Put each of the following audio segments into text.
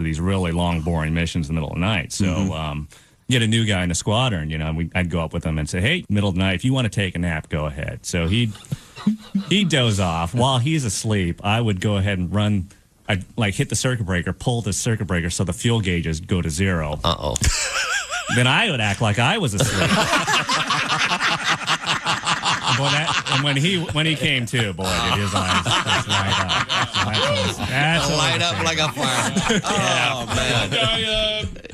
over these really long, boring missions in the middle of the night. So get a new guy in a squadron, I'd go up with him and say, hey, middle of the night, if you want to take a nap, go ahead. So he'd doze off. While he's asleep, I would go ahead and run. I'd hit the circuit breaker, pull the circuit breaker so the fuel gauges go to zero. Uh-oh. Then I would act like I was asleep. And when he came to, boy, did his eyes just light up. That's light up like a fire. Oh, man.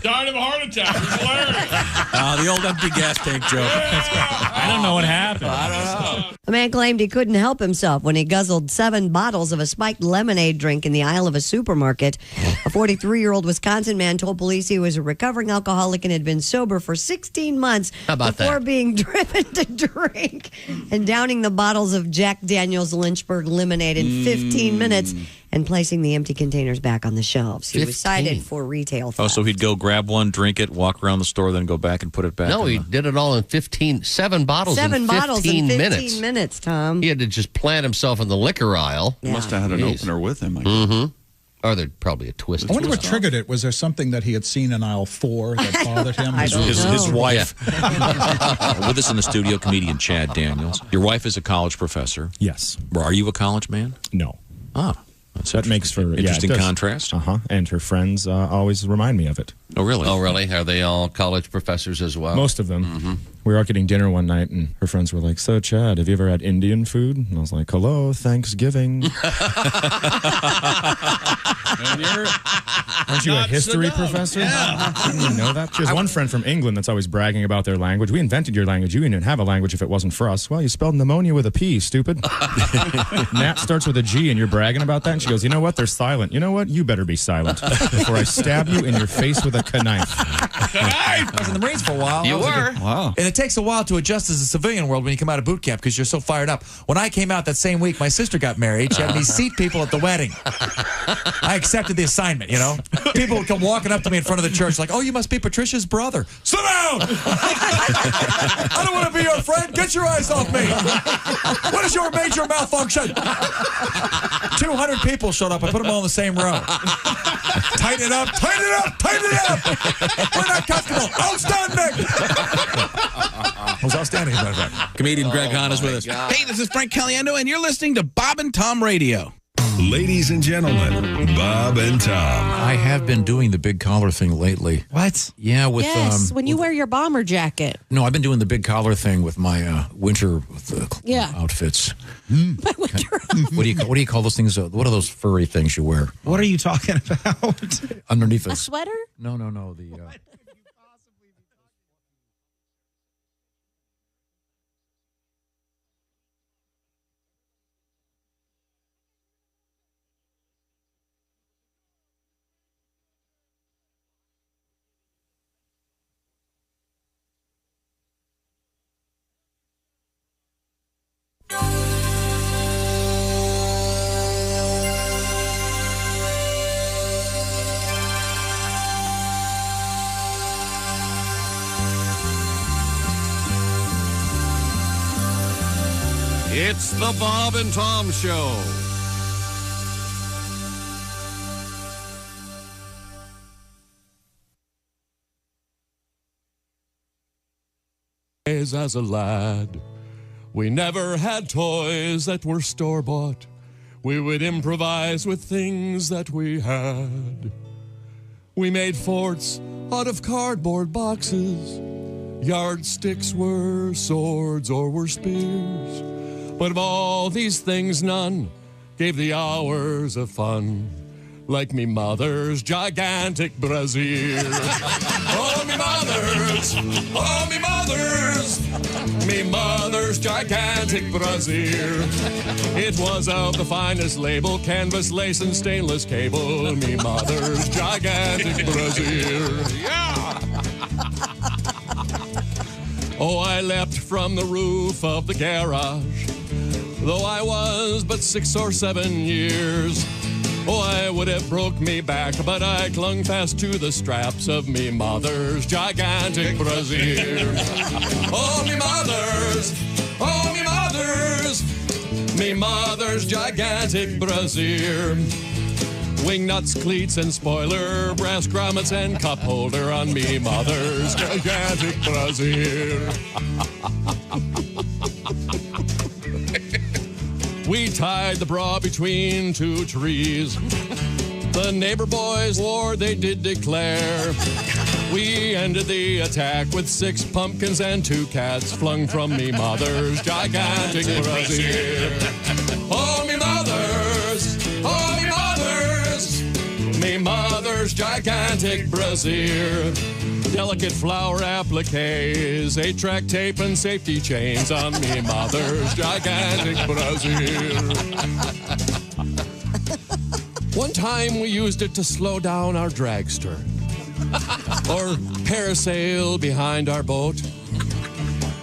Died of a heart attack. It's hilarious. The old empty gas tank joke. I don't know what happened. I don't know. A man claimed he couldn't help himself when he guzzled 7 bottles of a spiked lemonade drink in the aisle of a supermarket. A 43-year-old Wisconsin man told police he was a recovering alcoholic and had been sober for 16 months before being driven to drink and downing the bottles of Jack Daniel's Lynchburg lemonade in 15 minutes and placing the empty containers back on the shelves. He was cited for retail theft. Oh, so he'd go grab one, drink it, walk around the store, then go back and put it back. No, he did it all in 7 bottles in 15 minutes, Tom. He had to just plant himself in the liquor aisle. He must have had an opener with him, I guess. Or there's probably a twist. I wonder what triggered it. Was there something that he had seen in aisle 4 that bothered him? His wife. With us in the studio, comedian Chad Daniels. Your wife is a college professor. Yes. Are you a college man? No. Ah. That makes for interesting contrast. And her friends always remind me of it. Oh, really? Oh, really? Are they all college professors as well? Most of them. We were out getting dinner one night, and her friends were like, so, Chad, have you ever had Indian food? And I was like, hello, Thanksgiving. Aren't you a history professor? Yeah. Didn't you know that? She has one friend from England that's always bragging about their language. We invented your language. You didn't have a language if it wasn't for us. Well, you spelled pneumonia with a P, stupid. Nat starts with a G, and you're bragging about that? And she goes, you know what? They're silent. You know what? You better be silent before I stab you in your face with a knife. I was in the Marines for a while. You were? Wow. And it takes a while to adjust as a civilian world when you come out of boot camp because you're so fired up. When I came out that same week, my sister got married. She had me seat people at the wedding. I accepted the assignment, People would come walking up to me in front of the church like, oh, you must be Patricia's brother. Sit down! I don't want to be your friend. Get your eyes off me. What is your major malfunction? 200 people showed up. I put them all in the same row. Tighten it up, tighten it up, tighten it up. We're not comfortable. Outstanding. It was outstanding, as a matter of fact. Comedian Greg Hahn is with us. Hey, this is Frank Caliendo, and you're listening to Bob and Tom Radio. Ladies and gentlemen, Bob and Tom. I have been doing the big collar thing lately. What? Yeah, with yes, when you wear your bomber jacket. No, I've been doing the big collar thing with my winter outfits. My winter What do you call those things? What are those furry things you wear? What are you talking about? Underneath a sweater? No. The It's the Bob and Tom Show. As a lad, we never had toys that were store-bought. We would improvise with things that we had. We made forts out of cardboard boxes. Yardsticks were swords or were spears. But of all these things, none gave the hours of fun like me mother's gigantic brazier. Oh, me mother's gigantic brazier. It was of the finest label, canvas, lace, and stainless cable. Me mother's gigantic brazier. Yeah! Oh, I leapt from the roof of the garage, though I was but 6 or 7 years. Oh, I would have broke me back, but I clung fast to the straps of me mother's gigantic brazier. Oh, me mother's gigantic brazier. Wing nuts, cleats, and spoiler, brass grommets and cup holder on me mother's gigantic brazier. We tied the bra between two trees. The neighbor boys' war they did declare. We ended the attack with 6 pumpkins and 2 cats flung from me mother's gigantic brazier. Oh, me mother's, oh, me mother's, me mother's gigantic brazier. Delicate flower appliques, 8-track tape and safety chains on me mother's gigantic brazier. One time we used it to slow down our dragster or parasail behind our boat.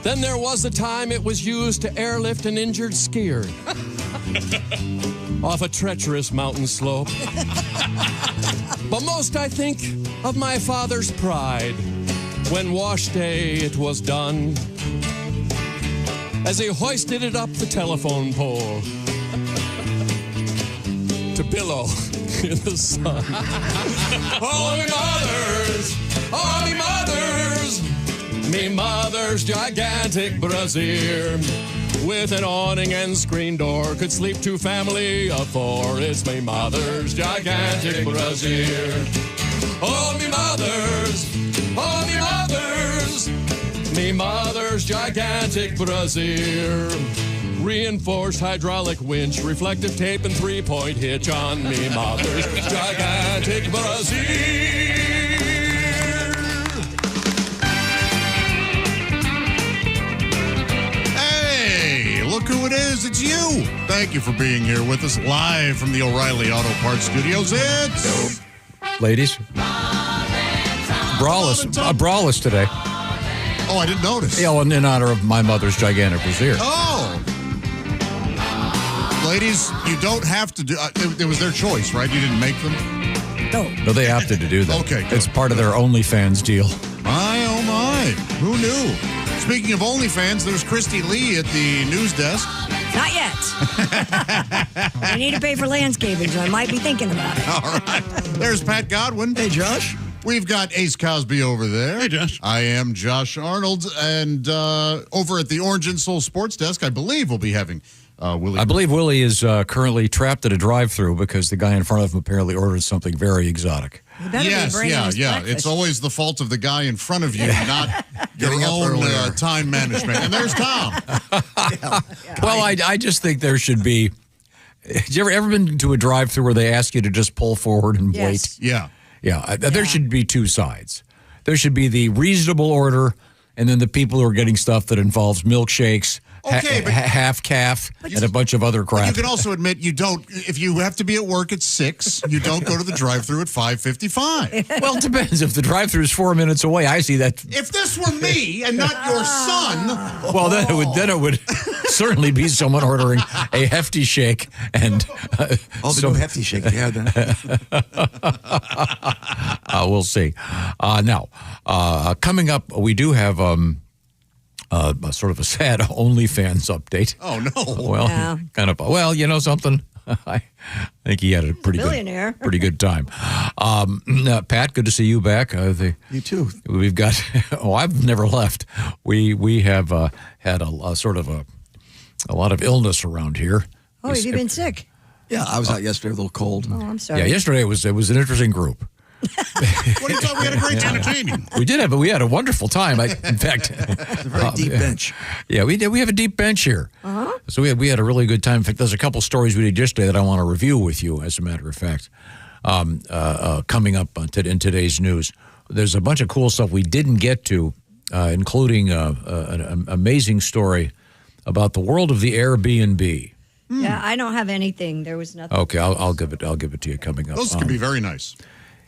Then there was the time it was used to airlift an injured skier off a treacherous mountain slope. But most I think of my father's pride when wash day it was done, as he hoisted it up the telephone pole to billow in the sun. Oh, me mothers, oh, me mothers, me mother's gigantic brazier. With an awning and screen door, could sleep 2 family of 4. It's me mother's gigantic brazier. Oh, me mothers, oh, me mothers, me mother's gigantic brazier. Reinforced hydraulic winch, reflective tape, and 3-point hitch on me mother's gigantic brazier. Hey, look who it is. It's you. Thank you for being here with us live from the O'Reilly Auto Parts Studios. It's... Ladies. Braless today. Oh, I didn't notice. Yeah, well, in honor of my mother's gigantic brazier. Oh. Ladies, you don't have to do... it was their choice, right? You didn't make them? No, they opted to do that. Okay, good. It's part of their OnlyFans deal. My, oh my. Who knew? Speaking of OnlyFans, there's Christy Lee at the news desk. Not yet. I need to pay for landscaping, so I might be thinking about it. All right. There's Pat Godwin. Hey, Josh. We've got Ace Cosby over there. Hey, Josh. I am Josh Arnold. And over at the Orange Insoles Sports Desk, I believe we'll be having Willie. I believe Willie is currently trapped at a drive-thru because the guy in front of him apparently ordered something very exotic. Yes, yeah. It's always the fault of the guy in front of you, not your own time management. And there's Tom. Well, I just think there should be... Have you ever been to a drive-thru where they ask you to just pull forward and wait? Yeah. Yeah, there should be 2 sides. There should be the reasonable order, and then the people who are getting stuff that involves milkshakes, half calf, and a bunch of other crap. You can also admit you don't. If you have to be at work at 6, you don't go to the drive-thru at 5:55. Well, it depends. If the drive-thru is 4 minutes away, I see that. If this were me and not your son, well, then it would certainly be someone ordering a hefty shake and the new hefty shake. Yeah, then. We'll see. Now, coming up, we do have sort of a sad OnlyFans update. Oh no! Well, kind of. Well, you know something. I think he had a pretty good time. Pat, good to see you back. You too. We've got. I've never left. We have had a sort of a lot of illness around here. Oh, have you been sick? Yeah, I was out yesterday, a little cold. Oh, I'm sorry. Yeah, yesterday it was an interesting group. What do you thought? We had a great entertaining. We had a wonderful time. In fact, it's a very deep bench. Yeah, we did. We have a deep bench here. So we had a really good time. In fact, there's a couple stories we did yesterday that I want to review with you. As a matter of fact, coming up in today's news, there's a bunch of cool stuff we didn't get to, including an amazing story about the world of the Airbnb. Yeah, I don't have anything. There was nothing. Okay, I'll give it to you coming up. Those can be very nice.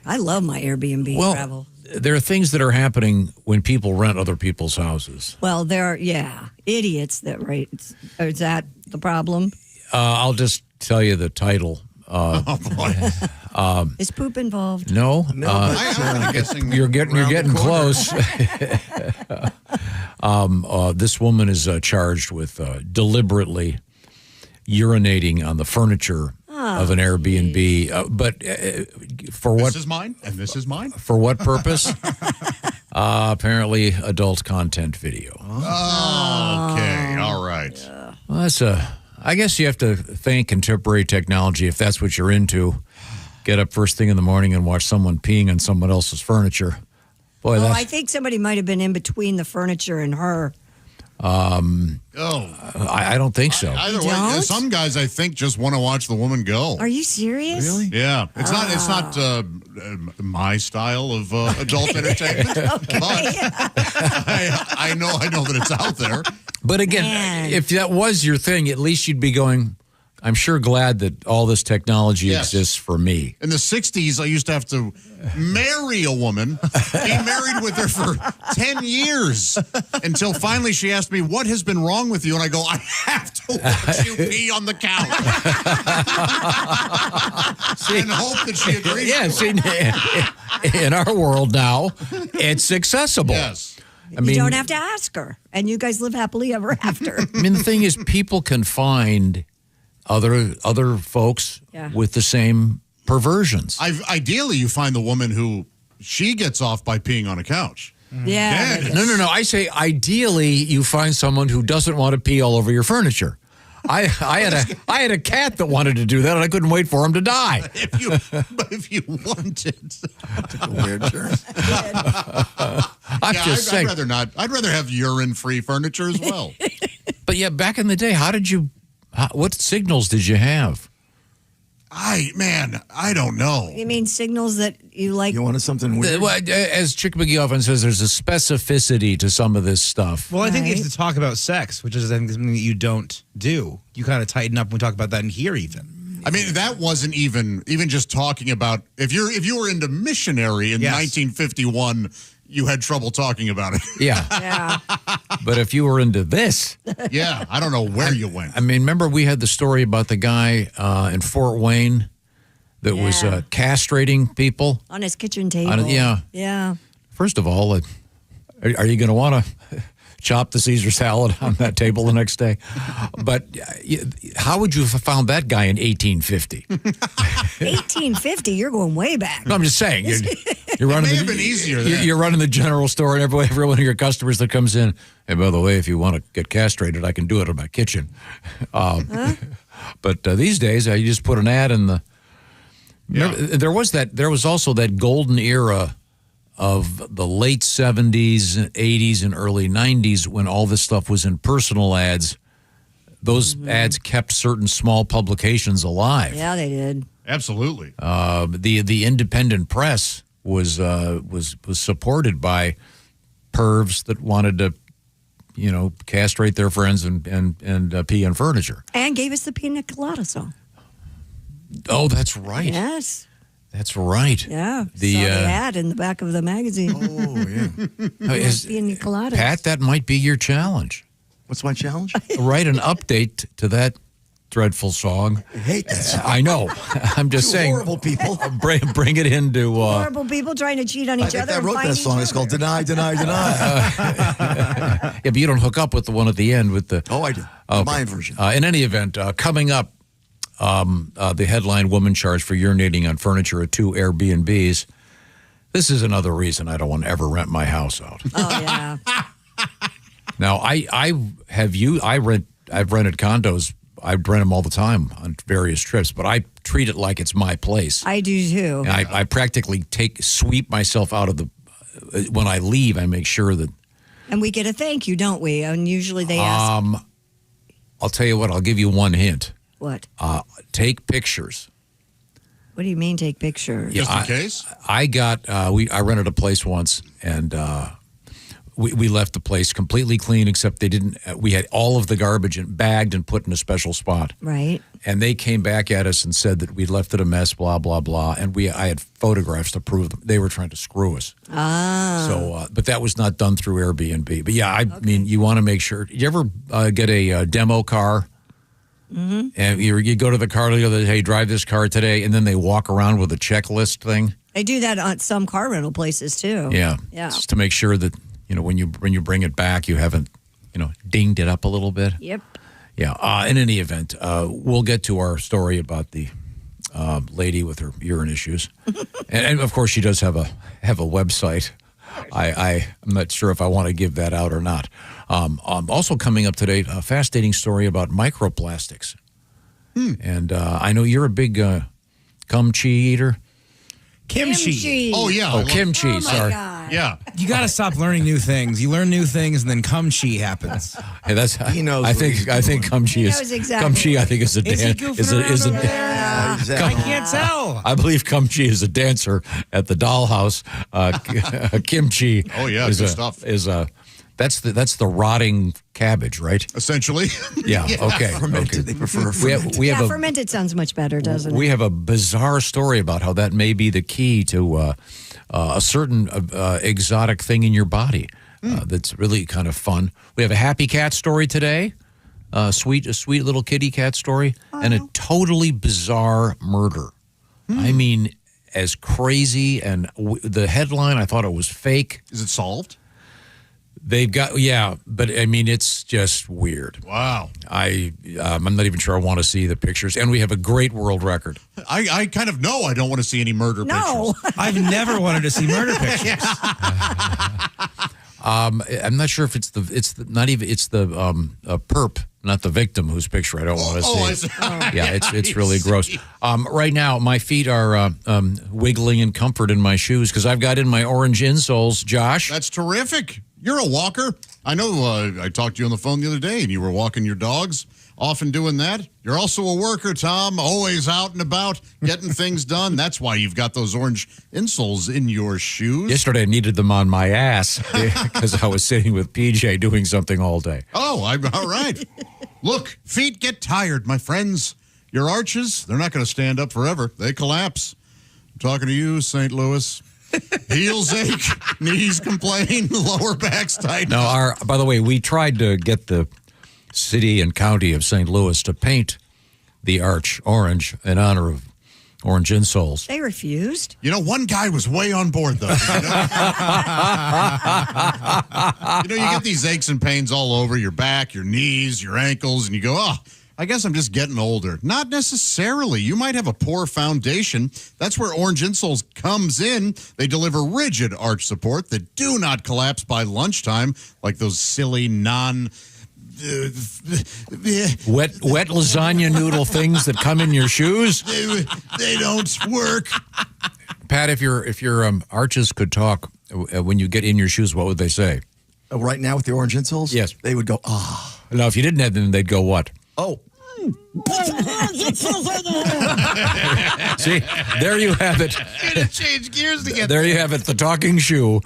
I love my Airbnb travel. There are things that are happening when people rent other people's houses. Well, there are, idiots that rate. Is that the problem? I'll just tell you the title. Oh boy! Is poop involved? No. I'm guessing you're getting close. This woman is charged with deliberately urinating on the furniture of an Airbnb. But for what? This is mine, and this is mine. For what purpose? Apparently, adult content video. Okay, all right. Well, that's I guess you have to thank contemporary technology if that's what you're into. Get up first thing in the morning and watch someone peeing on someone else's furniture. Boy, I think somebody might have been in between the furniture and her. I don't think so. Either way, some guys I think just want to watch the woman go. Are you serious? Really? Yeah. It's not my style of adult entertainment. But I know that it's out there. But again, if that was your thing, at least you'd be going, I'm sure glad that all this technology exists for me. In the 60s, I used to have to marry a woman, be married with her for 10 years, until finally she asked me, what has been wrong with you? And I go, I have to watch you pee on the couch. And hope that she agrees. Yeah, see, in our world now, it's accessible. Yes. I mean, you don't have to ask her, and you guys live happily ever after. I mean, the thing is, people can find other folks with the same perversions. Ideally, you find the woman who she gets off by peeing on a couch. Yeah. No. I say ideally you find someone who doesn't want to pee all over your furniture. I had a cat that wanted to do that, and I couldn't wait for him to die. If you wanted, took a weird turn. I'm just saying. I'd rather not. I'd rather have urine-free furniture as well. But yeah, back in the day, what signals did you have? I don't know. You mean signals that you like? You wanted something weird? As Chick McGee often says, there's a specificity to some of this stuff. Well, I think you have to talk about sex, which is I think something that you don't do. You kind of tighten up when we talk about that in here, even. I mean, that wasn't even just talking about if you were into missionary in 1951. You had trouble talking about it. Yeah. But if you were into this. Yeah, I don't know where you went. I mean, remember we had the story about the guy in Fort Wayne that was castrating people? On his kitchen table. Yeah. First of all, are you going to want to chop the Caesar salad on that table the next day? But how would you have found that guy in 1850? 1850? You're going way back. No, I'm just saying. You're running. It may have been easier then. You're running the general store, and every one of your customers that comes in, hey, by the way, if you want to get castrated, I can do it in my kitchen. But these days, you just put an ad in the. Remember, there was also that golden era of the late 70s, 80s, and early 90s when all this stuff was in personal ads. Those ads kept certain small publications alive. Yeah, they did. Absolutely. The independent press was supported by pervs that wanted to, castrate their friends and pee on furniture. And gave us the Pina Colada song. Oh, that's right. Yes. That's right. Yeah. The ad in the back of the magazine. Oh, yeah. Pina Coladas. Pat, that might be your challenge. What's my challenge? Write an update to that dreadful song. I hate that song. I know. I'm just saying. Horrible people. Bring it into. Horrible people trying to cheat on each other. I wrote that song. It's called Deny, Deny, Deny. Yeah, but you don't hook up with the one at the end with the. Oh, I do. Okay. My version. In any event, coming up, the headline woman charged for urinating on furniture at 2 Airbnbs. This is another reason I don't want to ever rent my house out. Oh, yeah. Now, I've rented condos. I rent them all the time on various trips, but I treat it like it's my place. I do too. And I practically sweep myself out of when I leave, I make sure that. And we get a thank you, don't we? And usually they ask. I'll tell you what, I'll give you one hint. What? Take pictures. What do you mean take pictures? Just in case? I rented a place once, and we left the place completely clean, except we had all of the garbage bagged and put in a special spot. Right. And they came back at us and said that we'd left it a mess, blah, blah, blah. And I had photographs to prove them. They were trying to screw us. Ah. So, but that was not done through Airbnb. But yeah, I mean, you want to make sure. You ever get a demo car? Mm-hmm. And you go to the car dealer, hey, drive this car today, and then they walk around with a checklist thing. They do that at some car rental places too. Yeah, yeah. Just to make sure that when you bring it back, you haven't dinged it up a little bit. Yep. Yeah. In any event, we'll get to our story about the lady with her urine issues, and of course she does have a website. I'm not sure if I want to give that out or not. Also coming up today, a fascinating story about microplastics. And I know you're a big kimchi eater. Kimchi. Oh, yeah. Oh, kimchi. Sorry. God. Yeah. You got to stop learning new things. You learn new things, and then kimchi happens. Hey, that's He knows I what think he's I think kimchi He is knows exactly. kimchi. I think is a Is he dan- goofing is a around over there? Exactly. I can't tell. I believe kimchi is a dancer at the dollhouse. Kimchi. Oh, yeah, is good a, stuff. Is a that's the rotting cabbage, right? Essentially. Yeah. Okay. Fermented. Okay. They prefer We have a fermented sounds much better, doesn't it? we have a bizarre story about how that may be the key to a certain exotic thing in your body that's really kind of fun. We have a happy cat story today, a sweet little kitty cat story, and a totally bizarre murder. I mean, as crazy, and the headline, I thought it was fake. Is it solved? They've got, but I mean, it's just weird. Wow. I'm not even sure I want to see the pictures. And we have a great world record. I kind of know I don't want to see any murder pictures. I've never wanted to see murder pictures. I'm not sure if it's the perp, not the victim whose picture I don't want to see. I see. Yeah, it's really gross. Right now, my feet are wiggling in comfort in my shoes because I've got in my orange insoles, Josh. That's terrific. You're a walker. I know I talked to you on the phone the other day, and you were walking your dogs, often doing that. You're also a worker, Tom, always out and about, getting things done. That's why you've got those orange insoles in your shoes. Yesterday, I needed them on my ass because I was sitting with PJ doing something all day. Oh, all right. Look, feet get tired, my friends. Your arches, they're not going to stand up forever. They collapse. I'm talking to you, St. Louis. Heels ache, knees complain, lower back's tight. Now, by the way, we tried to get the city and county of St. Louis to paint the arch orange in honor of orange insoles. They refused. You know, one guy was way on board, though. You get these aches and pains all over your back, your knees, your ankles, and you go, I guess I'm just getting older. Not necessarily. You might have a poor foundation. That's where Orange Insoles comes in. They deliver rigid arch support that do not collapse by lunchtime like those silly wet lasagna noodle things that come in your shoes. They don't work. Pat, if your arches could talk when you get in your shoes, what would they say? Right now with the orange insoles? Yes. They would go, Now, if you didn't have them, they'd go what? Oh. See, there you have it. Change gears to get there. You have it, the talking shoe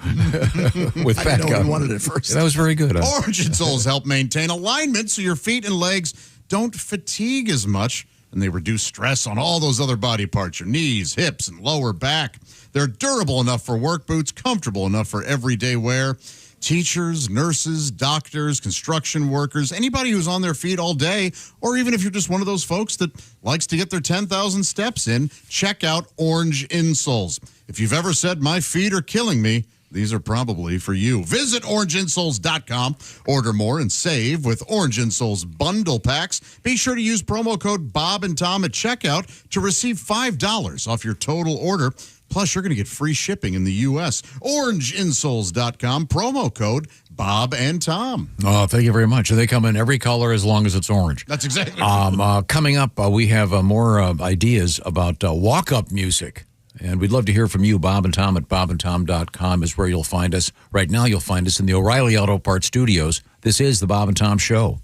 with I Pat didn't know Gum. you wanted it first. That was very good. Orange Insoles help maintain alignment so your feet and legs don't fatigue as much, and they reduce stress on all those other body parts, your knees, hips, and lower back. They're durable enough for work boots, comfortable enough for everyday wear. Teachers, nurses, doctors, construction workers, anybody who's on their feet all day, or even if you're just one of those folks that likes to get their 10,000 steps in, check out Orange Insoles. If you've ever said, my feet are killing me, these are probably for you. Visit orangeinsoles.com, order more, and save with Orange Insoles bundle packs. Be sure to use promo code Bob and Tom at checkout to receive $5 off your total order. Plus, you're going to get free shipping in the U.S. Orangeinsoles.com, promo code Bob and Tom. Oh, thank you very much. They come in every color as long as it's orange. That's exactly coming up, we have more ideas about walk-up music. And we'd love to hear from you. Bob and Tom at bobandtom.com is where you'll find us. Right now, you'll find us in the O'Reilly Auto Parts Studios. This is the Bob and Tom Show.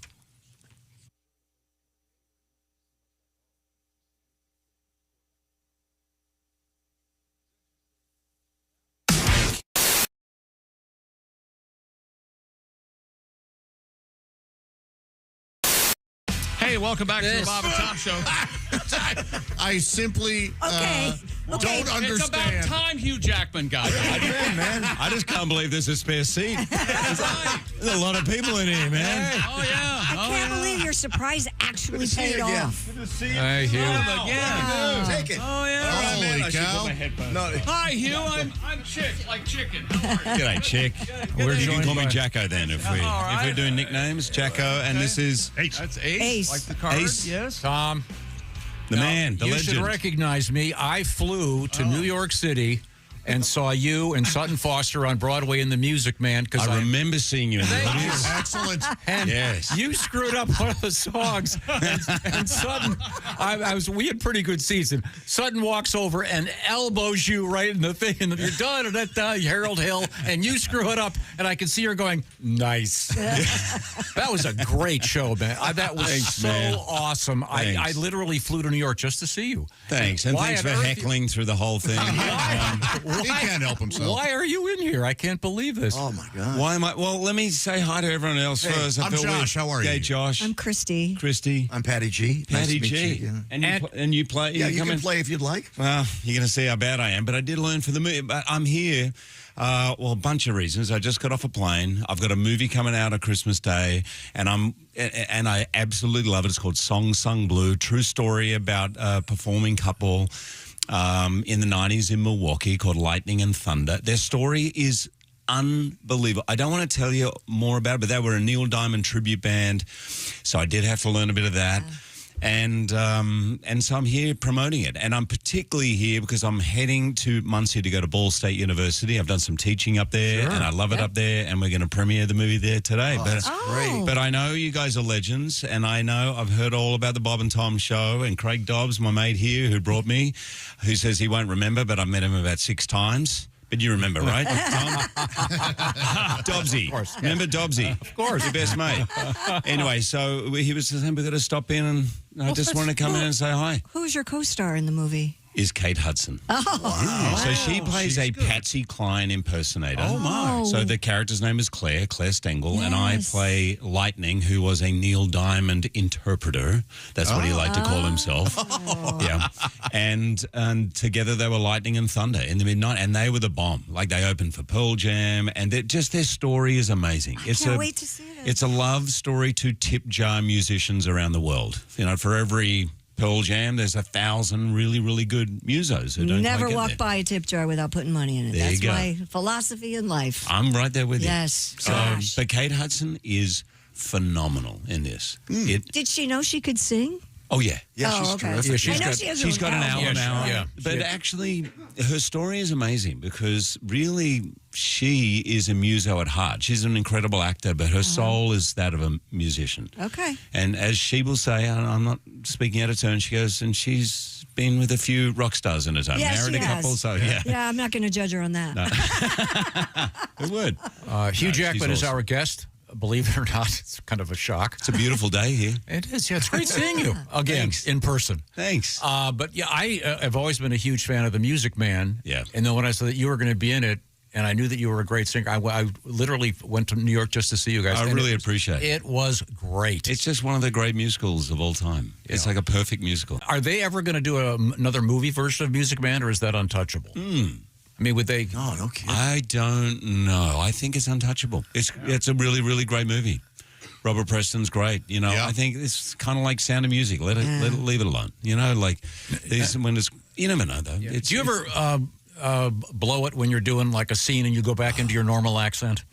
Hey, welcome back to the Bob and Tom Show. I simply don't understand. It's about time Hugh Jackman got here. Man, I just can't believe there's a spare seat. There's a lot of people in here, man. Oh, yeah. I can't believe your surprise actually paid off. Hey, Hugh. Again. Take it. Oh, yeah. Holy I should cow. put my headphones No. on. Hi, Hugh. I'm like chicken. G'day, Chick. You can call me Jacko then if we're doing nicknames. Jacko, and this is That's Ace. Ace. Like the card, Ace. yes. Tom. The man, the you legend. should recognize me. I flew to New York City and saw you and Sutton Foster on Broadway in The Music Man. Because I remember seeing you in the audience. Excellent. And yes. you screwed up one of the songs. And Sutton, we had pretty good seats. And Sutton walks over and elbows you right in the thing. And you're done, Harold Hill. And you screw it up. And I can see her going, nice. That was a great show, man. That was awesome. I literally flew to New York just to see you. Thanks. And thanks for heckling through the whole thing. He can't help himself. Why are you in here? I can't believe this. Oh, my God. Why am I? Well, let me say hi to everyone else first. I'm Josh. How are you? Hey, Josh. I'm Christy. Christy. I'm Patty G. Patty Nice to meet G. you, yeah. And you play? Yeah, you come can in? play if you'd like. Well, you're going to see how bad I am, but I did learn for the movie. But I'm here, a bunch of reasons. I just got off a plane. I've got a movie coming out on Christmas Day, and I absolutely love it. It's called Song Sung Blue, true story about a performing couple in the 90s in Milwaukee called Lightning and Thunder. Their story is unbelievable. I don't want to tell you more about it, but they were a Neil Diamond tribute band, so I did have to learn a bit of that. And so I'm here promoting it. And I'm particularly here because I'm heading to Muncie to go to Ball State University. I've done some teaching up there, and I love it up there, and we're going to premiere the movie there today. That's great. But I know you guys are legends, and I know I've heard all about the Bob and Tom show, and Craig Dobbs, my mate here who brought me, who says he won't remember, but I've met him about 6 times. But you remember, right, Tom? Dobbsy. Of course. Remember Dobbsy? Of course. Your best mate. Anyway, so he was saying we've got to stop in, and I just wanted to come in and say hi. Who's your co-star in the movie? Is Kate Hudson. Oh, wow. So she plays a Patsy Cline impersonator. Oh, my. So the character's name is Claire Stengel, and I play Lightning, who was a Neil Diamond interpreter. That's what he liked to call himself. Yeah. And together they were Lightning and Thunder in the midnight, and they were the bomb. Like, they opened for Pearl Jam, and their story is amazing. I can't wait to see it. It's a love story to tip jar musicians around the world. You know, for every Pearl Jam, there's 1,000 really, really good musos who don't Never quite get walk there. by a tip jar without putting money in it. There That's you go. my philosophy in life. I'm right there with you. Yes. But Kate Hudson is phenomenal in this. Did she know she could sing? Oh, yeah. Yeah, she's terrific. Yeah, I know she has her she's got an own album album. now. But actually, her story is amazing because really she is a muso at heart. She's an incredible actor, but her soul is that of a musician. Okay. And as she will say, and I'm not speaking out of turn, she goes, and she's been with a few rock stars in her time. Yes, Married she a couple, has. so yeah. Yeah, I'm not going to judge her on that. It would. Hugh Jackman is awesome. our guest. Believe it or not, it's kind of a shock. It's a beautiful day here. It is. Yeah, it's great seeing you again in person. Thanks. But yeah, I have always been a huge fan of The Music Man. Yeah. And then when I saw that you were going to be in it, and I knew that you were a great singer, I literally went to New York just to see you guys. I And really appreciate it. It was great. It's just one of the great musicals of all time. It's like a perfect musical. Are they ever going to do another movie version of Music Man, or is that untouchable? I mean, would they? No, no kidding. I don't know. I think it's untouchable. It's a really, really great movie. Robert Preston's great. You know, I think it's kind of like Sound of Music. Let it leave it alone. You know, like when it's, you never know though. Do you ever blow it when you're doing like a scene and you go back into your normal accent?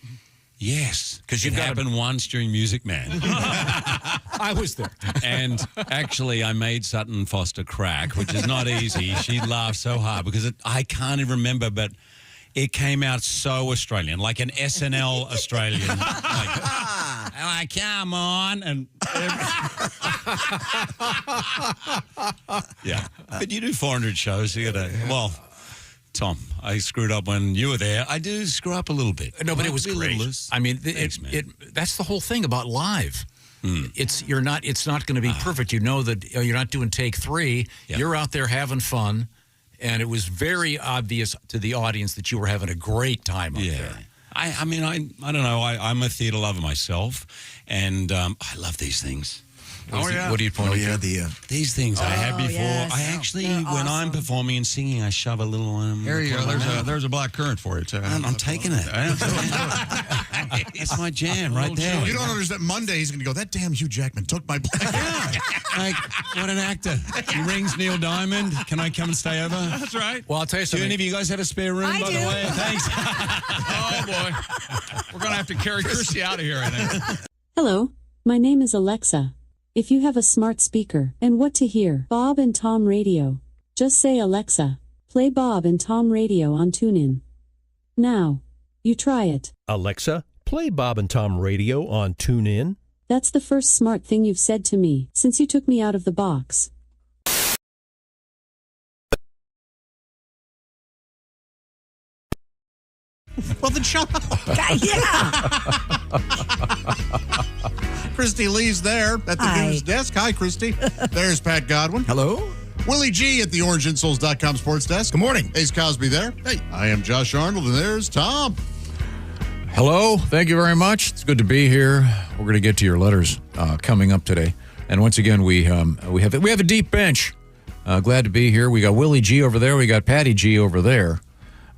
Yes, because it happened once during Music Man. I was there, and actually, I made Sutton Foster crack, which is not easy. She laughed so hard because I can't even remember, but it came out so Australian, like an SNL Australian. Like, come on, and yeah. But you do 400 shows. You got to Tom, I screwed up when you were there. I do screw up a little bit. No, but it was great. I mean, that's the whole thing about live. It's not going to be perfect. You know that you're not doing take 3. Yep. You're out there having fun, and it was very obvious to the audience that you were having a great time up there. I mean, I don't know. I'm a theater lover myself, and I love these things. What do you point to? These things I had before. Yes. I actually, They're when I'm awesome. performing and singing, I shove a little. There you go. There's a black currant for you, too. I'm taking it. It's my jam right there. You don't understand. Monday he's going to go, that damn Hugh Jackman took my black. Like, what an actor. He rings Neil Diamond. Can I come and stay over? That's right. Well, I'll tell you Do something. any of you guys have a spare room, by the way? Thanks. Oh, boy. We're going to have to carry Chrissy out of here, I think. Hello, my name is Alexa. If you have a smart speaker and what to hear, Bob and Tom Radio. Just say, Alexa, play Bob and Tom Radio on TuneIn. Now, you try it. Alexa, play Bob and Tom Radio on TuneIn. That's the first smart thing you've said to me since you took me out of the box. Well, then shut up. Yeah. Christy Lee's there at the news desk. Hi, Christy. There's Pat Godwin. Hello. Willie G at the OrangeInsoles.com sports desk. Good morning. Ace Cosby there. Hey. I am Josh Arnold, and there's Tom. Hello. Thank you very much. It's good to be here. We're going to get to your letters coming up today. And once again, we have a deep bench. Glad to be here. We got Willie G over there. We got Patty G over there.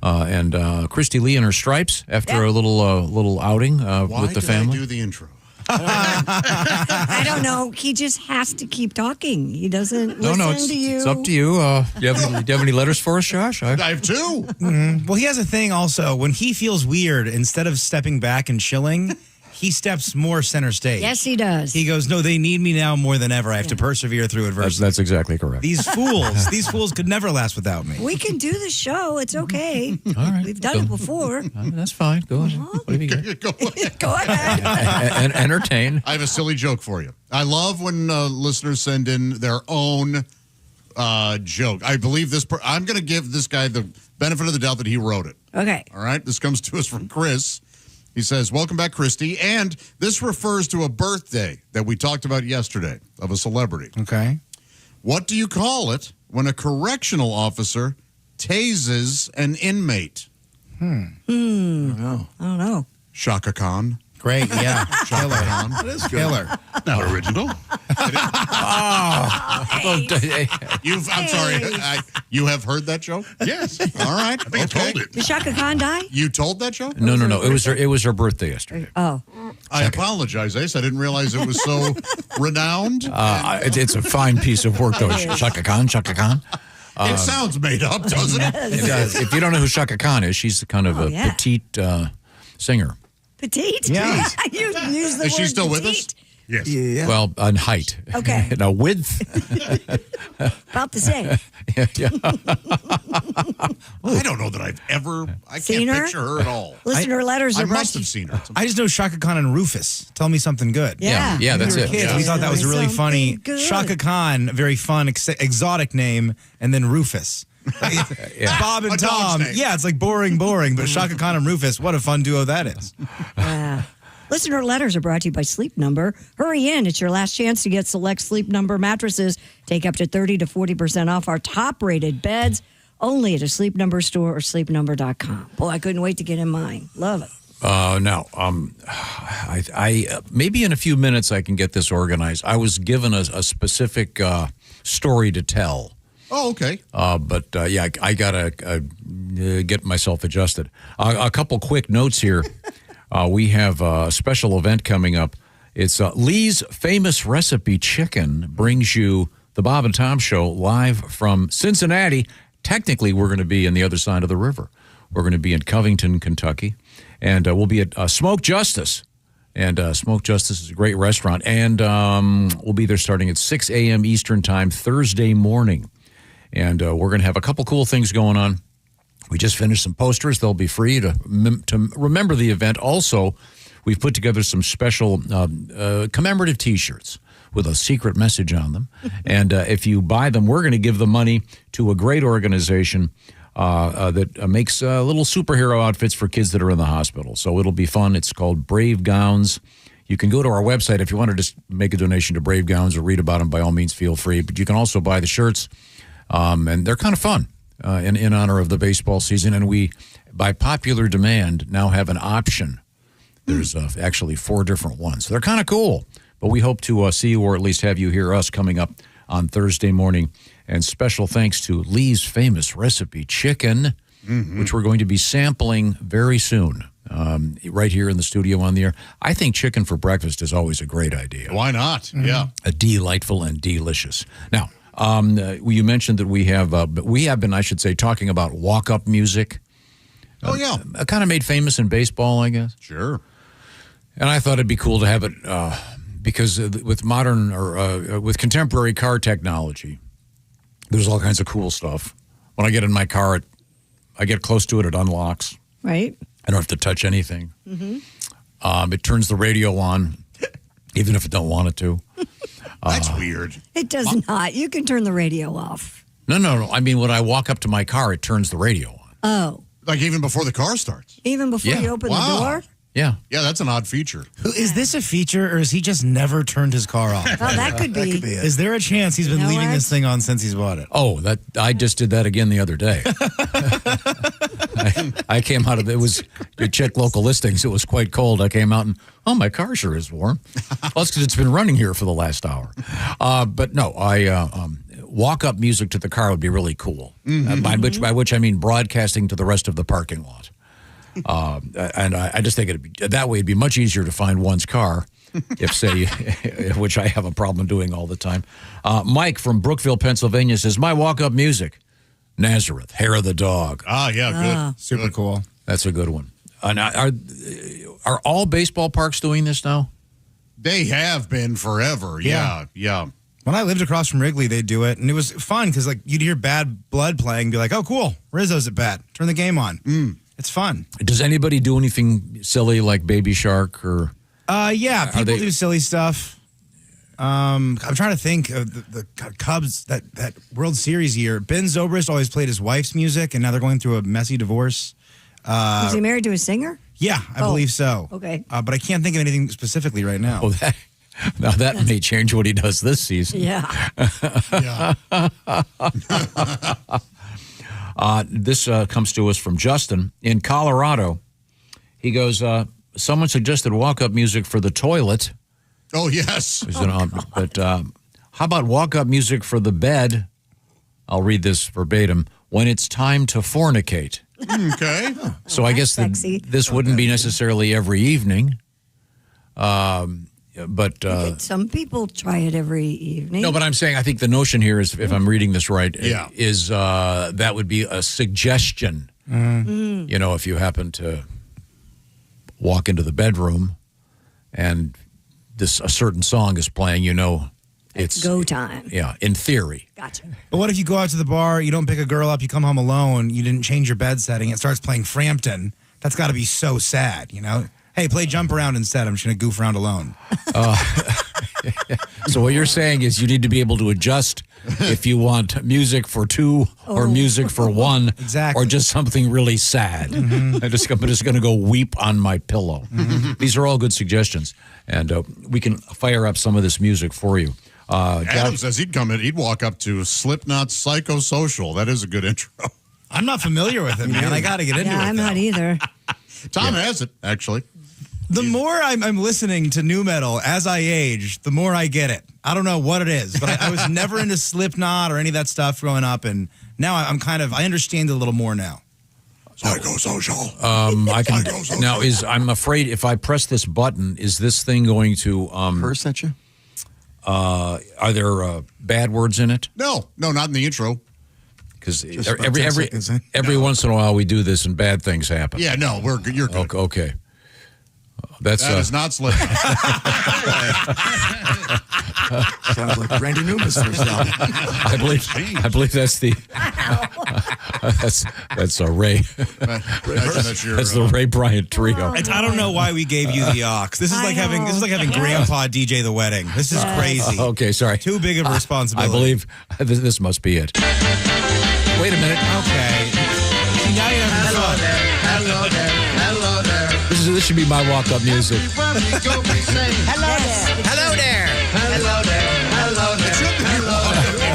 And Christy Lee in her stripes after a little outing with the family. Why did I do the intro? I don't know. He just has to keep talking. He doesn't listen to you. It's up to you. Do you have any letters for us, Josh? I have two. Mm-hmm. Well, he has a thing also. When he feels weird, instead of stepping back and chilling, he steps more center stage. Yes, he does. He goes, no, they need me now more than ever. I have to persevere through adversity. That's exactly correct. These fools could never last without me. We can do the show. It's okay. All right. We've done it before. That's fine. Go ahead. What have you got? Go ahead. And entertain. I have a silly joke for you. I love when listeners send in their own joke. I believe I'm going to give this guy the benefit of the doubt that he wrote it. Okay. All right. This comes to us from Chris. He says, welcome back, Christy. And this refers to a birthday that we talked about yesterday of a celebrity. Okay. What do you call it when a correctional officer tases an inmate? I don't know. Shaka Khan. Great, yeah. Shaka Khan. That is good. Killer. Not original. I'm sorry. You have heard that joke? Yes. All right. I think I told it. Did Shaka Khan die? You told that joke? No. It was her birthday yesterday. Oh. I apologize, Ace. I didn't realize it was so renowned. It's a fine piece of work, though. Shaka Khan. It sounds made up, doesn't it? It does. If you don't know who Shaka Khan is, she's kind of a petite singer. Petite? Yeah. You use the Is she word still with petite? us? Yes. Yeah. Well, on height. Okay. Now, width. About the same. Yeah. I don't know that I've ever. I Seen can't her? picture her at all. Listener letters I are brought must to have seen her. I just know Shaka Khan and Rufus. Tell me something good. Yeah. Yeah, that's When we it. were kids, Yeah. we thought that was really Something funny. good. Shaka Khan, very fun, exotic name, and then Rufus. Bob and A dog's Tom. name. Yeah, it's like boring, but Shaka Khan and Rufus, what a fun duo that is. Listener letters are brought to you by Sleep Number. Hurry in. It's your last chance to get select Sleep Number mattresses. Take up to 30 to 40% off our top-rated beds. Only at a Sleep Number store or sleepnumber.com. Boy, I couldn't wait to get in mine. Love it. I maybe in a few minutes I can get this organized. I was given a specific story to tell. Oh, okay. But I gotta get myself adjusted. A couple quick notes here. We have a special event coming up. It's Lee's Famous Recipe Chicken brings you the Bob and Tom Show live from Cincinnati. Technically, we're going to be on the other side of the river. We're going to be in Covington, Kentucky, and we'll be at Smoke Justice. And Smoke Justice is a great restaurant, and we'll be there starting at 6 a.m. Eastern Time Thursday morning. And we're going to have a couple cool things going on. We just finished some posters. They'll be free to remember the event. Also, we've put together some special commemorative T-shirts with a secret message on them. And if you buy them, we're going to give the money to a great organization that makes little superhero outfits for kids that are in the hospital. So it'll be fun. It's called Brave Gowns. You can go to our website if you want to just make a donation to Brave Gowns or read about them. By all means, feel free. But you can also buy the shirts, and they're kind of fun. In honor of the baseball season, and we, by popular demand, now have an option. There's actually 4 different ones. They're kind of cool, but we hope to see you or at least have you hear us coming up on Thursday morning. And special thanks to Lee's Famous Recipe Chicken, which we're going to be sampling very soon, right here in the studio on the air. I think chicken for breakfast is always a great idea. Why not? Yeah. Delightful and delicious. Now, you mentioned that we have been, I should say, talking about walk-up music. Oh, yeah. Kind of made famous in baseball, I guess. Sure. And I thought it'd be cool to have it because with modern or with contemporary car technology, there's all kinds of cool stuff. When I get in my car, I get close to it, it unlocks. Right. I don't have to touch anything. Mm-hmm. It turns the radio on, even if I don't want it to. That's weird. It does not. You can turn the radio off. No. I mean, when I walk up to my car, it turns the radio on. Oh. Like even before the car starts? Even before Yeah. you open Wow. the door? Yeah. Yeah, that's an odd feature. Is this a feature, or has he just never turned his car off? Oh, that could be. it. Is there a chance he's been You know leaving what? this thing on since he's bought it? Oh, that I just did that again the other day. I came out of it was you check local listings. It was quite cold. I came out and my car sure is warm. Well, that's because it's been running here for the last hour. But no, walk up music to the car would be really cool. By which I mean broadcasting to the rest of the parking lot. And I just think that way it'd be much easier to find one's car. If, say, which I have a problem doing all the time. Mike from Brookville, Pennsylvania says, my walk-up music, Nazareth, Hair of the Dog. Ah, yeah, good. Super cool. That's a good one. Are all baseball parks doing this now? They have been forever. Yeah. When I lived across from Wrigley, they'd do it, and it was fun because like you'd hear Bad Blood playing and be like, oh, cool, Rizzo's at bat. Turn the game on. It's fun. Does anybody do anything silly like Baby Shark or... Yeah, people do silly stuff. I'm trying to think of the Cubs, that World Series year. Ben Zobrist always played his wife's music, and now they're going through a messy divorce. Is he married to a singer? Yeah, I believe so. Okay. But I can't think of anything specifically right now. Oh, now that may change what he does this season. Yeah. This comes to us from Justin in Colorado. He goes, someone suggested walk-up music for the toilet. Oh, yes. But how about walk-up music for the bed? I'll read this verbatim. When it's time to fornicate. Okay. So I guess this wouldn't be necessarily every evening. But some people try it every evening. no, but I'm saying I think the notion here is, if I'm reading this right, is that would be a suggestion. You know, if you happen to walk into the bedroom and a certain song is playing, you know, it's go time. Yeah, in theory. Gotcha. But what if you go out to the bar, you don't pick a girl up, you come home alone, you didn't change your bed setting, it starts playing Frampton. That's got to be so sad, you know? Hey, play Jump Around instead. I'm just going to goof around alone. So what you're saying is you need to be able to adjust if you want music for two or music for one. Exactly. Or just something really sad. I'm just going to go weep on my pillow. These are all good suggestions. And we can fire up some of this music for you. Adam says he'd walk up to Slipknot's Psychosocial. That is a good intro. I'm not familiar with it, man. I got to get into it. I'm not either. Tom has it, actually. The more I'm listening to nu metal as I age, the more I get it. I don't know what it is, but I was never into Slipknot or any of that stuff growing up, and now I understand it a little more now. Psychosocial. I can now. I'm afraid if I press this button, is this thing going to curse at you? Are there bad words in it? No, not in the intro. Because every once in a while we do this and bad things happen. Yeah, no, you're good. Okay. That is not Slipknot. Sounds like Randy Newman's first album. I believe that's the that's a Ray. That's the Ray Bryant trio. I don't know why we gave you the aux. This is like having Grandpa DJ the wedding. This is crazy. Okay, sorry. Too big of a responsibility. I believe this must be it. Wait a minute. Okay. Now you have Hello there. Hello there. Hello there. This should be my walk-up music. Hello there. Hello there. Hello there. Hello there. Hello there.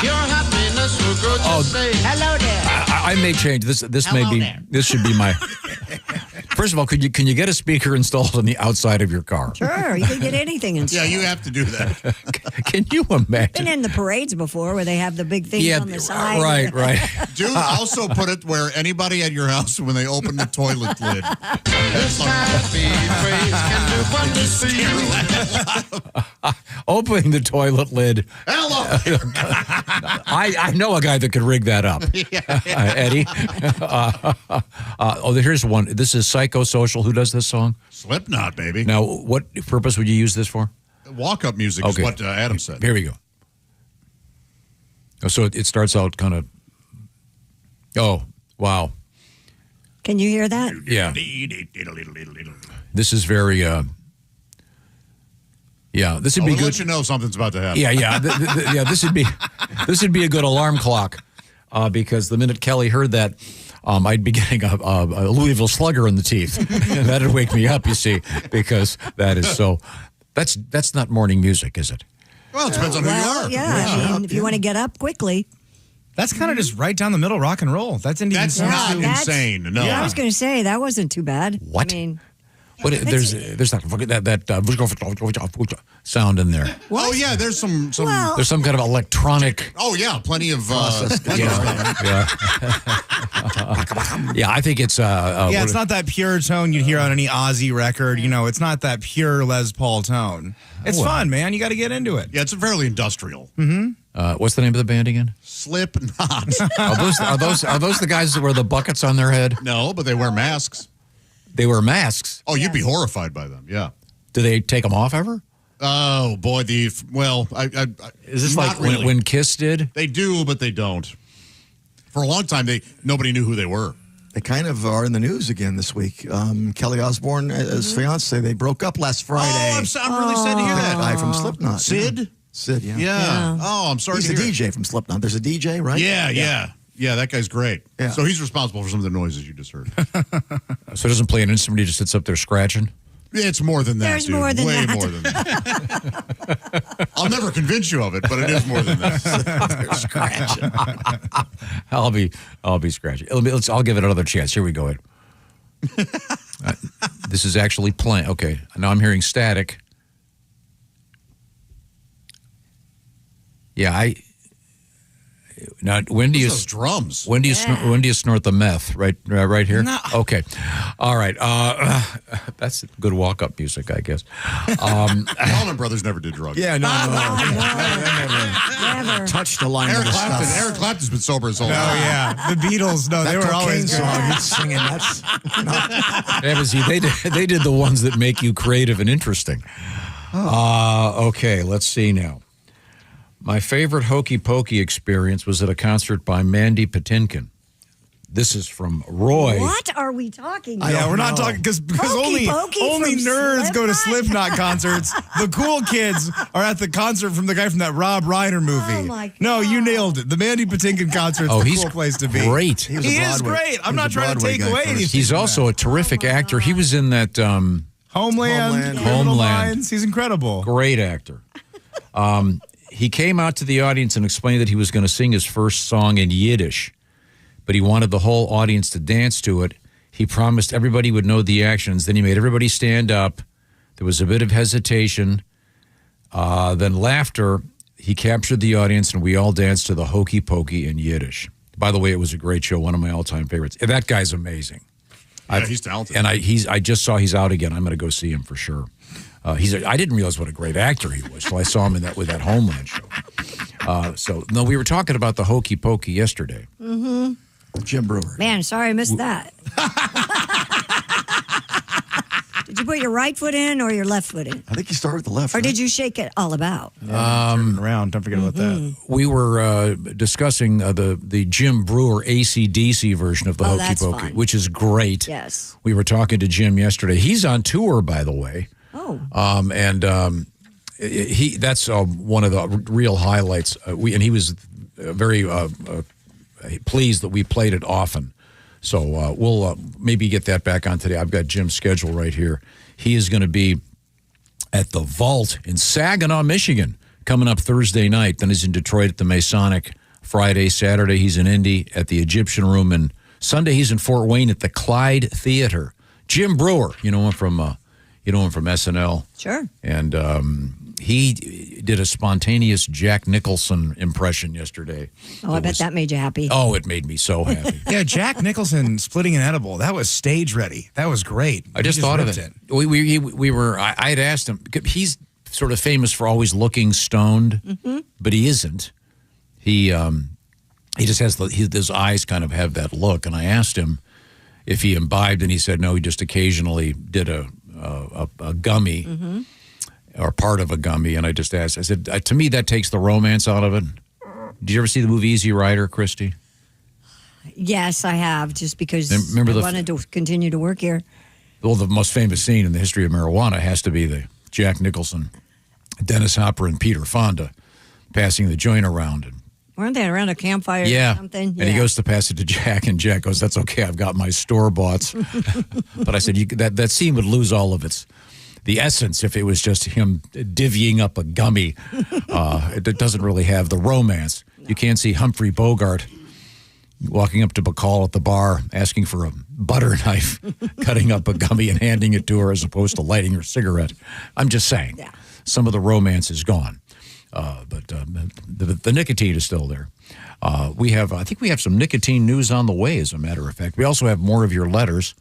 Your happiness will grow to say hello there. I may change this. This should be my. First of all, can you get a speaker installed on the outside of your car? Sure, you can get anything installed. Yeah, you have to do that. Can you imagine? Been in the parades before where they have the big things on the side. Right. Dude, also put it where anybody at your house, when they open the toilet lid. This happy phrase can do wonders for you. Opening the toilet lid. Hello. I know a guy that could rig that up. Eddie. Here's one. This is Psychosocial. Who does this song? Slipknot, baby. Now, what purpose would you use this for? Walk-up music is what Adam said. Here we go. So it starts out kind of, oh, wow. Can you hear that? Yeah. This is very, this would be we'll good. let you know something's about to happen. Yeah. This would be a good alarm clock because the minute Kelly heard that, I'd be getting a Louisville Slugger in the teeth. And that'd wake me up, you see, because that is so. That's not morning music, is it? Well, it depends on who you are. Yeah, I mean, if you want to get up quickly. That's kind of just right down the middle rock and roll. That's not insane. No. Yeah, I was going to say, that wasn't too bad. What? I mean, What? There's that sound in there. Oh yeah, there's some. There's some kind of electronic. Oh yeah, plenty of. Yeah, I think it's. It's not that pure tone you hear on any Ozzy record. You know, it's not that pure Les Paul tone. It's fun, man. You got to get into it. Yeah, it's fairly industrial. Mm-hmm. What's the name of the band again? Slipknot. Are those the guys that wear the buckets on their head? No, but they wear masks. They wear masks. Oh, you'd be horrified by them. Yeah. Do they take them off ever? Oh boy, Is this like really. when Kiss did? They do, but they don't. For a long time, nobody knew who they were. They kind of are in the news again this week. Kelly Osbourne, his fiance, they broke up last Friday. Oh, I'm really sad to hear that. Guy from Slipknot. Sid? Sid, yeah. Yeah. Oh, I'm sorry He's to the hear DJ from Slipknot. There's a DJ, right? Yeah, that guy's great. Yeah. So he's responsible for some of the noises you just heard. So he doesn't play an instrument, he just sits up there scratching? It's more than that, There's dude. more than Way that. more than that. I'll never convince you of it, but it is more than that. Scratching. I'll be scratching. I'll give it another chance. Here we go. This is actually playing. Okay, now I'm hearing static. Yeah, Now, when do you those drums? When do you when do you snort the meth? Right here. No. Okay, all right. That's good walk-up music, I guess. Allman Brothers never did drugs. Yeah, no. Never. Touched the line of the stuff. Eric Clapton's been sober his whole Oh, life. yeah. The Beatles, no, That they were always cocaine good. song he's singing, that's... Yeah, but see, they did the ones that make you creative and interesting. Okay, let's see now. My favorite hokey pokey experience was at a concert by Mandy Patinkin. This is from Roy. What are we talking about? Yeah, we're not talking because only nerds go to Slipknot concerts. The cool kids are at the concert from the guy from that Rob Reiner movie. Oh my God. No, you nailed it. The Mandy Patinkin concert's the he's cool place to be. great. He is great. I'm not trying to take away anything. He's also a terrific actor. He was in that Homeland. Criminal Minds. He's incredible. Great actor. He came out to the audience and explained that he was going to sing his first song in Yiddish, but he wanted the whole audience to dance to it. He promised everybody would know the actions. Then he made everybody stand up. There was a bit of hesitation. Then laughter. He captured the audience, and we all danced to the Hokey Pokey in Yiddish. By the way, it was a great show, one of my all-time favorites. That guy's amazing. Yeah, he's talented. And I just saw he's out again. I'm going to go see him for sure. I didn't realize what a great actor he was till I saw him with that Homeland show. We were talking about the Hokey Pokey yesterday. Mm-hmm. Jim Brewer. Man, sorry I missed that. Did you put your right foot in or your left foot in? I think you started with the left. Or did you shake it all about? Turn around. Don't forget about that. We were discussing the Jim Brewer AC/DC version of the Hokey that's Pokey, fun. which is great. Yes. We were talking to Jim yesterday. He's on tour, by the way. Oh. That's one of the real highlights. He was very pleased that we played it often. So we'll maybe get that back on today. I've got Jim's schedule right here. He is going to be at the Vault in Saginaw, Michigan, coming up Thursday night. Then he's in Detroit at the Masonic. Friday, Saturday, he's in Indy at the Egyptian Room. And Sunday, he's in Fort Wayne at the Clyde Theater. Jim Brewer, you know him from SNL. Sure. And he did a spontaneous Jack Nicholson impression yesterday. Oh, I bet that made you happy. Oh, it made me so happy. Yeah, Jack Nicholson splitting an edible. That was stage ready. That was great. I just thought of it. I had asked him. He's sort of famous for always looking stoned, but he isn't. He just has his eyes kind of have that look. And I asked him if he imbibed, and he said no. He just occasionally did a gummy or part of a gummy. And I just asked. I said, to me, that takes the romance out of it. Did you ever see the movie Easy Rider, Christy? Yes, I have, just because I wanted to continue to work here. Well, the most famous scene in the history of marijuana has to be the Jack Nicholson, Dennis Hopper, and Peter Fonda passing the joint around. And weren't they around a campfire or something? And he goes to pass it to Jack, and Jack goes, "That's okay, I've got my store-boughts." But I said, that scene would lose all of the essence if it was just him divvying up a gummy. It doesn't really have the romance. You can't see Humphrey Bogart walking up to Bacall at the bar, asking for a butter knife, cutting up a gummy and handing it to her as opposed to lighting her cigarette. I'm just saying, some of the romance is gone. But the nicotine is still there. I think we have some nicotine news on the way, as a matter of fact. We also have more of your letters,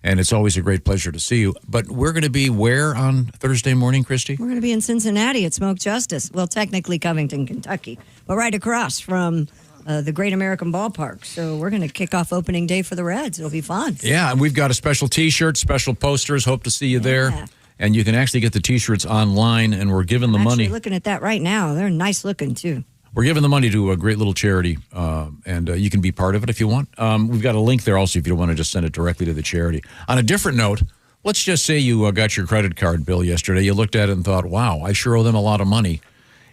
and it's always a great pleasure to see you. But we're going to be where on Thursday morning, Christy? We're going to be in Cincinnati at Smoke Justice. Well, technically Covington, Kentucky, but right across from the Great American Ballpark. So we're going to kick off opening day for the Reds. It'll be fun. Yeah, and we've got a special T-shirt, special posters. Hope to see you there. And you can actually get the T-shirts online, and we're giving the money. I'm looking at that right now. They're nice looking, too. We're giving the money to a great little charity, and you can be part of it if you want. We've got a link there also if you don't want to just send it directly to the charity. On a different note, let's just say you got your credit card bill yesterday. You looked at it and thought, wow, I sure owe them a lot of money.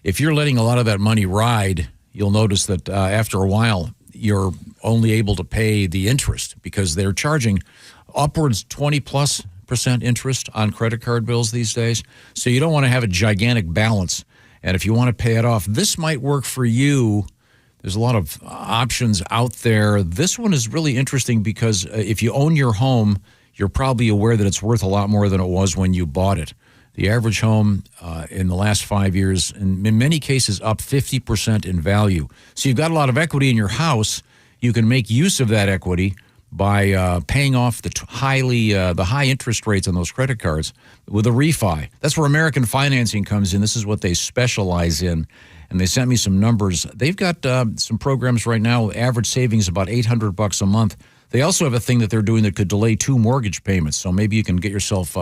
If you're letting a lot of that money ride, you'll notice that after a while, you're only able to pay the interest because they're charging upwards 20+% interest on credit card bills these days. So you don't want to have a gigantic balance. And if you want to pay it off, this might work for you. There's a lot of options out there. This one is really interesting because if you own your home, you're probably aware that it's worth a lot more than it was when you bought it. The average home in the last 5 years, in many cases, up 50% in value. So you've got a lot of equity in your house. You can make use of that equity by paying off the high interest rates on those credit cards with a refi. That's where American Financing comes in. This is what they specialize in. And they sent me some numbers. They've got some programs right now, average savings about $800 a month. They also have a thing that they're doing that could delay 2 mortgage payments. So maybe you can get yourself,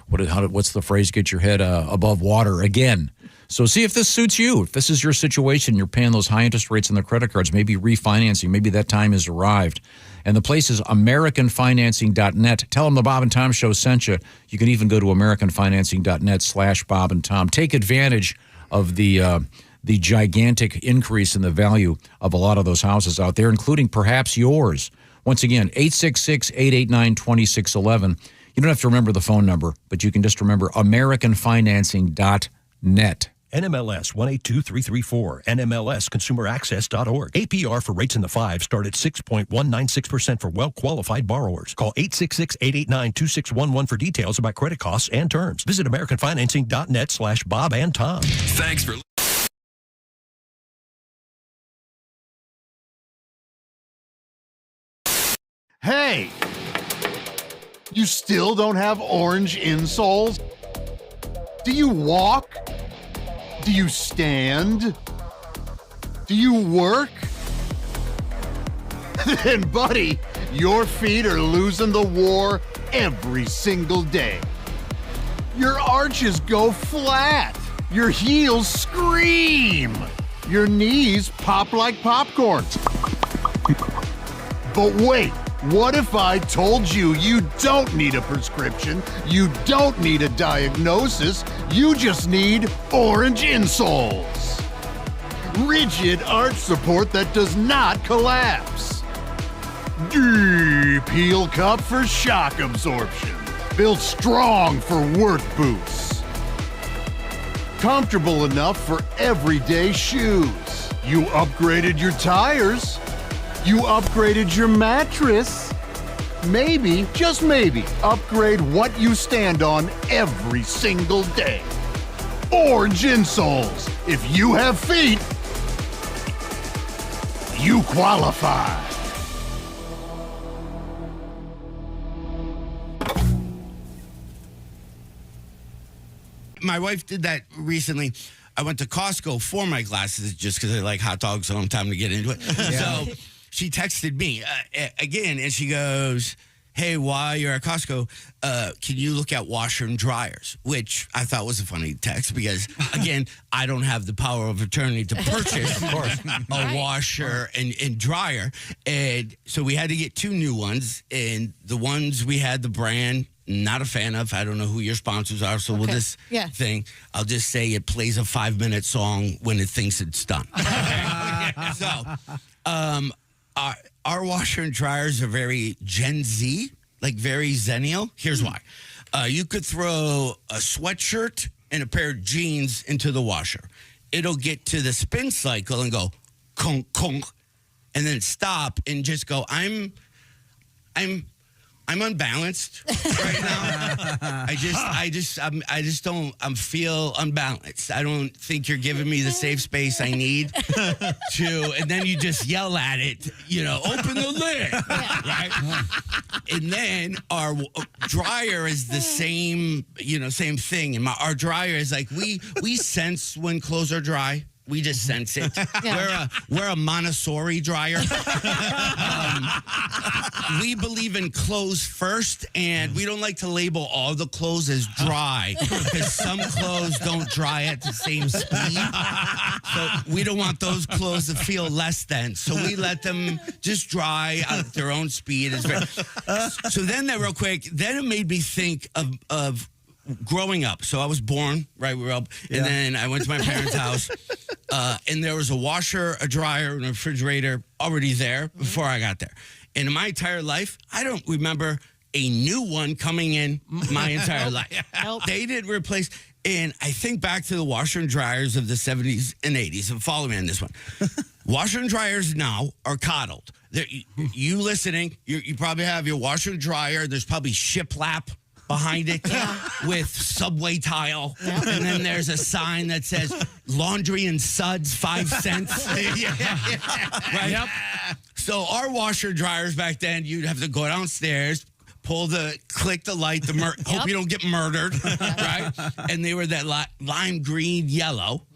what's the phrase, get your head above water again. So see if this suits you. If this is your situation, you're paying those high interest rates on the credit cards, maybe refinancing, maybe that time has arrived. And the place is AmericanFinancing.net. Tell them the Bob and Tom Show sent you. You can even go to AmericanFinancing.net/Bob and Tom. Take advantage of the gigantic increase in the value of a lot of those houses out there, including perhaps yours. Once again, 866-889-2611. You don't have to remember the phone number, but you can just remember AmericanFinancing.net. NMLS 182334, NMLSConsumerAccess.org. APR for rates in the 5 start at 6.196% for well-qualified borrowers. Call 866-889-2611 for details about credit costs and terms. Visit AmericanFinancing.net/Bob and Tom. Thanks for Hey! You still don't have orange insoles? Do you walk? Do you stand? Do you work? Then, buddy, your feet are losing the war every single day. Your arches go flat. Your heels scream. Your knees pop like popcorn. But wait, what if I told you you don't need a prescription, you don't need a diagnosis, you just need orange insoles? Rigid arch support that does not collapse. Deep heel cup for shock absorption. Built strong for work boots. Comfortable enough for everyday shoes. You upgraded your tires. You upgraded your mattress. Maybe, just maybe, upgrade what you stand on every single day. orange insoles. If you have feet, you qualify. My wife did that recently. I went to Costco for my glasses just because I like hot dogs, so I'm time to get into it. So she texted me again, and she goes, "Hey, while you're at Costco, can you look at washer and dryers?" Which I thought was a funny text because, again, I don't have the power of attorney to purchase a washer and dryer. And so we had to get 2 new ones. And the ones we had, the brand, not a fan of. I don't know who your sponsors are. So with this thing, I'll just say it plays a 5-minute song when it thinks it's done. So our washer and dryers are very Gen Z, like very zennial. Here's why. You could throw a sweatshirt and a pair of jeans into the washer. It'll get to the spin cycle and go conk, conk, and then stop and just go, I'm unbalanced right now. I feel unbalanced. I don't think you're giving me the safe space I need to, and then you just yell at it, open the lid, right? And then our dryer is the same, same thing. And our dryer is like, we sense when clothes are dry. We just sense it. We're a Montessori dryer. We believe in clothes first, and we don't like to label all the clothes as dry because some clothes don't dry at the same speed. So we don't want those clothes to feel less than. So we let them just dry at their own speed. So then real quick, then it made me think of growing up. So I was born, right? We were up, and then I went to my parents' house, and there was a washer, a dryer, and a refrigerator already there before I got there. And in my entire life, I don't remember a new one coming in my entire life. They didn't replace. And I think back to the washer and dryers of the 70s and 80s, and follow me on this one. Washer and dryers now are coddled. You listening, you probably have your washer and dryer. There's probably shiplap behind it with subway tile. And then there's a sign that says laundry and suds, 5 cents. Right? Yep. So our washer dryers back then, you'd have to go downstairs, click the light, hope you don't get murdered, right? And they were that lime green, yellow.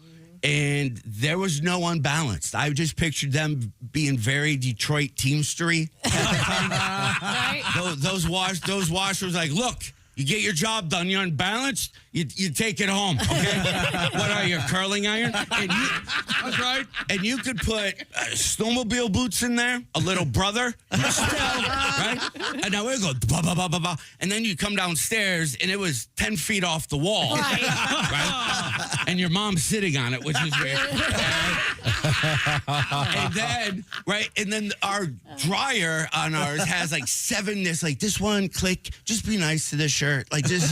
And there was no unbalanced. I just pictured them being very Detroit teamstery. Right? Those washers like, look, you get your job done, you're unbalanced, you take it home, okay? What are you, a curling iron? That's right. And you could put snowmobile boots in there, a little brother, right? And now it would go, bah, bah, bah, bah, bah. And then you come downstairs, and it was 10 feet off the wall, right? And your mom's sitting on it, which is weird. And then our dryer on ours has like 7, this one, click, just be nice to this shirt. Like, just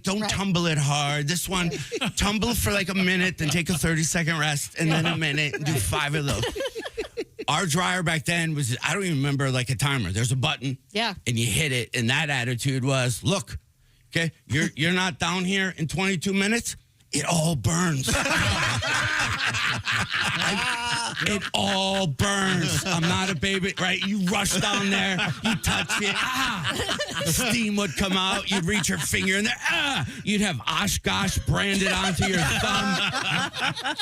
don't tumble it hard. This one, tumble for like a minute, then take a 30-second rest, and then a minute, and do 5 of those. Our dryer back then was, I don't even remember, like a timer. There's a button, and you hit it, and that attitude was, look, okay, you're not down here in 22 minutes. It all burns. It all burns. I'm not a baby, right? You rush down there, you touch it, steam would come out, you'd reach your finger in there, you'd have Oshkosh branded onto your thumb,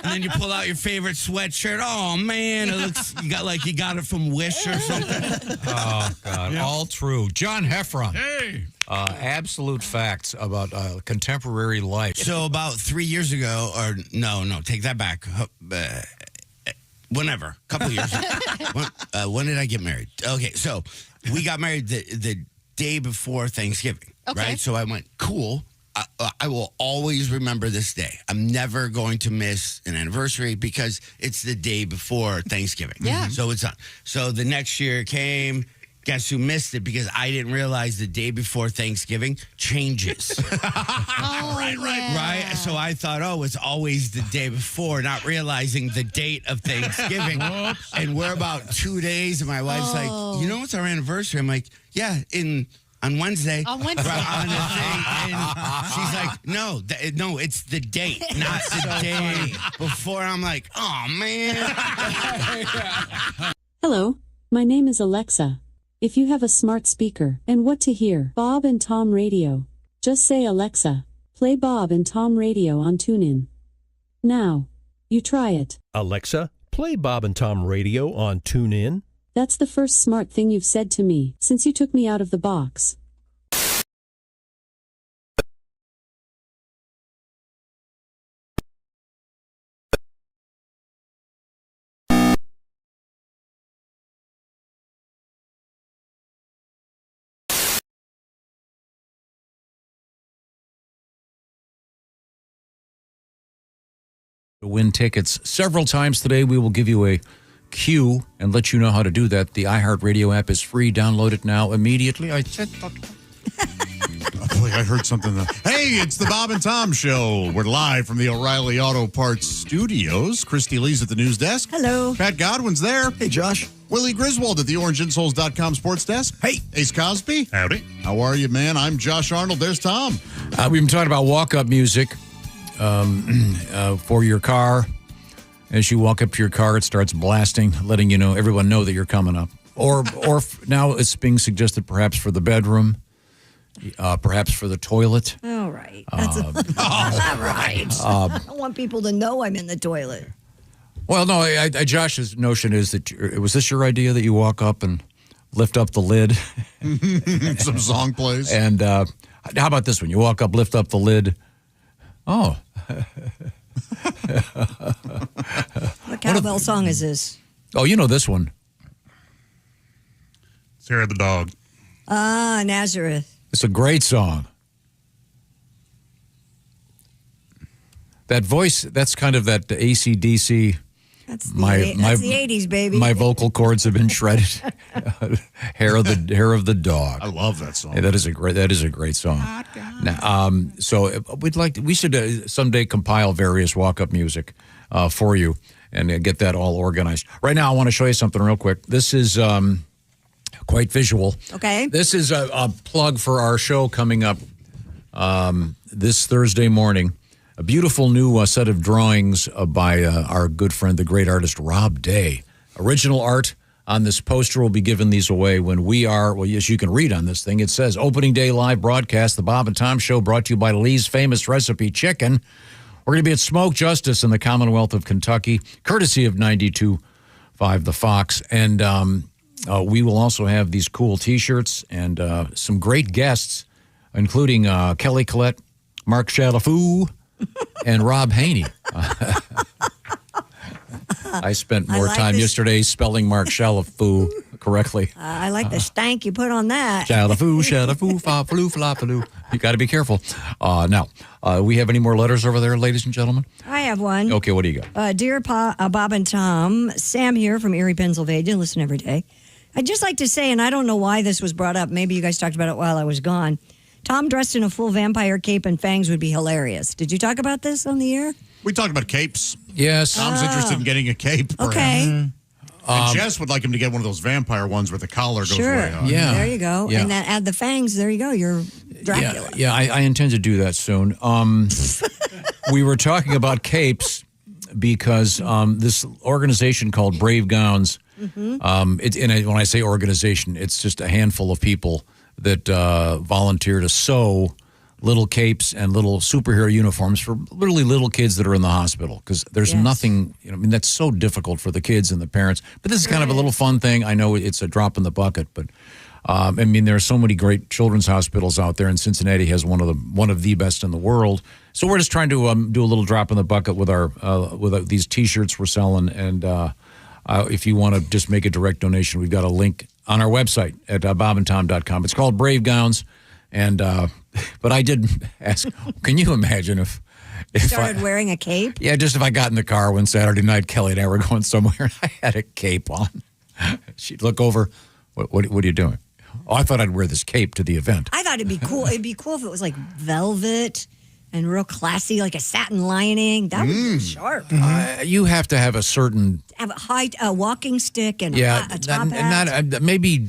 and then you pull out your favorite sweatshirt. Oh man, it looks you got it from Wish or something. Oh God, all true. John Heffron. Hey. Absolute facts about contemporary life. So about 3 years ago, or no, take that back. Whenever, a couple years ago. When did I get married? Okay, so we got married the day before Thanksgiving, right? So I went, cool. I will always remember this day. I'm never going to miss an anniversary because it's the day before Thanksgiving. Yeah. So it's on. So the next year came. Guess who missed it? Because I didn't realize the day before Thanksgiving changes. Right. So I thought, it's always the day before, not realizing the date of Thanksgiving. And we're about 2 days, and my wife's like, it's our anniversary. I'm like, yeah, in on Wednesday. On Wednesday. On the thing. And she's like, no, it's the date, not the day before. I'm like, oh, man. Hello, my name is Alexa. If you have a smart speaker and what to hear, Bob and Tom Radio, just say Alexa, play Bob and Tom Radio on TuneIn. Now, you try it. Alexa, play Bob and Tom Radio on TuneIn. That's the first smart thing you've said to me since you took me out of the box. To win tickets several times today, we will give you a cue and let you know how to do that. The iHeartRadio app is free. Download it now immediately. I said, I heard something. Hey, it's the Bob and Tom Show. We're live from the O'Reilly Auto Parts Studios. Christy Lee's at the news desk. Hello. Pat Godwin's there. Hey, Josh. Willie Griswold at the OrangeInsoles.com sports desk. Hey. Ace Cosby. Howdy. How are you, man? I'm Josh Arnold. There's Tom. we've been talking about walk-up music for your car. As you walk up to your car, it starts blasting, letting you know, everyone know that you're coming up. Or now it's being suggested perhaps for the bedroom, perhaps for the toilet. All right. That's all right. I don't want people to know I'm in the toilet. Well, no, Josh's notion is that, was this your idea that you walk up and lift up the lid? Some song plays. And how about this one? You walk up, lift up the lid. Oh. What cowbell song is this? Oh, you know this one. It's Hair of the Dog. Ah, Nazareth. It's a great song. That voice, that's kind of that AC/DC. That's the 80s, baby. My vocal cords have been shredded. Hair of the Dog. I love that song. Yeah, that is a great song. Now, so we should someday compile various walk-up music for you and get that all organized. Right now, I want to show you something real quick. This is quite visual. Okay. This is a plug for our show coming up this Thursday morning. A beautiful new set of drawings by our good friend, the great artist Rob Day. Original art on this poster. We'll be giving these away when we are, well, yes, you can read on this thing. It says, Opening Day Live Broadcast, the Bob and Tom Show, brought to you by Lee's Famous Recipe Chicken. We're going to be at Smoke Justice in the Commonwealth of Kentucky, courtesy of 92.5 The Fox. And we will also have these cool T-shirts and some great guests, including Kelly Collette, Mark Chalafou, and Rob Haney. I spent more time yesterday spelling Mark Chalafou correctly. I like the stank you put on that. Chalafou, fa faloo, faloo. You got to be careful. Now, we have any more letters over there, ladies and gentlemen? I have one. Okay, what do you got? Dear Bob and Tom, Sam here from Erie, Pennsylvania. Listen every day. I'd just like to say, and I don't know why this was brought up. Maybe you guys talked about it while I was gone. Tom dressed in a full vampire cape and fangs would be hilarious. Did you talk about this on the air? We talked about capes. Yes. Tom's interested in getting a cape. Okay. And Jess would like him to get one of those vampire ones where the collar goes way on. Yeah. There you go. Yeah. And then add the fangs. There you go. You're Dracula. Yeah, I intend to do that soon. We were talking about capes because this organization called Brave Gowns, when I say organization, it's just a handful of people that volunteer to sew little capes and little superhero uniforms for literally little kids that are in the hospital because there's nothing, that's so difficult for the kids and the parents. But this is kind of a little fun thing. I know it's a drop in the bucket, but there are so many great children's hospitals out there, and Cincinnati has one of the best in the world. So we're just trying to do a little drop in the bucket with our these T-shirts we're selling, and if you want to just make a direct donation, we've got a link on our website at bobandtom.com. It's called Brave Gowns. And but I did ask, can you imagine if started wearing a cape? Yeah, just if I got in the car one Saturday night, Kelly and I were going somewhere, and I had a cape on. She'd look over, what are you doing? Oh, I thought I'd wear this cape to the event. I thought it'd be cool. It'd be cool if it was like velvet and real classy, like a satin lining. That would be sharp. You have to have a certain... Have a walking stick and a top hat. Not maybe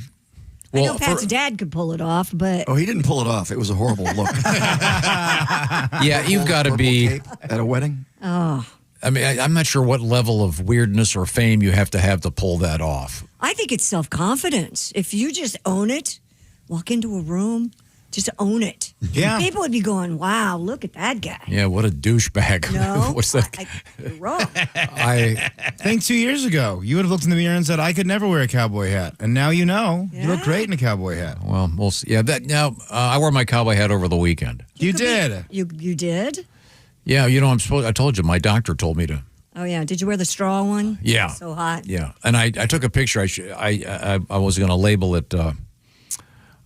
I know Pat's dad could pull it off, but Oh, he didn't pull it off. It was a horrible look. Yeah, you've got to be cape at a wedding. oh, I mean, I'm not sure what level of weirdness or fame you have to pull that off. I think it's self-confidence. If you just own it, walk into a room, just own it. Yeah. People would be going, wow, look at that guy. Yeah, what a douchebag. No, What's that? You're wrong. I think 2 years ago, you would have looked in the mirror and said, I could never wear a cowboy hat. And now you know. You look great in a cowboy hat. Well, we'll see. Yeah, I wore my cowboy hat over the weekend. You did. You did? Yeah, I told you, my doctor told me to. Oh, yeah. Did you wear the straw one? Yeah. So hot. Yeah, and I took a picture. I was going to label it.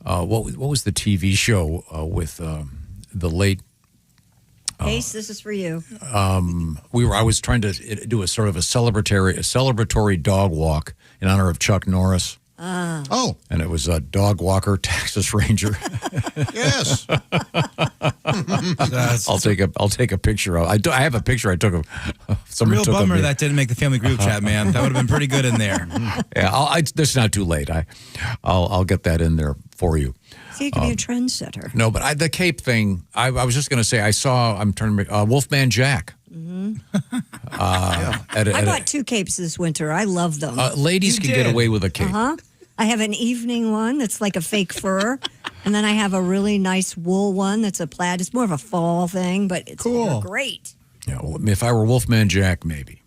What was the TV show with the late? Ace, this is for you. I was trying to do a sort of a celebratory dog walk in honor of Chuck Norris. Oh. And it was a dog walker, Texas Ranger. Yes. I'll take a picture of. I have a picture I took of. Someone Real took bummer of me. that didn't make the family group chat, man. That would have been pretty good in there. Yeah, it's not too late. I'll get that in there for you. See, you could be a trendsetter. No, but the cape thing. I was just going to say. I'm turning Wolfman Jack. Mm-hmm. I bought 2 capes this winter. I love them. Ladies can get away with a cape. Uh-huh. I have an evening one that's like a fake fur. And then I have a really nice wool one that's a plaid. It's more of a fall thing, but it's Cool. great. Yeah, well, if I were Wolfman Jack, maybe.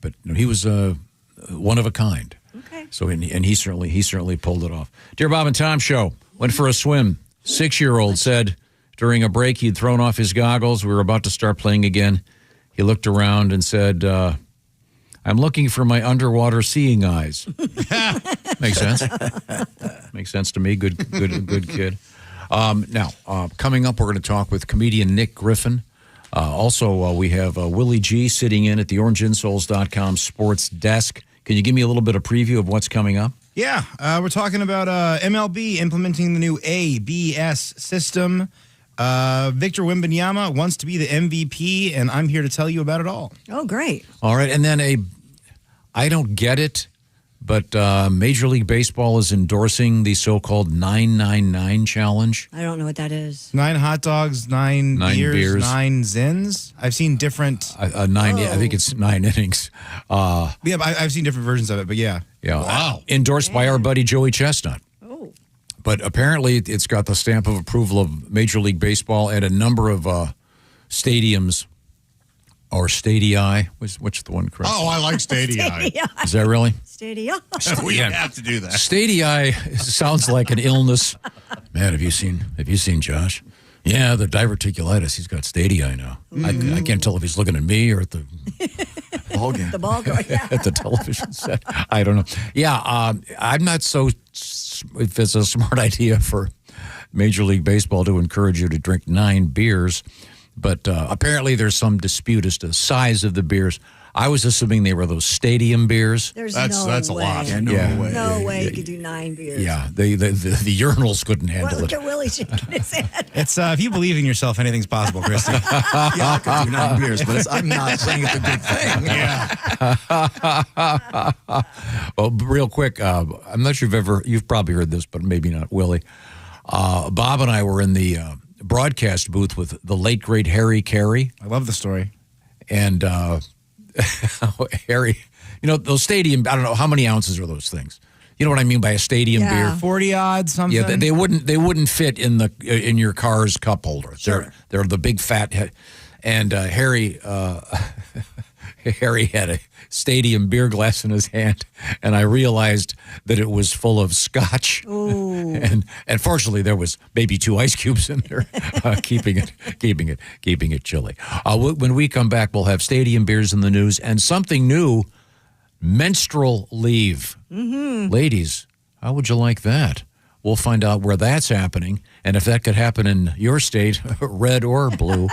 But no, he was one of a kind. Okay. So and he certainly pulled it off. Dear Bob and Tom Show, went for a swim. 6-year-old said during a break he'd thrown off his goggles. We were about to start playing again. He looked around and said, I'm looking for my underwater seeing eyes. Makes sense. Makes sense to me. Good kid. Now, coming up, we're going to talk with comedian Nick Griffin. Also, we have Willie G sitting in at the OrangeInsoles.com sports desk. Can you give me a little bit of preview of what's coming up? Yeah, we're talking about MLB implementing the new ABS system. Victor Wembanyama wants to be the MVP, and I'm here to tell you about it all. Oh, great. All right, and then I don't get it, but Major League Baseball is endorsing the so-called 999 challenge. I don't know what that is. 9 hot dogs, 9 beers, 9 zins. I've seen different. 9. I think it's 9 innings. Yeah, but I've seen different versions of it, but yeah. Yeah. Wow. Endorsed by our buddy Joey Chestnut. Oh. But apparently it's got the stamp of approval of Major League Baseball and a number of stadiums or stadii. Which the one correct? Oh, I like stadii. Is that really? Stadia. We have to do that. Stadii sounds like an illness. Man, have you seen Josh? Yeah, the diverticulitis. He's got stadii now. I can't tell if he's looking at me or at the ball game. The ball game, yeah. At the television set. I don't know. Yeah, I'm not so if it's a smart idea for Major League Baseball to encourage you to drink 9 beers, but apparently there's some dispute as to the size of the beers. I was assuming they were those stadium beers. That's a lot. Yeah, No way you could do 9 beers. Yeah, the urinals couldn't handle Look it. at Willie shaking his head. It's if you believe in yourself, anything's possible, Christy. Yeah, I could do 9 beers, but I'm not saying it's a good thing. Yeah. Well, real quick, I'm not sure you've probably heard this, but maybe not, Willie. Bob and I were in the broadcast booth with the late, great Harry Carey. I love the story. And Harry, those stadium, I don't know, how many ounces are those things? You know what I mean by a stadium beer? 40 odd something. Yeah, they wouldn't fit in your car's cup holder. Sure. They're the big fat head. And Harry had a stadium beer glass in his hand, and I realized that it was full of scotch. Ooh. And fortunately, there was maybe 2 ice cubes in there, keeping it chilly. When we come back, we'll have stadium beers in the news and something new: menstrual leave. Mm-hmm. Ladies, how would you like that? We'll find out where that's happening and if that could happen in your state, red or blue.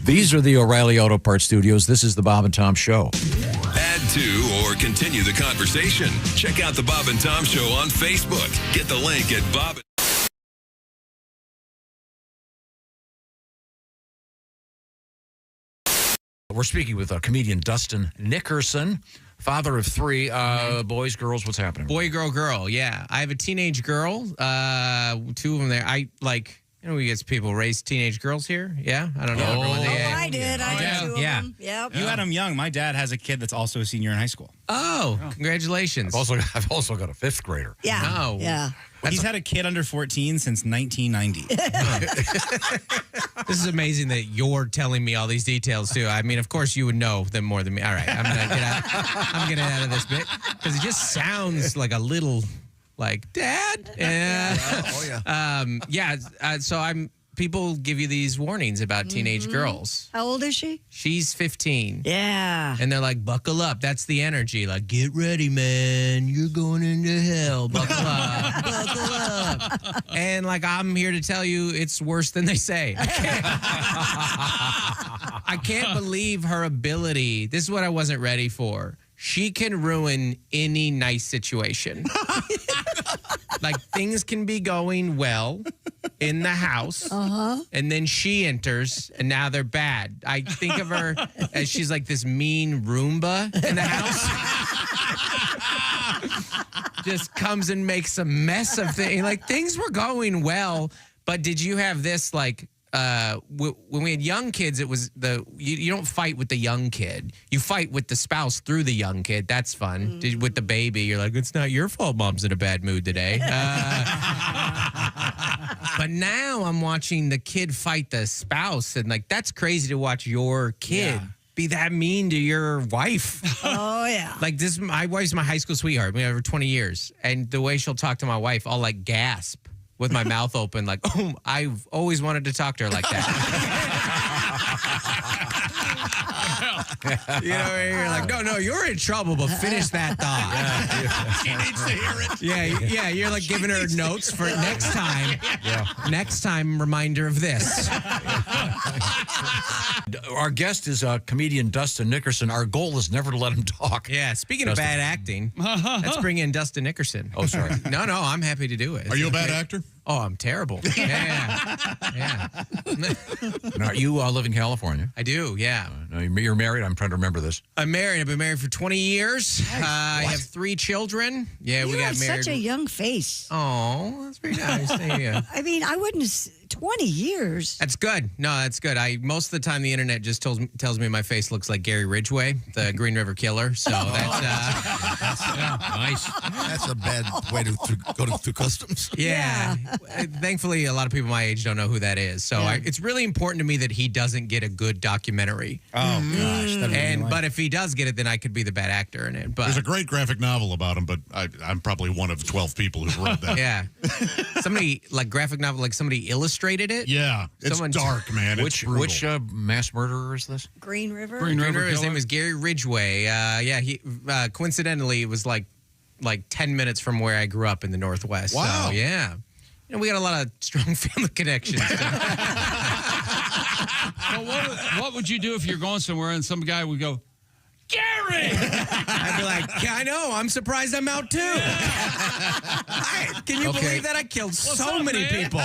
These are the O'Reilly Auto Parts Studios. This is the Bob and Tom Show. Add to or continue the conversation. Check out the Bob and Tom Show on Facebook. Get the link at Bob. We're speaking with comedian Dustin Nickerson, father of 3 boys, girls. What's happening? Boy, girl. Yeah, I have a teenage girl. 2 of them there. We get people raise teenage girls here. Yeah, I don't know. I did. I had 2 of them. Yep. You had them young. My dad has a kid that's also a senior in high school. Oh, congratulations! I've also got a 5th grader. Yeah. Oh, yeah. He's had a kid under 14 since 1990. This is amazing that you're telling me all these details too. I mean, of course you would know them more than me. All right, I'm getting out of this bit because it just sounds like a little like Dad. So people give you these warnings about teenage girls. How old is she? She's 15. Yeah. And they're like, buckle up. That's the energy. Like, get ready, man. You're going into hell. Buckle up. Buckle up. And like, I'm here to tell you it's worse than they say. I can't believe her ability. This is what I wasn't ready for. She can ruin any nice situation. Like, things can be going well in the house, and then she enters, and now they're bad. I think of her as she's like this mean Roomba in the house. Just comes and makes a mess of things. Like, things were going well, but did you have this, like, when we had young kids, it was you don't fight with the young kid. You fight with the spouse through the young kid. That's fun. With the baby, you're like, it's not your fault mom's in a bad mood today. But now I'm watching the kid fight the spouse, and like, that's crazy to watch your kid be that mean to your wife. Oh, yeah. Like, my wife's my high school sweetheart. We have her 20 years. And the way she'll talk to my wife, I'll like gasp with my mouth open, like, oh, I've always wanted to talk to her like that. You know, you're like, no, you're in trouble, but finish that thought. She needs to hear it. Yeah, you're like giving her notes for next time. Next time, reminder of this. Our guest is comedian Dustin Nickerson. Our goal is never to let him talk. Yeah, speaking of bad acting, let's bring in Dustin Nickerson. Oh, sorry. No, I'm happy to do it. Are you a bad actor? Oh, I'm terrible. Yeah. Now, you live in California. I do, yeah. You're married? I'm trying to remember this. I'm married. I've been married for 20 years. I have 3 children. Yeah, we got married. Such a young face. Oh, that's very nice. Thank you. I mean, I wouldn't. 20 years. That's good. No, that's good. Most of the time the internet just tells me my face looks like Gary Ridgway, the Green River Killer. So that's nice. That's a bad way to go through customs. Yeah. Thankfully, a lot of people my age don't know who that is. So it's really important to me that he doesn't get a good documentary. Oh gosh. But if he does get it, then I could be the bad actor in it. But there's a great graphic novel about him, but I'm probably one of 12 people who've read that. Yeah. Somebody like graphic novel, like somebody illustrated it. Yeah, it's dark, man. Which mass murderer is this? Green River. Green River. His name is Gary Ridgway. He coincidentally it was like 10 minutes from where I grew up in the Northwest. Wow. So, yeah. We got a lot of strong family connections. So what would you do if you're going somewhere and some guy would go, Gary? I'd be like, I know. I'm surprised I'm out too. Can you believe that? I killed so many people.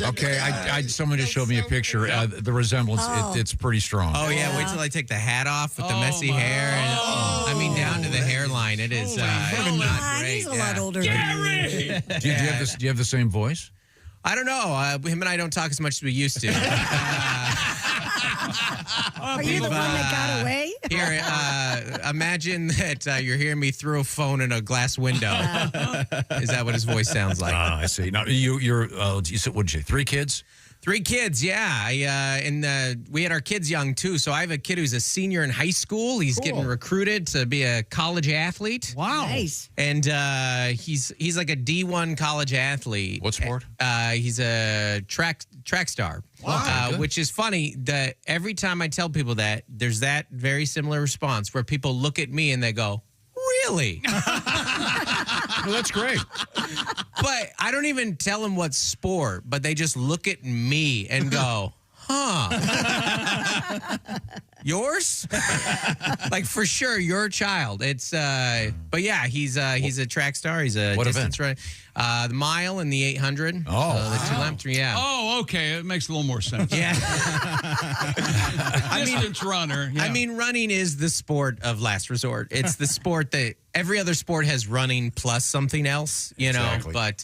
Okay, someone just showed me a picture. The resemblance, it's pretty strong. Oh, yeah. Wait till I take the hat off with the messy hair. And, I mean, down to the hairline. It is not great. He's a lot older Gary! than me. Do you have the same voice? I don't know. Him and I don't talk as much as we used to. Are you the one that got away? Here, imagine that you're hearing me throw a phone in a glass window. Is that what his voice sounds like? I see. Now, you said, what did you say, 3 kids? 3 kids, yeah. We had our kids young, too. So I have a kid who's a senior in high school. He's getting recruited to be a college athlete. Wow. Nice. And he's like a D1 college athlete. What sport? He's a track star. Wow. Which is funny that every time I tell people that, there's that very similar response where people look at me and they go, really? Well, that's great. But I don't even tell them what sport, but they just look at me and go, huh. Yours? Like for sure, your child. It's but yeah, he's a track star. He's a What distance runner. The mile and the 800. The 2 lap 3. Yeah. Oh, okay. It makes a little more sense. Yeah. Distance runner. Yeah. I mean, running is the sport of last resort. It's the sport that every other sport has running plus something else, you know. Exactly. But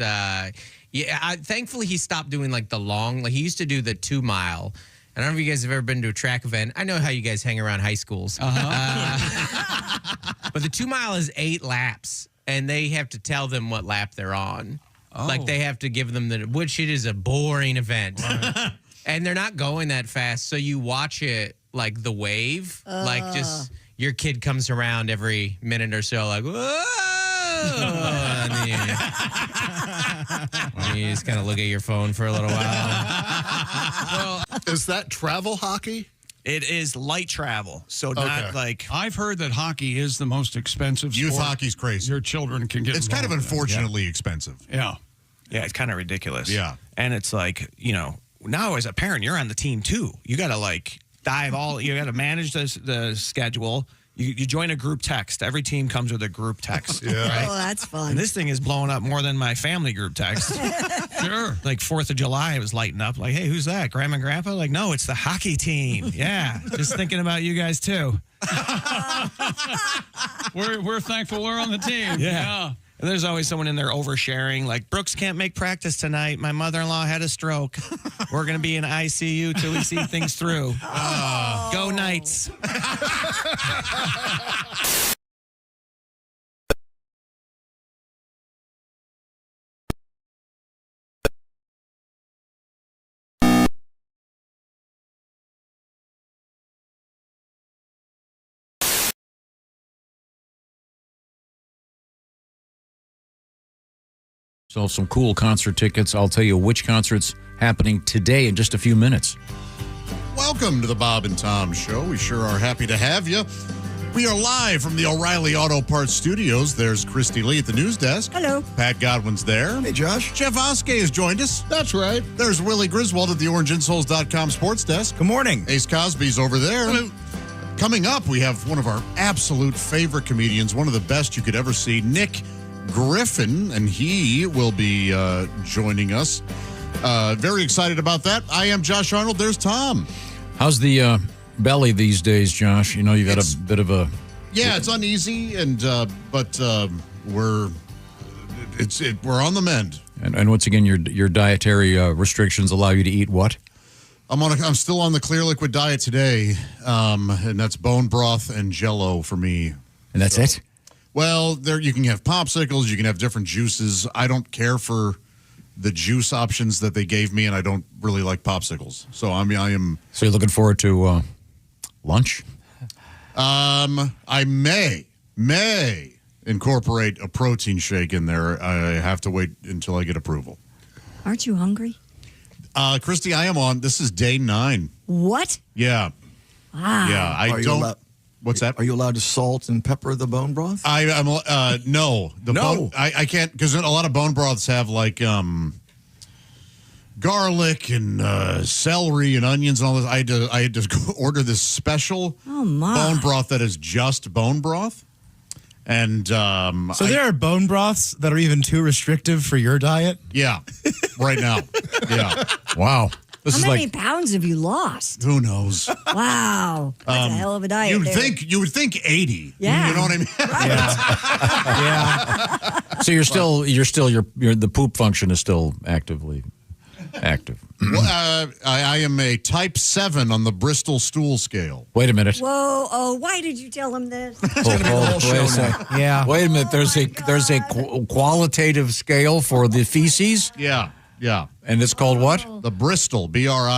thankfully he stopped doing like the long. Like he used to do the 2 mile. I don't know if you guys have ever been to a track event. I know how you guys hang around high schools. But the 2 mile is 8 laps, and they have to tell them what lap they're on. Oh. Like they have to give them which it is a boring event. And they're not going that fast. So you watch it like the wave, like just your kid comes around every minute or so, like, whoa. And then you just kind of look at your phone for a little while. Well, is that travel hockey? It is light travel, so not like. I've heard that hockey is the most expensive Youth sport. hockey's crazy. Your children can get. It's kind of involved in. unfortunately expensive. Yeah. Yeah, it's kind of ridiculous. Yeah. And it's like, now as a parent, you're on the team too. You got to you got to manage the schedule. You join a group text. Every team comes with a group text. Yeah. Right? Oh, that's fun. And this thing is blowing up more than my family group text. Sure. Like 4th of July, it was lighting up. Like, hey, who's that? Grandma and Grandpa? Like, no, it's the hockey team. Yeah. Just thinking about you guys too. We're thankful we're on the team. Yeah. And there's always someone in there oversharing, like, Brooks can't make practice tonight. My mother-in-law had a stroke. We're going to be in ICU till we see things through. Go Knights. So some cool concert tickets. I'll tell you which concert's happening today in just a few minutes. Welcome to the Bob and Tom Show. We sure are happy to have you. We are live from the O'Reilly Auto Parts Studios. There's Christy Lee at the news desk. Hello. Pat Godwin's there. Hey, Josh. Jeff Oskey has joined us. That's right. There's Willie Griswold at the OrangeInsoles.com sports desk. Good morning. Ace Cosby's over there. Hello. Coming up, we have one of our absolute favorite comedians, one of the best you could ever see, Nick Griffin, and he will be joining us. Very excited about that. I am Josh Arnold. There's Tom. How's the belly these days, Josh? You know, you got a bit of a... Yeah, it's uneasy, and but we're on the mend. And once again, your dietary restrictions allow you to eat what? I'm still on the clear liquid diet today, and that's bone broth and Jell-O for me. And that's it? Well, there you can have popsicles, you can have different juices. I don't care for the juice options that they gave me, and I don't really like popsicles. So I am. So you're looking forward to lunch? I may incorporate a protein shake in there. I have to wait until I get approval. Aren't you hungry? Christy, I am on. This is day 9. What? Yeah. Wow. Yeah, I don't. What's that? Are you allowed to salt and pepper the bone broth? I'm no. No. I can't, because a lot of bone broths have like garlic and celery and onions and all this. I had to go order this special bone broth that is just bone broth. And so there are bone broths that are even too restrictive for your diet? Yeah, right now. Yeah. Wow. How many pounds have you lost? Who knows? Wow. That's a hell of a diet. You would think 80. Yeah. You know what I mean? Yeah. So the poop function is still actively active. Well, I am a type 7 on the Bristol stool scale. Wait a minute. Whoa! Oh, why did you tell him this? Wait a sec. Yeah. Wait a minute. There's a qualitative scale for the feces. Yeah. Yeah. And it's called what? The Bristol, Bristol.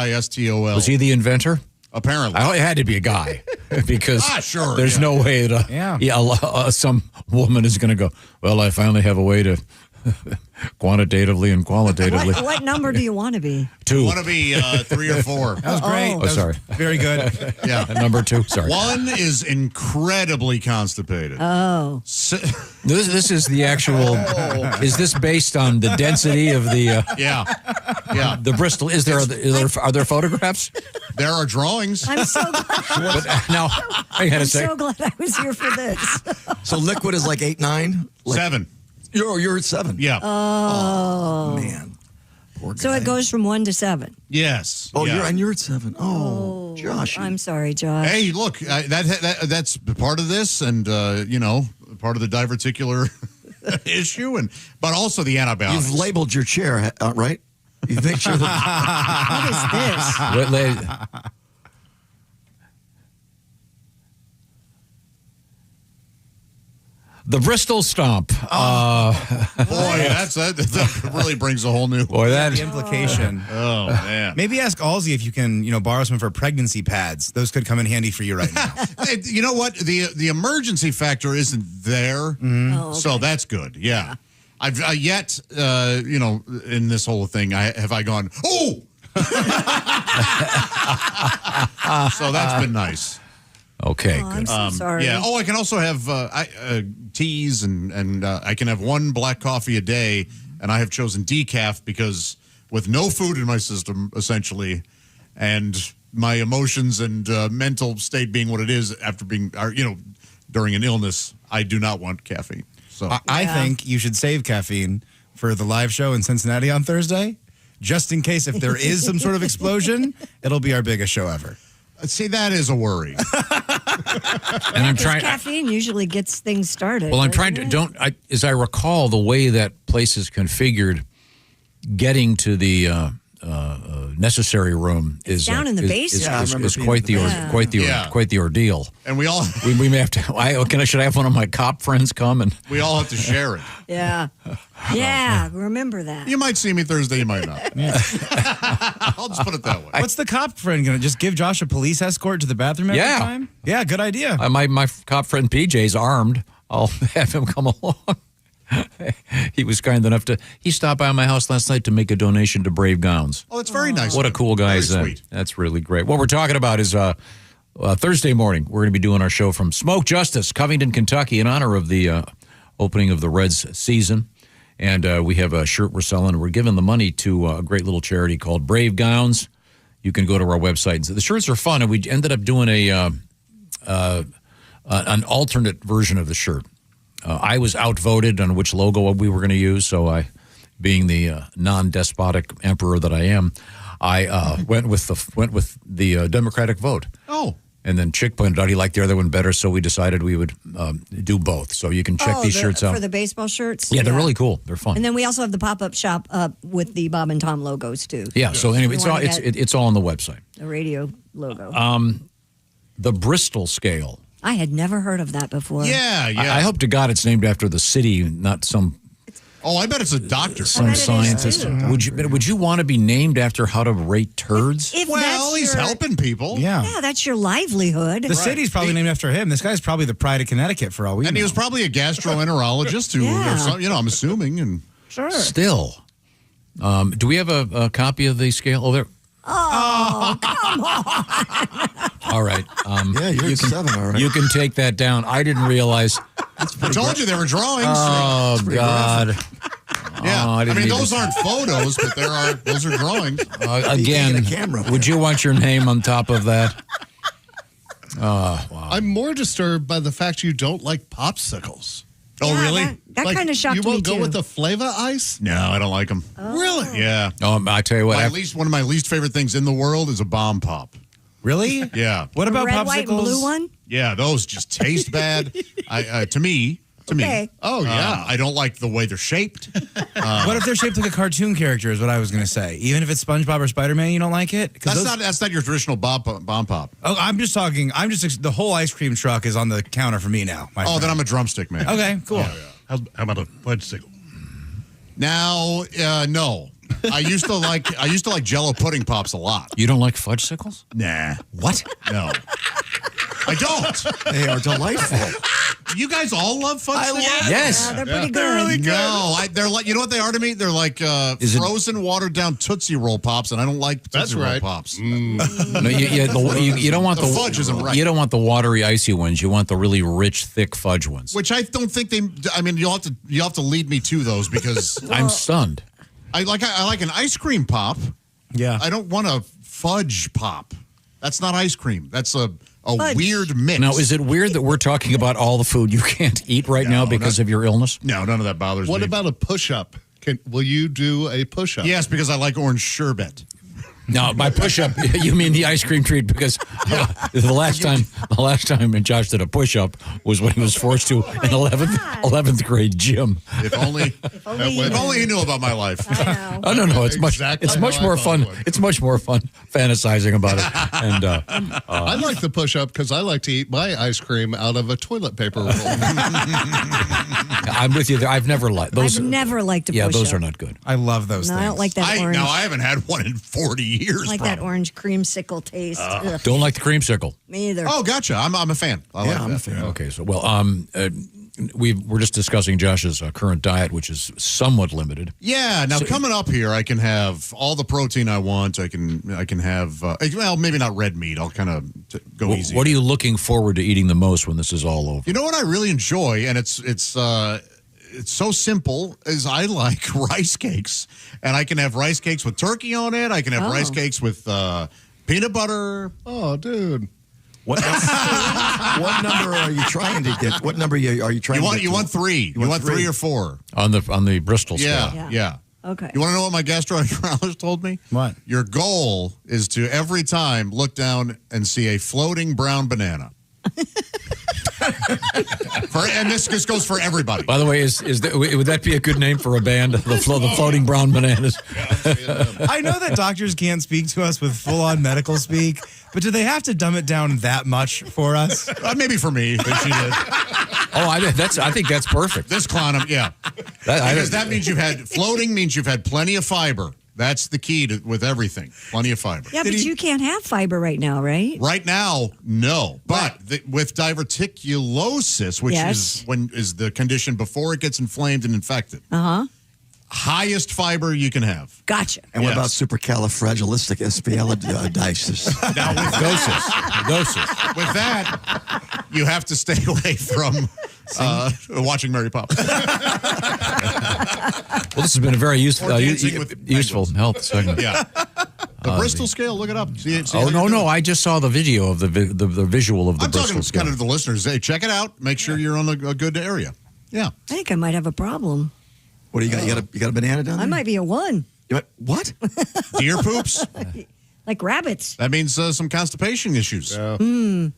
Was he the inventor? Apparently. It had to be a guy because sure, there's no way that some woman is going to go, well, I finally have a way to quantitatively and qualitatively. What number do you want to be? 2. I want to be 3 or 4. That was great. Oh, sorry. Very good. Yeah. Number 2. Sorry. 1 is incredibly constipated. Oh. This is the actual. Is this based on the density of the? Yeah. The Bristol. Are there photographs? There are drawings. I'm so glad. But now, I gotta I'm say, so glad I was here for this. So liquid is like 8, 9? Like, 7. You're at 7. Yeah. Oh. Man. Poor So guy. it goes from 1 to 7. Yes. Oh, yeah. you're at 7. Oh, Josh. I'm sorry, Josh. Hey, look, that's part of this, and part of the diverticular issue, but also the antibiotics. You've labeled your chair, right? You make sure that. What is this? The Bristol Stomp. Boy, that really brings a whole new. Boy, that The implication. Oh man. Maybe ask Halsey if you can, borrow some for pregnancy pads. Those could come in handy for you right now. You know what? The emergency factor isn't there, so that's good. Yeah. I've yet, in this whole thing, I gone, oh! So that's been nice. Okay, Oh, I'm good. so sorry. Yeah. Oh, I can also have teas and I can have one black coffee a day, and I have chosen decaf because with no food in my system, essentially, and my emotions and mental state being what it is after being, during an illness, I do not want caffeine. So I think you should save caffeine for the live show in Cincinnati on Thursday, just in case if there is some sort of explosion, it'll be our biggest show ever. See, that is a worry. And I'm trying. Caffeine usually gets things started. Well, I'm trying to as I recall the way that place is configured, getting to the necessary room is down in the basement. is quite the ordeal. And we all we may have to. Should I have one of my cop friends come and we all have to share it. Yeah. Yeah. Remember that. You might see me Thursday, you might not. I'll just put it that way. What's the cop friend going to just give Josh a police escort to the bathroom every time? Yeah, good idea. my cop friend PJ's armed. I'll have him come along. He was kind enough he stopped by my house last night to make a donation to Brave Gowns. Oh, that's very nice. What a cool guy is that. Sweet. That's really great. What we're talking about is Thursday morning, we're going to be doing our show from Smoke Justice, Covington, Kentucky, in honor of the opening of the Reds season. And we have a shirt we're selling. We're giving the money to a great little charity called Brave Gowns. You can go to our website. And the shirts are fun, and we ended up doing an alternate version of the shirt. I was outvoted on which logo we were going to use, so I, being the non-despotic emperor that I am, I went with the Democratic vote. Oh. And then Chick pointed out he liked the other one better, so we decided we would do both. So you can check these shirts out. For the baseball shirts? Yeah, they're really cool. They're fun. And then we also have the pop-up shop with the Bob and Tom logos, too. Yeah, so anyway, it's all on the website. The radio logo. The Bristol scale. I had never heard of that before. Yeah. I hope to God it's named after the city, not some... Oh, I bet it's a doctor. Some scientist. Would you want to be named after how to rate turds? If he's helping people. Yeah. Yeah, that's your livelihood. The city's probably named after him. This guy's probably the pride of Connecticut for all we know. And he was probably a gastroenterologist who, or some, I'm assuming. And Sure. Still. Do we have a copy of the scale? Oh, there. Oh, come on. All right. Yeah, you're at 7, all right. You can take that down. I didn't realize. I told you there were drawings. Oh, God. Yeah. I didn't need those to- aren't photos, but those are drawings. Again, would you want your name on top of that? Oh, wow. I'm more disturbed by the fact you don't like popsicles. Oh, really? That kind of shocked me, You won't go too. with the flavor ice? No, I don't like them. Really? Yeah. Oh, I tell you what. One of my least favorite things in the world is a bomb pop. Really? Yeah. What about red, popsicles? white, and blue one? Yeah, those just taste bad. To me. Okay. Oh, yeah. I don't like the way they're shaped. What if they're shaped like a cartoon character is what I was going to say. Even if it's SpongeBob or Spider-Man, you don't like it? That's not your traditional bomb pop. Oh, the whole ice cream truck is on the counter for me now. Then I'm a drumstick man. Okay, cool. Yeah. How about a fudgesicle? Now, no. I used to like Jello pudding pops a lot. You don't like fudgesicles? Nah. What? No. I don't. They are delightful. You guys all love fudgesicles? Yes. Yeah, they're pretty good. They're really good. No, they're like, you know what they are to me? They're like frozen, watered down Tootsie Roll pops, and I don't like Tootsie Roll pops. No, you don't want The fudge isn't right. You don't want the watery, icy ones. You want the really rich, thick fudge ones. Which I don't think you'll have to lead me to those because I'm stunned. I like an ice cream pop. Yeah. I don't want a fudge pop. That's not ice cream. That's a Fudge. weird mix. Now, is it weird that we're talking about all the food you can't eat right now because of your illness? No, none of that bothers me. What about a push-up? Will you do a push-up? Yes, because I like orange sherbet. No, by push-up, you mean the ice cream treat? Because the last time Josh did a push-up was when he was forced to in 11th grade gym. If only he knew about my life. Oh no, it's much more fun. It's much more fun fantasizing about it. And I like the push-up because I like to eat my ice cream out of a toilet paper roll. I'm with you there. I've never liked those. I've never liked a Yeah, push-up. those are not good. I love those No, things. I don't like that orange. I haven't had one in 40 years. I like that orange creamsicle taste. Ugh. Don't like the creamsicle. Me either. Oh, gotcha. I'm a fan. I'm a fan. Okay, so we're just discussing Josh's current diet, which is somewhat limited. Yeah. Now coming up here, I can have all the protein I want. I can have well, maybe not red meat. I'll kind of go easy. What are you looking forward to eating the most when this is all over? You know what I really enjoy, and it's so simple, is I like rice cakes, and I can have rice cakes with turkey on it. I can have rice cakes with peanut butter. Oh, dude. What number are you trying to get? What number are you trying to get? You want three. You want three or four? On the Bristol scale. Yeah. Okay. You want to know what my gastroenterologist told me? What? Your goal is to every time look down and see a floating brown banana. And this goes for everybody. By the way, would that be a good name for a band? The Floating Brown Bananas. I know that doctors can't speak to us with full-on medical speak, but do they have to dumb it down that much for us? Maybe for me, but she did. Oh, I think that's perfect. This clown, yeah. Because that means floating means you've had plenty of fiber. That's the key with everything. Plenty of fiber. Yeah, but you can't have fiber right now, right? Right now, no. But with diverticulosis, which is the condition before it gets inflamed and infected. Highest fiber you can have. Gotcha. And what about supercalifragilisticexpialidocious? Now with that, you have to stay away from watching Mary Poppins. Well, this has been a very useful health segment. Yeah. The Bristol scale, look it up. See no, I just saw the video of the visual of the Bristol scale. I'm talking kind of to the listeners. Hey, check it out. Make sure you're on a good area. Yeah. I think I might have a problem. What do you got? You got a banana down there? I might be a 1. What? Deer poops? Like rabbits. That means some constipation issues. Oh, yeah.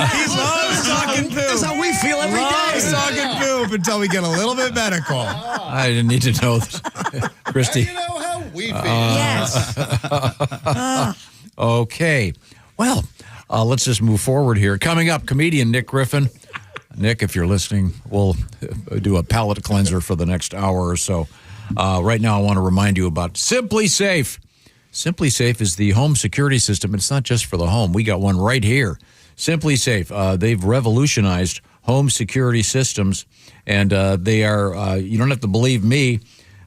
He loves talking poop. That's how we feel every day. Loves talking poop until we get a little bit medical. I didn't need to know this. Christy. You know how we feel. yes. Okay. Well, let's just move forward here. Coming up, comedian Nick Griffin. Nick, if you're listening, we'll do a palate cleanser for the next hour or so. Right now, I want to remind you about Simply Safe. Simply Safe is the home security system. It's not just for the home. We got one right here. Simply Safe. They've revolutionized home security systems, and they are, you don't have to believe me,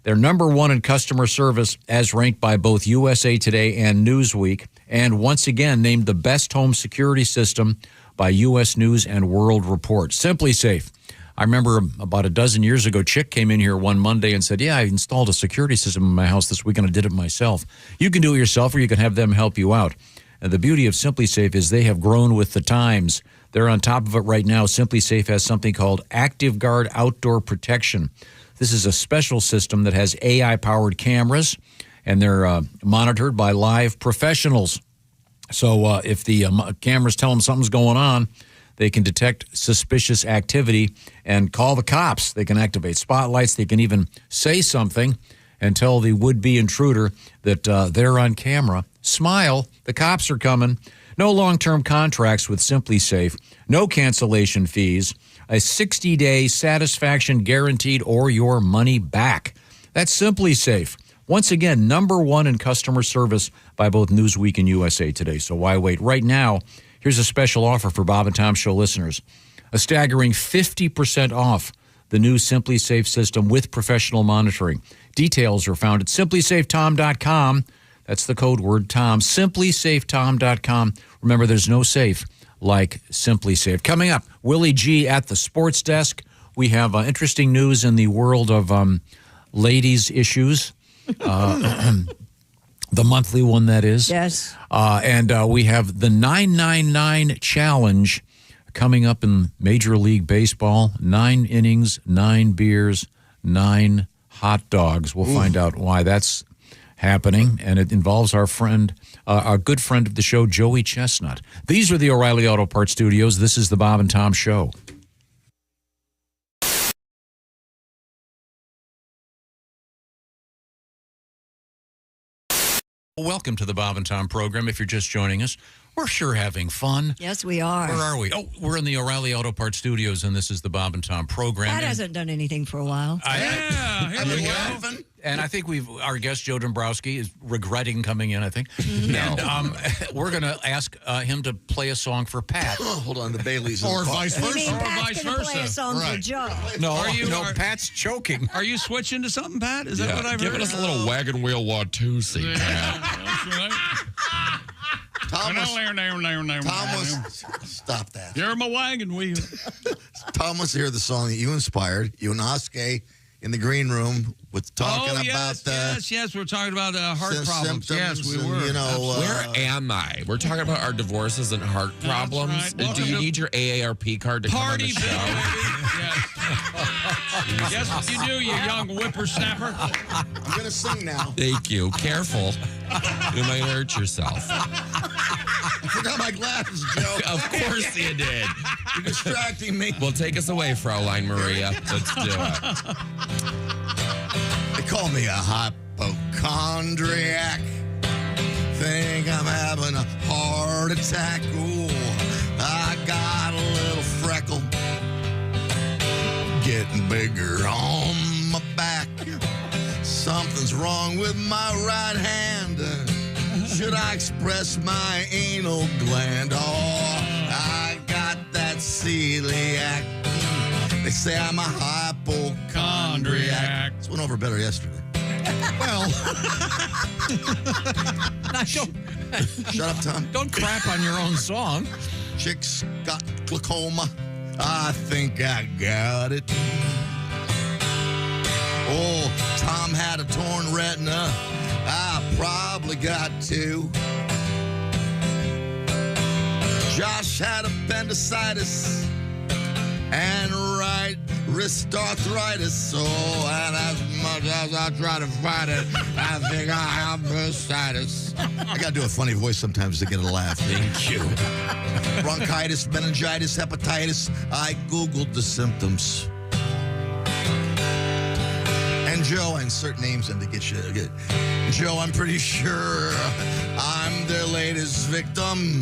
they're number one in customer service as ranked by both USA Today and Newsweek, and once again named the best home security system by U.S. News and World Report. Simply Safe. I remember about a dozen years ago, Chick came in here one Monday and said, yeah, I installed a security system in my house this week and I did it myself. You can do it yourself or you can have them help you out. And the beauty of Simply Safe is they have grown with the times. They're on top of it right now. Simply Safe has something called Active Guard Outdoor Protection. This is a special system that has AI-powered cameras, and they're monitored by live professionals. So if the cameras tell them something's going on, they can detect suspicious activity and call the cops. They can activate spotlights. They can even say something and tell the would-be intruder that they're on camera. Smile, the cops are coming. No long-term contracts with Simply Safe. No cancellation fees. A 60-day satisfaction guaranteed or your money back. That's Simply Safe. Once again, number one in customer service by both Newsweek and USA Today. So why wait? Right now, here's a special offer for Bob and Tom Show listeners. A staggering 50% off the new Simply Safe system with professional monitoring. Details are found at simplysafetom.com. That's the code word Tom. simplysafetom.com. Remember, there's no safe like Simply Safe. Coming up, Willie G at the sports desk. We have interesting news in the world of ladies' issues. The monthly one, that is. Yes. And we have the 999 Challenge coming up in Major League Baseball. 9 innings, 9 beers, 9 hot dogs. We'll find out why that's happening. And it involves our friend, our good friend of the show, Joey Chestnut. These are the O'Reilly Auto Parts Studios. This is the Bob and Tom Show. Welcome to the Bob and Tom program. If you're just joining us, we're sure having fun. Yes, we are. Where are we? Oh, we're in the O'Reilly Auto Parts Studios, and this is the Bob and Tom program. That hasn't done anything for a while. Here we go. And I think our guest, Joe Dombrowski, is regretting coming in, I think. No. And we're going to ask him to play a song for Pat. Hold on, the Baileys. Or vice You versa. mean Or Pat's vice going to play a versa. song for Right. Joe? No, Are Pat's choking. Are you switching to something, Pat? Is that what I've heard? Giving us a little wagon wheel Watusi. Yeah, that's right. Thomas, stop that. You're my wagon wheel. Tom wants to hear the song that you inspired. You and Oskay in the green room with talking about the yes. We're talking about heart problems. Yes, symptoms we and, were. you know, Where am I? We're talking about our divorces and heart problems. right. Welcome Do you to need your AARP card to Party come on the show? Yes. Yes, you do, you young whippersnapper. I'm going to sing now. Thank you. Careful. You might hurt yourself. I forgot my glasses, Joe. Of course you did. You're distracting me. Well, take us away, Fraulein Maria. Let's do it. They call me a hypochondriac. Think I'm having a heart attack. Ooh, I got a little freckle getting bigger on my back. Something's wrong with my right hand. Should I express my anal gland? Oh, I got that celiac. They say I'm a hypochondriac. This went over better yesterday. Well, shut up, Tom. Don't crap on your own song. Chick's got glaucoma. I think I got it. Oh, Tom had a torn retina. I probably got 2. Josh had appendicitis and right wrist arthritis. Oh, and as much as I try to fight it, I think I have bursitis. I got to do a funny voice sometimes to get a laugh. Thank you. Bronchitis, meningitis, hepatitis. I Googled the symptoms. And Joe, I insert names in to get you. Joe, I'm pretty sure I'm their latest victim.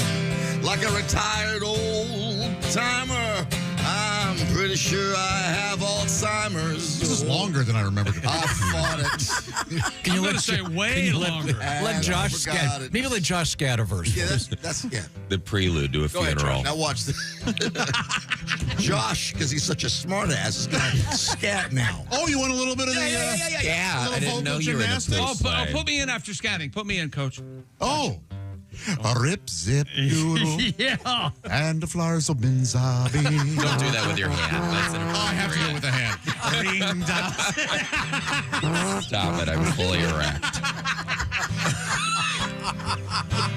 Like a retired old timer. I'm pretty sure I have Alzheimer's. This is longer than I remember. I fought it. Can you say way longer? Let Josh scat. Maybe let Josh scatterverse. Yeah, that's yeah. The prelude to a Go ahead, funeral. Josh. Now watch this. Josh, because he's such a smartass, is going to scat now. Oh, you want a little bit of Yeah, I didn't know you were in a Oh, put me in after scatting. Put me in, Coach. Oh. A rip, zip, doodle. Yeah. And the flowers of Benzabi. Don't do that with your hand. That's I have to do it with the hand. Ring Stop it. I'm fully erect.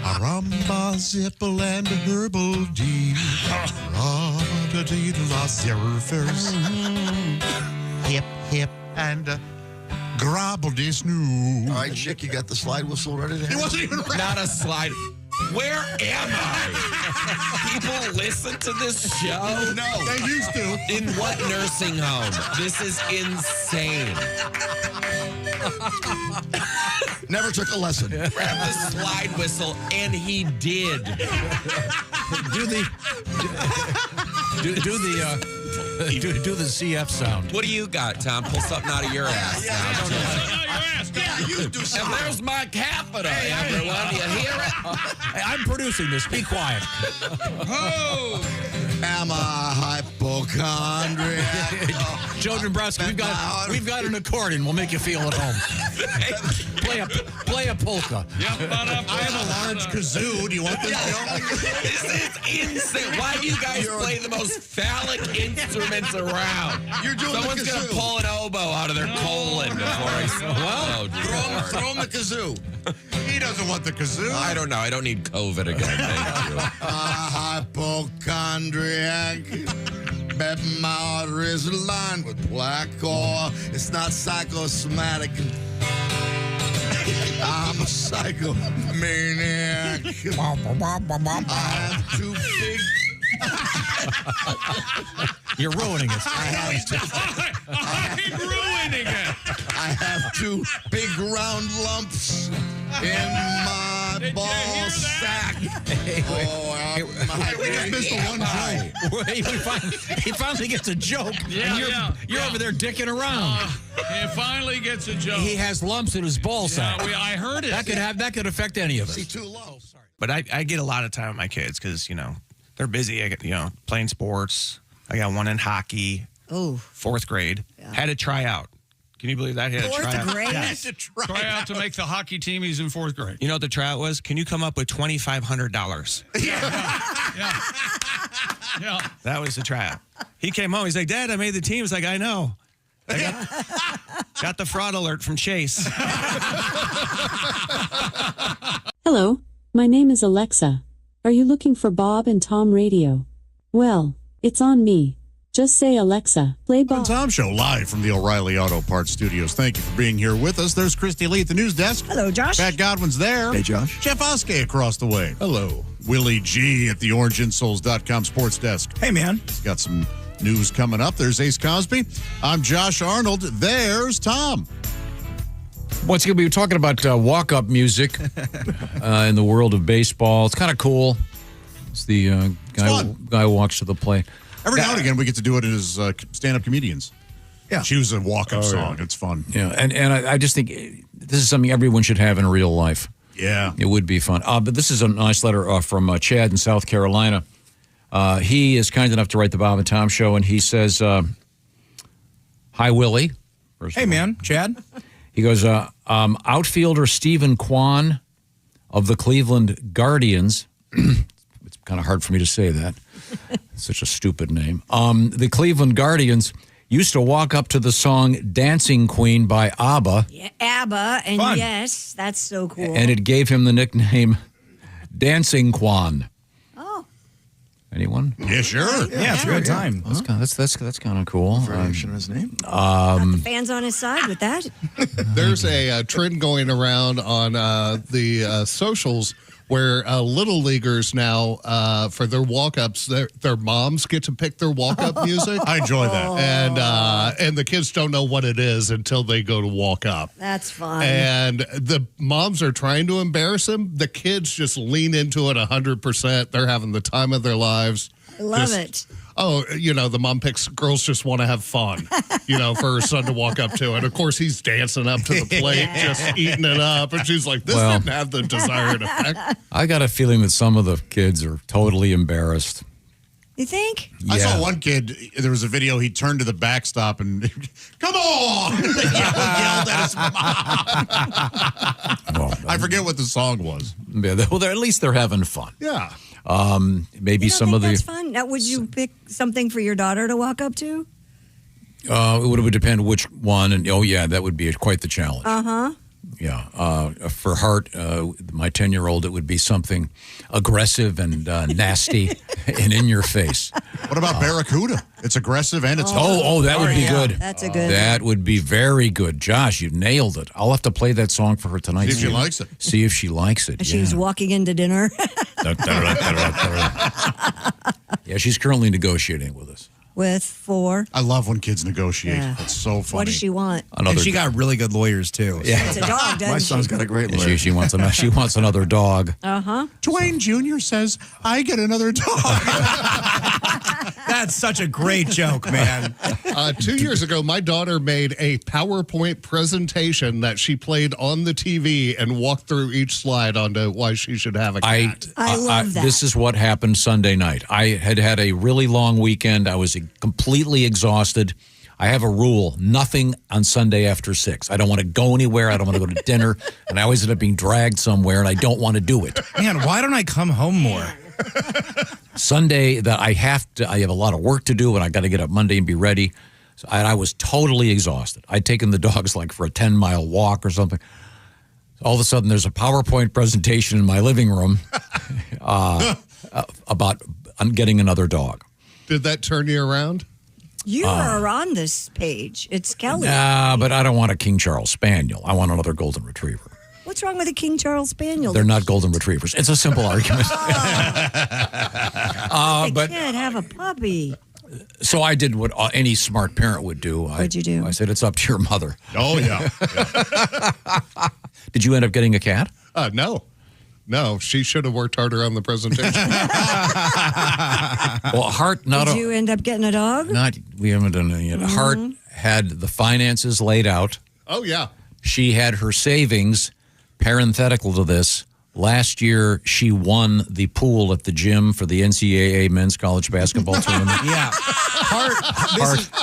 A rumba, zipple, and a herbal deed. Ra-da-dee-da-la, surfers. Hip, hip, and a grobble-de-snoo. All right, Chick, you got the slide whistle ready to It wasn't even right. Not a slide. Where am I? People listen to this show? No. They used to. In what nursing home? This is insane. Never took a lesson. Grab the slide whistle, and he did. Do the CF sound. What do you got, Tom? Pull something out of your ass now. You do And something. there's my capita, everyone. Do you hear it? I'm producing this. Be quiet. Oh. Am I hypochondriac? Joe Dombrowski, we've got an accordion. We'll make you feel at home. Play a polka. I have a large kazoo. Do you want this? This is insane. Why do you guys play the most phallic instruments around? You're doing Someone's the going to kazoo. pull an oboe out of their colon before I swallow. Throw Lord. Throw him the kazoo. He doesn't want the kazoo. I don't know. I don't need COVID again. Thank you. Hypochondriac. Bet my arteries are lined with black ore. It's not psychosomatic. I'm a psychomaniac. I have two big. You're ruining it. I'm ruining it. I have two big round lumps in my ball sack. We just missed the one joke. He finally gets a joke. Yeah, You're over there dicking around. He finally gets a joke. He has lumps in his ball sack. I heard it. That could affect any of us. See, too low. Sorry. But I get a lot of time with my kids because, they're busy. I get, playing sports. I got one in hockey. Oh. 4th grade. Had to try out. Can you believe that? He had to try out. Grade? Yes. Try out to make the hockey team. He's in 4th grade. You know what the tryout was? Can you come up with $2,500? Yeah. That was the tryout. He came home. He's like, Dad, I made the team. He's like, I know. Got the fraud alert from Chase. Hello, my name is Alexa. Are you looking for Bob and Tom Radio? Well, it's on me. Just say, Alexa, play Bob. And Tom Show live from the O'Reilly Auto Parts Studios. Thank you for being here with us. There's Christy Lee at the news desk. Hello, Josh. Pat Godwin's there. Hey, Josh. Jeff Oskey across the way. Hello. Willie G at the OrangeInsoles.com sports desk. Hey, man. He's got some news coming up. There's Ace Cosby. I'm Josh Arnold. There's Tom. Once again, we were talking about walk-up music in the world of baseball. It's kind of cool. It's the guy who walks to the plate. Every now and again, we get to do it as stand-up comedians. Yeah. Choose a walk-up song. It's fun. Yeah, and I just think this is something everyone should have in real life. Yeah. It would be fun. But this is a nice letter from Chad in South Carolina. He is kind enough to write the Bob and Tom Show, and he says, hi, Willie. Hey, man. Chad. He goes, outfielder Stephen Kwan of the Cleveland Guardians. It's kind of hard for me to say that. It's such a stupid name. The Cleveland Guardians used to walk up to the song Dancing Queen by ABBA. Yeah, ABBA, and Fun. yes, that's so cool. And it gave him the nickname Dancing Kwan. Oh. Anyone? Yeah, sure. Yeah, it's a good time. That's kind of cool. Variation of his name. Got the fans on his side with that. There's a trend going around on the socials where little leaguers now, for their walk-ups, their moms get to pick their walk-up music. I enjoy that. And the kids don't know what it is until they go to walk up. That's fun. And the moms are trying to embarrass them. The kids just lean into it 100%. They're having the time of their lives. I love it. Oh, the mom picks girls just want to have fun, for her son to walk up to. And of course, he's dancing up to the plate, just eating it up. And she's like, this didn't have the desired effect. I got a feeling that some of the kids are totally embarrassed. You think? I saw one kid, there was a video, he turned to the backstop and, come on! yelled at his mom. I forget what the song was. Yeah, well, at least they're having fun. Yeah. Maybe some of the. That's fun. Now, would you pick something for your daughter to walk up to? It would depend which one, and that would be quite the challenge. Yeah, for Hart, my 10-year-old, it would be something aggressive and nasty and in your face. What about Barracuda? It's aggressive and it's that would be good. That's a good. That would be very good, Josh. You nailed it. I'll have to play that song for her tonight. See if she likes it. See if she likes it. She's walking into dinner. Yeah, she's currently negotiating with us. With 4. I love when kids negotiate. Yeah. It's so funny. What does she want? And she got really good lawyers, too. Yeah. It's a dog, doesn't My she? son's got a great lawyer. She wants another dog. Uh-huh. Dwayne Jr. says, I get another dog. That's such a great joke, man. 2 years ago, my daughter made a PowerPoint presentation that she played on the TV and walked through each slide onto why she should have a cat. I love that. This is what happened Sunday night. I had a really long weekend. I was completely exhausted. I have a rule, nothing on Sunday after 6. I don't want to go anywhere. I don't want to go to dinner. And I always end up being dragged somewhere, and I don't want to do it. Man, why don't I come home more? Sunday, I have a lot of work to do, and I got to get up Monday and be ready. So I was totally exhausted. I'd taken the dogs for a 10-mile walk or something. All of a sudden, there's a PowerPoint presentation in my living room about getting another dog. Did that turn you around? You are on this page. It's Kelly. Nah, but I don't want a King Charles Spaniel. I want another Golden Retriever. What's wrong with a King Charles Spaniel? They're not Golden Retrievers. It's a simple argument. But can't have a puppy. So I did what any smart parent would do. What'd you do? I said, it's up to your mother. Oh, yeah. Did you end up getting a cat? No. No, she should have worked harder on the presentation. Well, Hart not. Did you end up getting a dog? We haven't done it yet. Hart had the finances laid out. Oh, yeah. She had her savings. Parenthetical to this, last year she won the pool at the gym for the NCAA men's college basketball tournament. Yeah.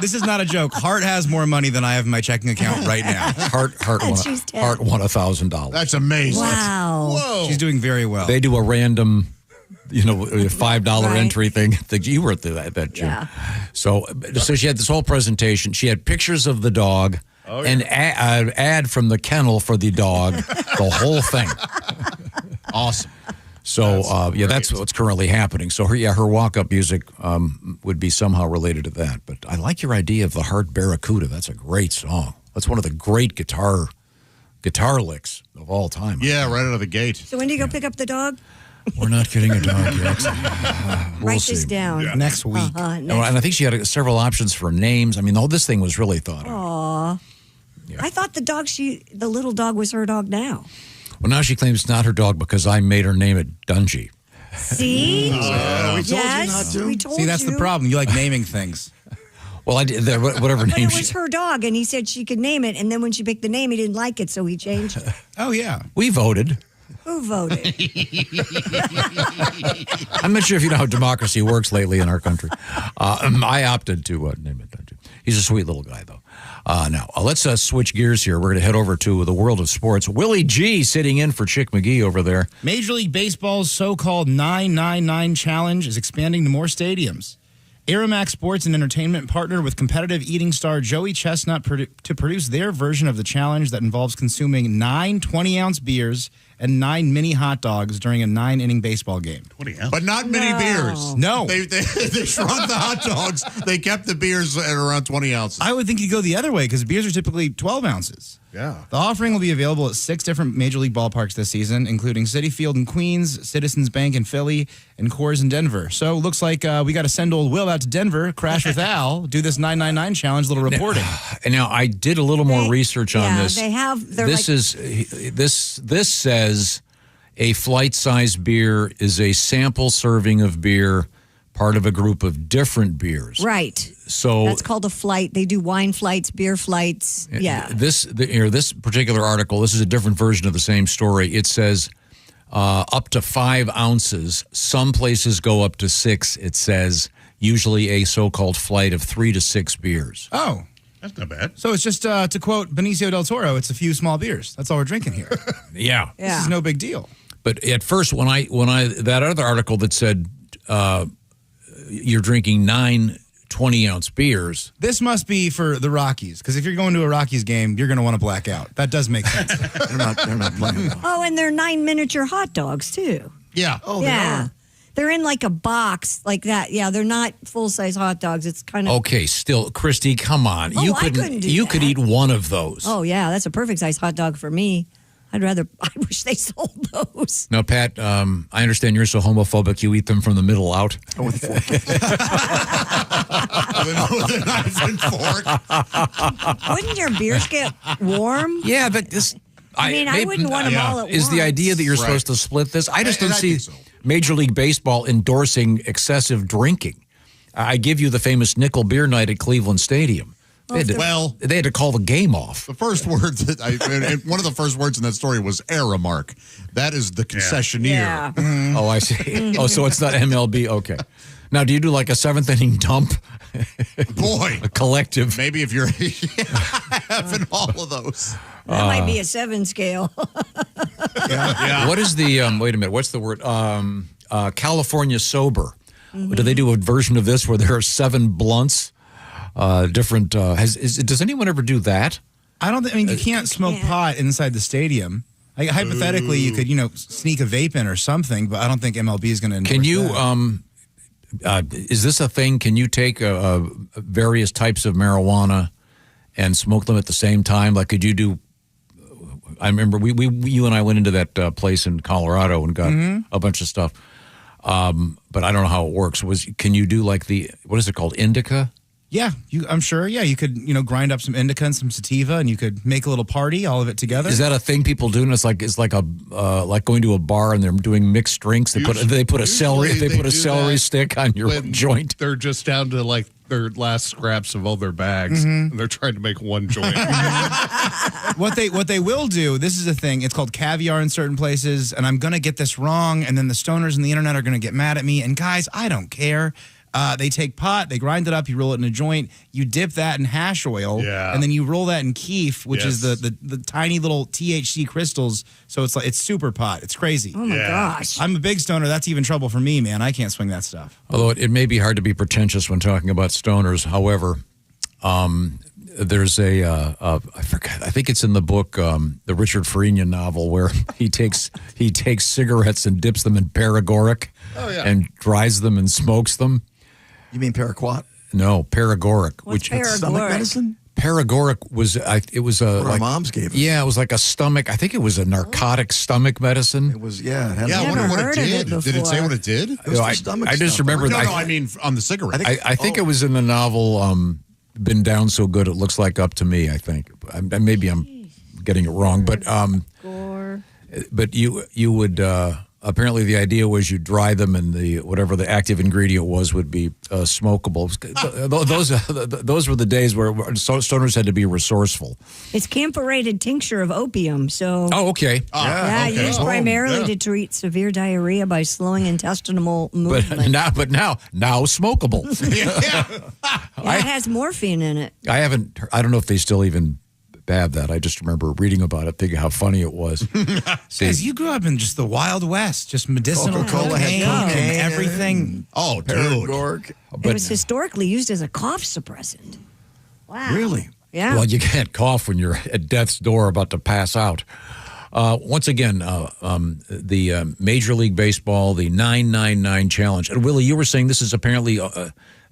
This is not a joke. Hart has more money than I have in my checking account right now. Hart won $1,000. That's amazing. Wow. Whoa. She's doing very well. They do a random, $5 entry thing. You were at that gym. Yeah. So she had this whole presentation. She had pictures of the dog. Oh, yeah. An ad from the kennel for the dog, the whole thing. Awesome. So, that's what's currently happening. So, her walk-up music would be somehow related to that. But I like your idea of the Heart Barracuda. That's a great song. That's one of the great guitar licks of all time. Yeah, right out of the gate. So when do you go pick up the dog? We're not getting a dog yet. Write this down. Yeah. Next week. And I think she had several options for names. I mean, this thing was really thought out. Aw. Yeah. I thought the little dog was her dog now. Well, now she claims it's not her dog because I made her name it Dungy. See? We told you not to. We told See, that's the problem. You like naming things. Well, I did whatever but name it was her dog, and he said she could name it, and then when she picked the name, he didn't like it, so he changed it. Oh, yeah. We voted. Who voted? I'm not sure if you know how democracy works lately in our country. I opted to name it Dungy. He's a sweet little guy, though. Now, let's switch gears here. We're going to head over to the world of sports. Willie G sitting in for Chick McGee over there. Major League Baseball's so-called 999 Challenge is expanding to more stadiums. Aeromax Sports and Entertainment partnered with competitive eating star Joey Chestnut to produce their version of the challenge that involves consuming 9 20-ounce beers and 9 mini hot dogs during a 9-inning baseball game. 20 ounces. But not many beers. No. They shrunk the hot dogs. They kept the beers at around 20 ounces. I would think you'd go the other way because beers are typically 12 ounces. Yeah. The offering will be available at 6 different Major League ballparks this season, including Citi Field in Queens, Citizens Bank in Philly, and Coors in Denver. So looks like we got to send old Will out to Denver, crash with Al, do this 999 challenge, little reporting. Now I did a little more research on this. They have. This says a flight-sized beer is a sample serving of beer, part of a group of different beers. Right. So that's called a flight. They do wine flights, beer flights. Yeah. This particular article, this is a different version of the same story. It says up to 5 ounces. Some places go up to 6. It says usually a so-called flight of 3 to 6 beers. Oh. That's not bad. So it's just, to quote Benicio del Toro, it's a few small beers. That's all we're drinking here. Yeah. This is no big deal. But at first, when I that other article that said you're drinking 9 20-ounce beers. This must be for the Rockies, because if you're going to a Rockies game, you're going to want to black out. That does make sense. They're not playing. Oh, and they're 9 miniature hot dogs, too. Yeah. Oh, yeah. They're in like a box like that. Yeah, they're not full-size hot dogs. It's kind of... Okay, still, Christy, come on. Oh, I couldn't do You that. could eat one of those. Oh, yeah, that's a perfect-size hot dog for me. I wish they sold those. Now, Pat, I understand you're so homophobic you eat them from the middle out. With a knife and fork. Wouldn't your beers get warm? Yeah, but this... I wouldn't want them all at once. Is the idea that you're supposed to split this? I just don't see Major League Baseball endorsing excessive drinking. I give you the famous nickel beer night at Cleveland Stadium. They had to call the game off. The first word one of the first words in that story was Aramark. That is the concessionaire. Yeah. Oh, I see. Oh, so it's not MLB. Okay. Now, do you do like a 7th inning dump? Boy. A collective. Maybe if you're having all of those. That might be a 7 scale. Yeah. What is the, wait a minute, what's the word? California sober. Mm-hmm. Do they do a version of this where there are 7 blunts? Does anyone ever do that? I don't think, you can't smoke pot inside the stadium. Hypothetically, you could, sneak a vape in or something, but I don't think MLB is going to endorse Can you, that. is this a thing? Can you take various types of marijuana and smoke them at the same time? Like, could you do, I remember you and I went into that place in Colorado and got a bunch of stuff. But I don't know how it works. Can you do like what is it called? Indica? Yeah, I'm sure. Yeah, you could, grind up some indica and some sativa, and you could make a little party, all of it together. Is that a thing people do? And it's like like going to a bar and they're doing mixed drinks. They put a celery stick on your joint. They're just down to like their last scraps of all their bags, and they're trying to make one joint. What they will do, this is a thing, it's called caviar in certain places, and I'm going to get this wrong, and then the stoners on the internet are going to get mad at me, and guys, I don't care. They take pot, they grind it up, you roll it in a joint, you dip that in hash oil, and then you roll that in keef, which is the tiny little THC crystals. So it's super pot. It's crazy. Oh my gosh. I'm a big stoner. That's even trouble for me, man. I can't swing that stuff. Although it may be hard to be pretentious when talking about stoners. However, there's I forgot. I think it's in the book, the Richard Farinian novel, where he takes cigarettes and dips them in paregoric and dries them and smokes them. You mean paraquat? No, paregoric. What's paregoric? Stomach medicine? Paregoric was it was a what our moms gave us. Yeah, it was like a stomach. I think it was a narcotic stomach medicine. It was I wonder what it did. Did it say what it did? It was for stomach I just stuff. remember. I mean on the cigarette. I think it was in the novel. Been down so good it looks like Up to Me. I think maybe I'm getting it wrong, but you would. Apparently, the idea was you dry them, and whatever the active ingredient was would be smokable. Those were the days where stoners had to be resourceful. It's camphorated tincture of opium. So. Oh, okay. Used primarily to treat severe diarrhea by slowing intestinal movement. But now smokable. It has morphine in it. I don't know if they still even have that. I just remember reading about it, thinking how funny it was. Guys, you grew up in just the Wild West, just medicinal Coca-Cola had cocaine and everything. Oh, dude. It was historically used as a cough suppressant. Wow. Really? Yeah. Well, you can't cough when you're at death's door about to pass out. Once again, the Major League Baseball, the 999 Challenge. And Willie, you were saying this is apparently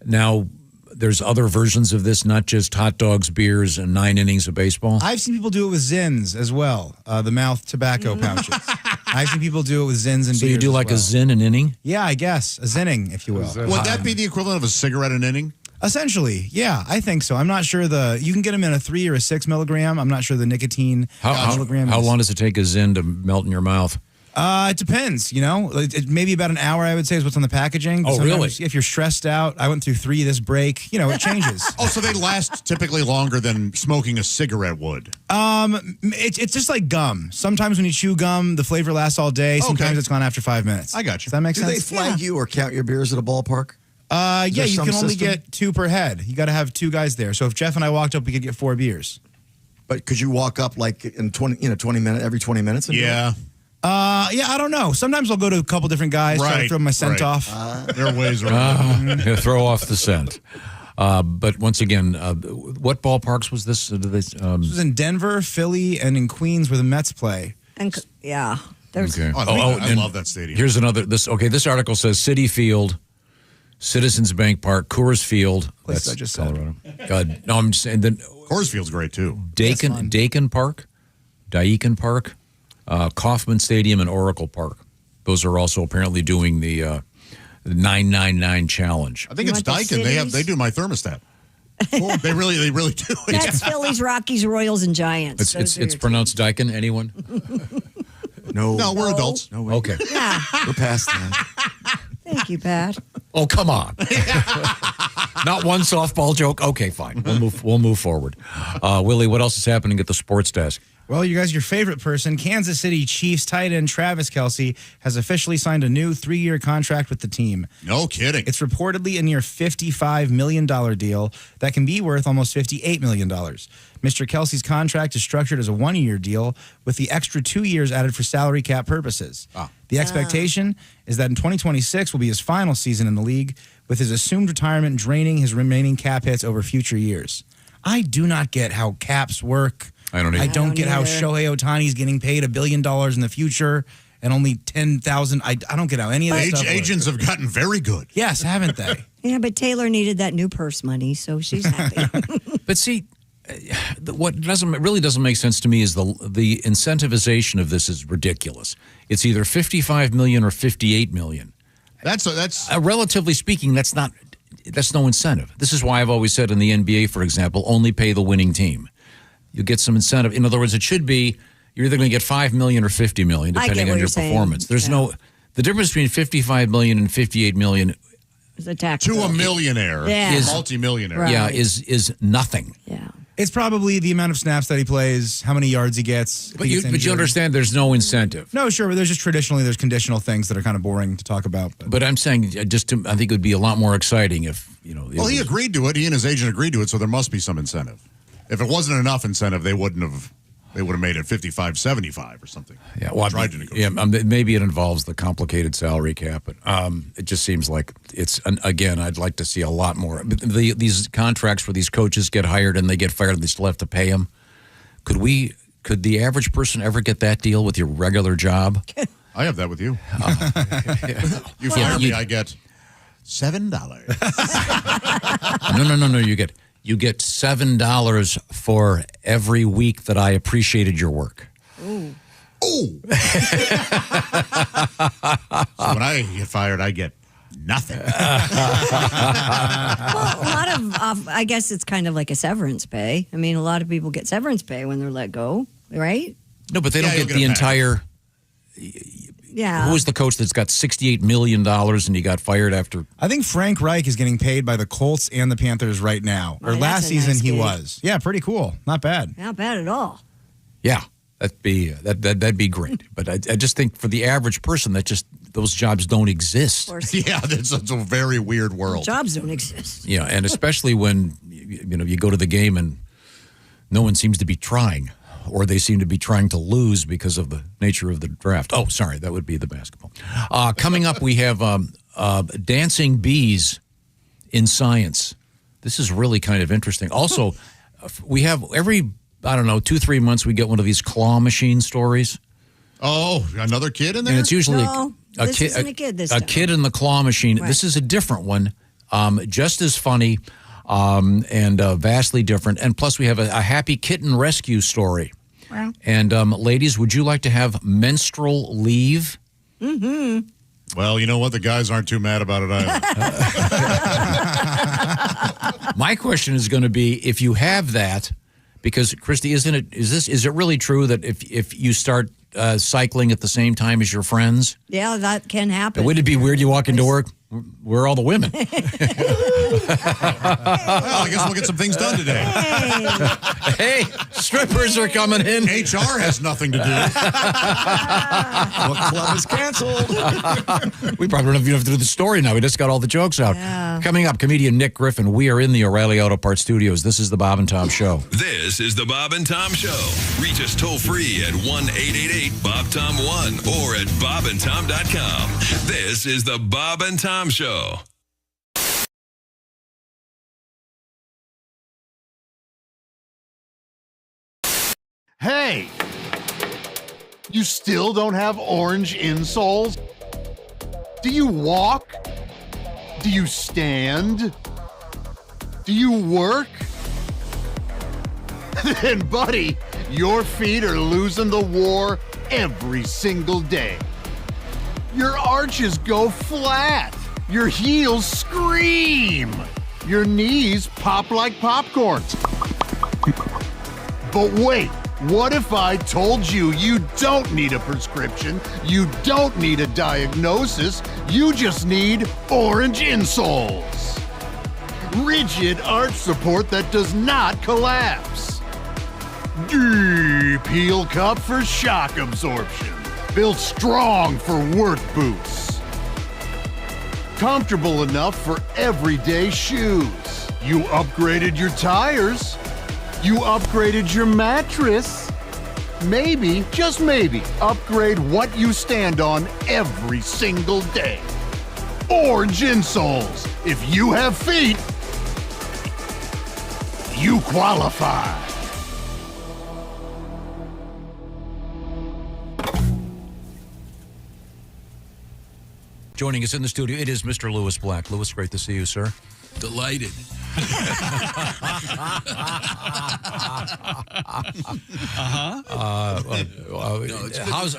now there's other versions of this, not just hot dogs, beers, and 9 innings of baseball. I've seen people do it with Zins as well, the mouth tobacco pouches. I've seen people do it with Zins and beers. So you do like a Zin an inning? Yeah, I guess. A Zinning, if you will. Would that be the equivalent of a cigarette an inning? Essentially, yeah, I think so. I'm not sure you can get them in a 3 or a 6 milligram. I'm not sure the nicotine milligram. How long does it take a Zin to melt in your mouth? It depends, maybe about an hour, I would say, is what's on the packaging. Oh, sometimes, really? If you're stressed out, I went through 3 this break, it changes. So they last typically longer than smoking a cigarette would? It's just like gum. Sometimes when you chew gum, the flavor lasts all day. Sometimes it's gone after 5 minutes. I got you. Does that make Do sense? they flag you or count your beers at a ballpark? Yeah, you some can only system? get 2 per head. You got to have 2 guys there. So if Jeff and I walked up, we could get 4 beers. But could you walk up like in 20 minutes, every 20 minutes? And Yeah. Yeah, I don't know. Sometimes I'll go to a couple different guys, try to throw my scent off. There are ways around throw off the scent. But once again, what ballparks was this? This was in Denver, Philly, and in Queens where the Mets play. And there's Okay. I love that stadium. Here's another. This article says City Field, Citizens Bank Park, Coors Field. Place That's I just Colorado. No, I'm just saying. Then Coors Field's great too. Dakin Park, Kauffman Stadium, and Oracle Park. Those are also apparently doing the 999 challenge. I think it's Daikin. They do my thermostat. They really do. That's Phillies, Rockies, Royals, and Giants. It's pronounced Daikin. Anyone? No, we're adults. No way. Okay. Yeah. We're past that. Thank you, Pat. Oh, come on. Not one softball joke? Okay, fine. We'll move forward. Willie, what else is happening at the sports desk? Well, you guys, your favorite person, Kansas City Chiefs tight end Travis Kelce, has officially signed a new 3-year contract with the team. No kidding. It's reportedly a near $55 million deal that can be worth almost $58 million. Mr. Kelce's contract is structured as a 1-year deal with the extra 2 years added for salary cap purposes. The expectation is that in 2026 will be his final season in the league, with his assumed retirement draining his remaining cap hits over future years. I do not get how caps work. I don't either. I don't get how either. Shohei Ohtani's getting paid $1 billion in the future and only 10,000. I don't get how any of that stuff works. Agents have gotten very good. Yes, haven't they? Yeah, but Taylor needed that new purse money, so she's happy. But see, what really doesn't make sense to me is the incentivization of this is ridiculous. It's either $55 million or $58 million. That's relatively speaking, that's no incentive. This is why I've always said in the NBA, for example, only pay the winning team. You get some incentive. In other words, it should be you're either going to get $5 million or $50 million, depending on your performance. There's the difference between $55 million and $58 million It's a tax to bill. a millionaire, Yeah. multi-millionaire. Right. Yeah, is nothing. Yeah. It's probably the amount of snaps that he plays, how many yards he gets. But you understand there's no incentive. No, sure, but there's just there's conditional things that are kind of boring to talk about. But I'm saying I think it would be a lot more exciting if, Well, he agreed to it. He and his agent agreed to it, so there must be some incentive. If it wasn't enough incentive, they would have made it 55-75 or something. Yeah, well, tried to negotiate. maybe it involves the complicated salary cap, but it just seems like again, I'd like to see a lot more. These contracts where these coaches get hired and they get fired and they still have to pay them. Could the average person ever get that deal with your regular job? I have that with you. You fire me, I get $7. No. You get $7 for every week that I appreciated your work. Ooh. Ooh. So when I get fired, I get nothing. Well, a lot of, I guess it's kind of like a severance pay. I mean, a lot of people get severance pay when they're let go, right? No, but they don't get the entire. Yeah. Who was the coach that's got $68 million and he got fired after? I think Frank Reich is getting paid by the Colts and the Panthers right now. Or last season he was. Yeah, pretty cool. Not bad. Not bad at all. Yeah, that'd be great. But I just think for the average person, those jobs don't exist. Yeah, it's a very weird world. Jobs don't exist. Yeah, and especially when you go to the game and no one seems to be trying. Or they seem to be trying to lose because of the nature of the draft. Oh, sorry, that would be the basketball. Coming up, we have dancing bees in science. This is really kind of interesting. Also, we have every, 2-3 months, we get one of these claw machine stories. Oh, another kid in there? And it's usually this isn't a kid this time. kid in the claw machine. Right. This is a different one, just as funny. And vastly different. And plus, we have a happy kitten rescue story. Wow. And ladies, would you like to have menstrual leave? Mm-hmm. Well, you know what? The guys aren't too mad about it either. My question is going to be, if you have that, because Christy, is it really true that if you start cycling at the same time as your friends? Yeah, that can happen. Would it be weird you walk into work? Where are all the women? Well, I guess we'll get some things done today. Hey, strippers are coming in. HR has nothing to do. What club is canceled? We probably don't even have to do the story now. We just got all the jokes out. Yeah. Coming up, comedian Nick Griffin. We are in the O'Reilly Auto Parts Studios. This is the Bob and Tom Show. This is the Bob and Tom Show. Reach us toll free at 1-888-BOB-TOM-1 or at bobandtom.com. This is the Bob and Tom Show. Hey! You still don't have orange insoles? Do you walk? Do you stand? Do you work? Then, buddy, your feet are losing the war every single day. Your arches go flat. Your heels scream. Your knees pop like popcorn. But wait, what if I told you you don't need a prescription, you don't need a diagnosis, you just need orange insoles? Rigid arch support that does not collapse. Deep heel cup for shock absorption. Built strong for work boots. Comfortable enough for everyday shoes. You upgraded your tires. You upgraded your mattress. Maybe, just maybe, upgrade what you stand on every single day. Orange insoles. If you have feet, you qualify. Joining us in the studio, it is Mr. Lewis Black. Lewis, great to see you, sir. Delighted.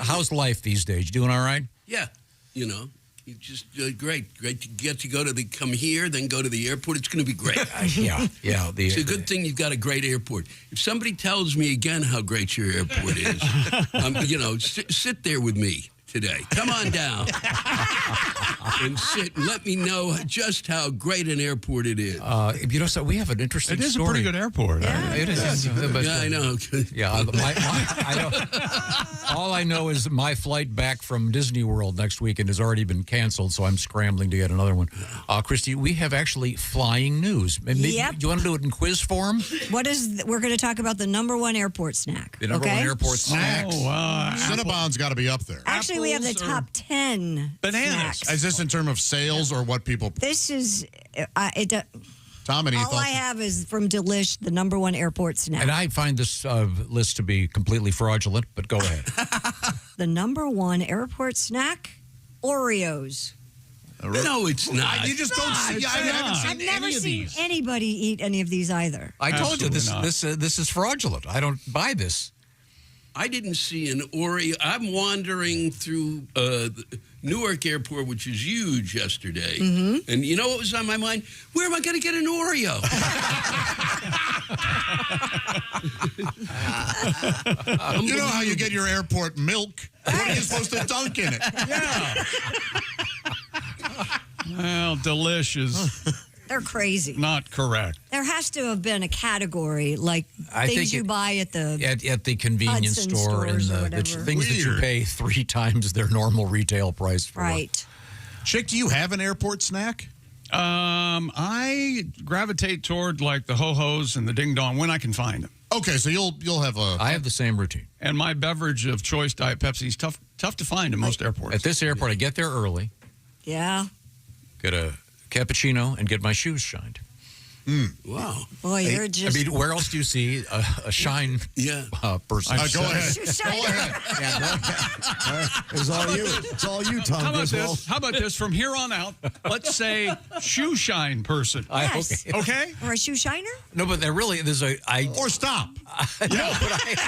How's life these days? You doing all right? Yeah, you know, you just great to get to come here, then go to the airport. It's going to be great. Yeah. It's a good thing you've got a great airport. If somebody tells me again how great your airport is, sit there with me today. Come on down and sit and let me know just how great an airport it is. So we have an interesting It is story. a pretty good airport. Yeah, it is. Yeah, I know. Yeah, I know. All I know is my flight back from Disney World next weekend has already been canceled, so I'm scrambling to get another one. Christy, we have actually flying news. Yep. You want to do it in quiz form? We're going to talk about the #1 airport snack. The number one airport snack. Cinnabon's got to be up there. Actually, we have the top 10 snacks. Is this in terms of sales or what people? This is Tom and all I have is from Delish, the #1 airport snack. And I find this list to be completely fraudulent, but go ahead. The #1 airport snack, Oreos. No, it's not. You just don't see. I haven't seen I've never any of seen these. anybody eat any of these either. I told you this is fraudulent. I don't buy this. I didn't see an Oreo. I'm wandering through the Newark Airport, which is huge, yesterday. Mm-hmm. And you know what was on my mind? Where am I going to get an Oreo? You know how you get your airport milk? What are you supposed to dunk in it? Yeah. Well, delicious. They're crazy. Not correct. There has to have been a category like things you buy at the convenience Hudson store and stores or the whatever. things that you pay 3 times their normal retail price for. Right. Chick, do you have an airport snack? I gravitate toward like the ho-hos and the ding-dong when I can find them. Okay, so you'll have a. I have the same routine. And my beverage of choice, Diet Pepsi, is tough to find in most airports. At this airport, I get there early, Yeah. get a cappuccino, and get my shoes shined. Wow. Boy, you're just. I mean, where else do you see a shine person? Go ahead. It's all you. It's all you, Tom. How about Griswold. this? How about this? From here on out, let's say shoe shine person. Yes. Okay? Or a shoe shiner? No, but there's a. Or stop. No,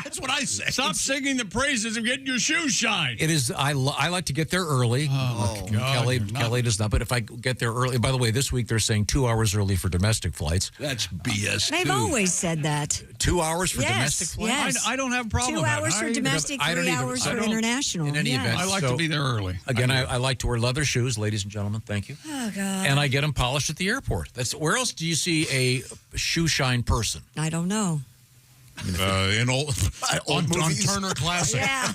That's what I say. Stop singing the praises of getting your shoes shined. It is. I like to get there early. Oh, my God, Kelly does not. But if I get there early, by the way, this week they're saying 2 hours early for domestic flights. That's BS. They've always said that. 2 hours for domestic flights. Yes. I don't have a problem 2 with that. hours for domestic, 3 hours for international. In any Yes. event, I like to be there early. Again, I like to wear leather shoes, ladies and gentlemen. Thank you. Oh, God. And I get them polished at the airport. Where else do you see a shoe shine person? I don't know. In old on Turner Classic. Yeah.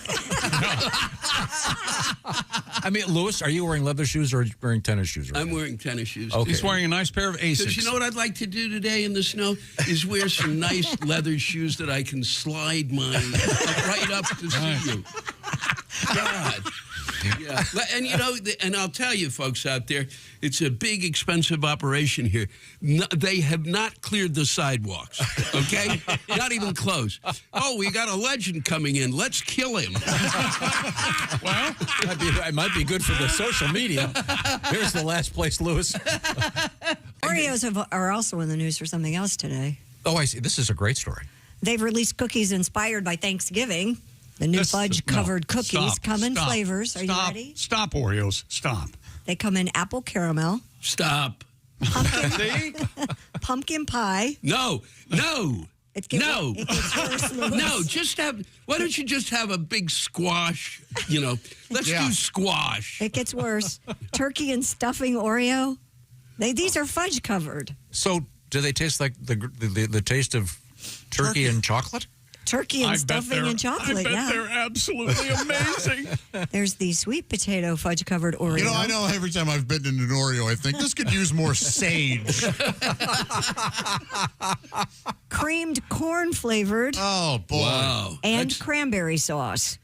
I mean, Lewis, are you wearing leather shoes or wearing tennis shoes? I'm wearing tennis shoes. Okay. He's wearing a nice pair of Asics. Because you know what I'd like to do today in the snow is wear some nice leather shoes that I can slide mine right up to see you. God. Yeah. And you know, and I'll tell you folks out there, it's a big, expensive operation here. No, they have not cleared the sidewalks, okay? Not even close. Oh, we got a legend coming in. Let's kill him. Well, it might be good for the social media. Here's the last place, Lewis. Oreos are also in the news for something else today. Oh, I see. This is a great story. They've released cookies inspired by Thanksgiving. The new fudge-covered cookies come in flavors. Are you ready? Stop, Oreos. Stop. They come in apple caramel. Stop. Pumpkin pie. No. It gets worse, Lewis. No, why don't you just have a big squash? You know, let's do squash. It gets worse. Turkey and stuffing Oreo. These are fudge covered. So, do they taste like the taste of turkey and chocolate? Turkey and stuffing and chocolate. I bet they're absolutely amazing. There's the sweet potato fudge covered Oreo. You know, I know every time I've bitten into an Oreo, I think this could use more sage. Creamed corn flavored. Oh, boy. Wow. And cranberry sauce.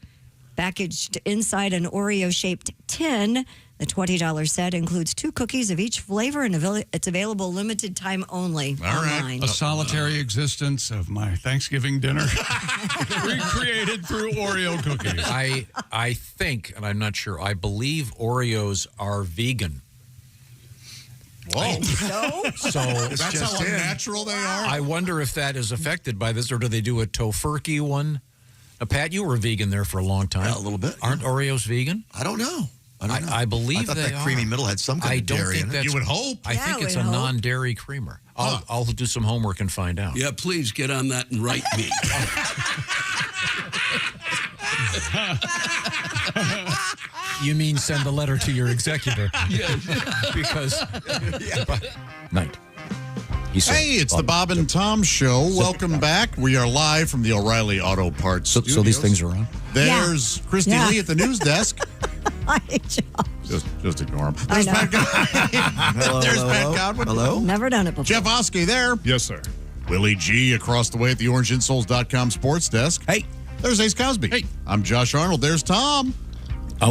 Packaged inside an Oreo shaped tin. The $20 set includes 2 cookies of each flavor, and it's available limited time only online. A solitary existence of my Thanksgiving dinner recreated penetrated through Oreo cookies. I think, and I'm not sure, I believe Oreos are vegan. Whoa. So that's how unnatural they are? I wonder if that is affected by this, or do they do a tofurkey one? Pat, you were a vegan there for a long time. Yeah, a little bit. Aren't Oreos vegan? I don't know. I believe I thought they that creamy are. middle had some kind of dairy in it. You would hope. I think it's a non-dairy creamer. I'll do some homework and find out. Yeah, please get on that and write me. You mean send a letter to your executor? Yes. Because night. He said, Hey, it's the Bob and Tom Show. Welcome back. We are live from the O'Reilly Auto Parts So studios. these things are on? There's Christy Lee at the news desk. Hi, Josh. Just ignore him. I There's know. Pat Godwin. There's Pat Godwin. Hello. Never done it before. Jeff Oskey there. Yes, sir. Willie G across the way at the OrangeInsoles.com sports desk. Hey. There's Ace Cosby. Hey. I'm Josh Arnold. There's Tom.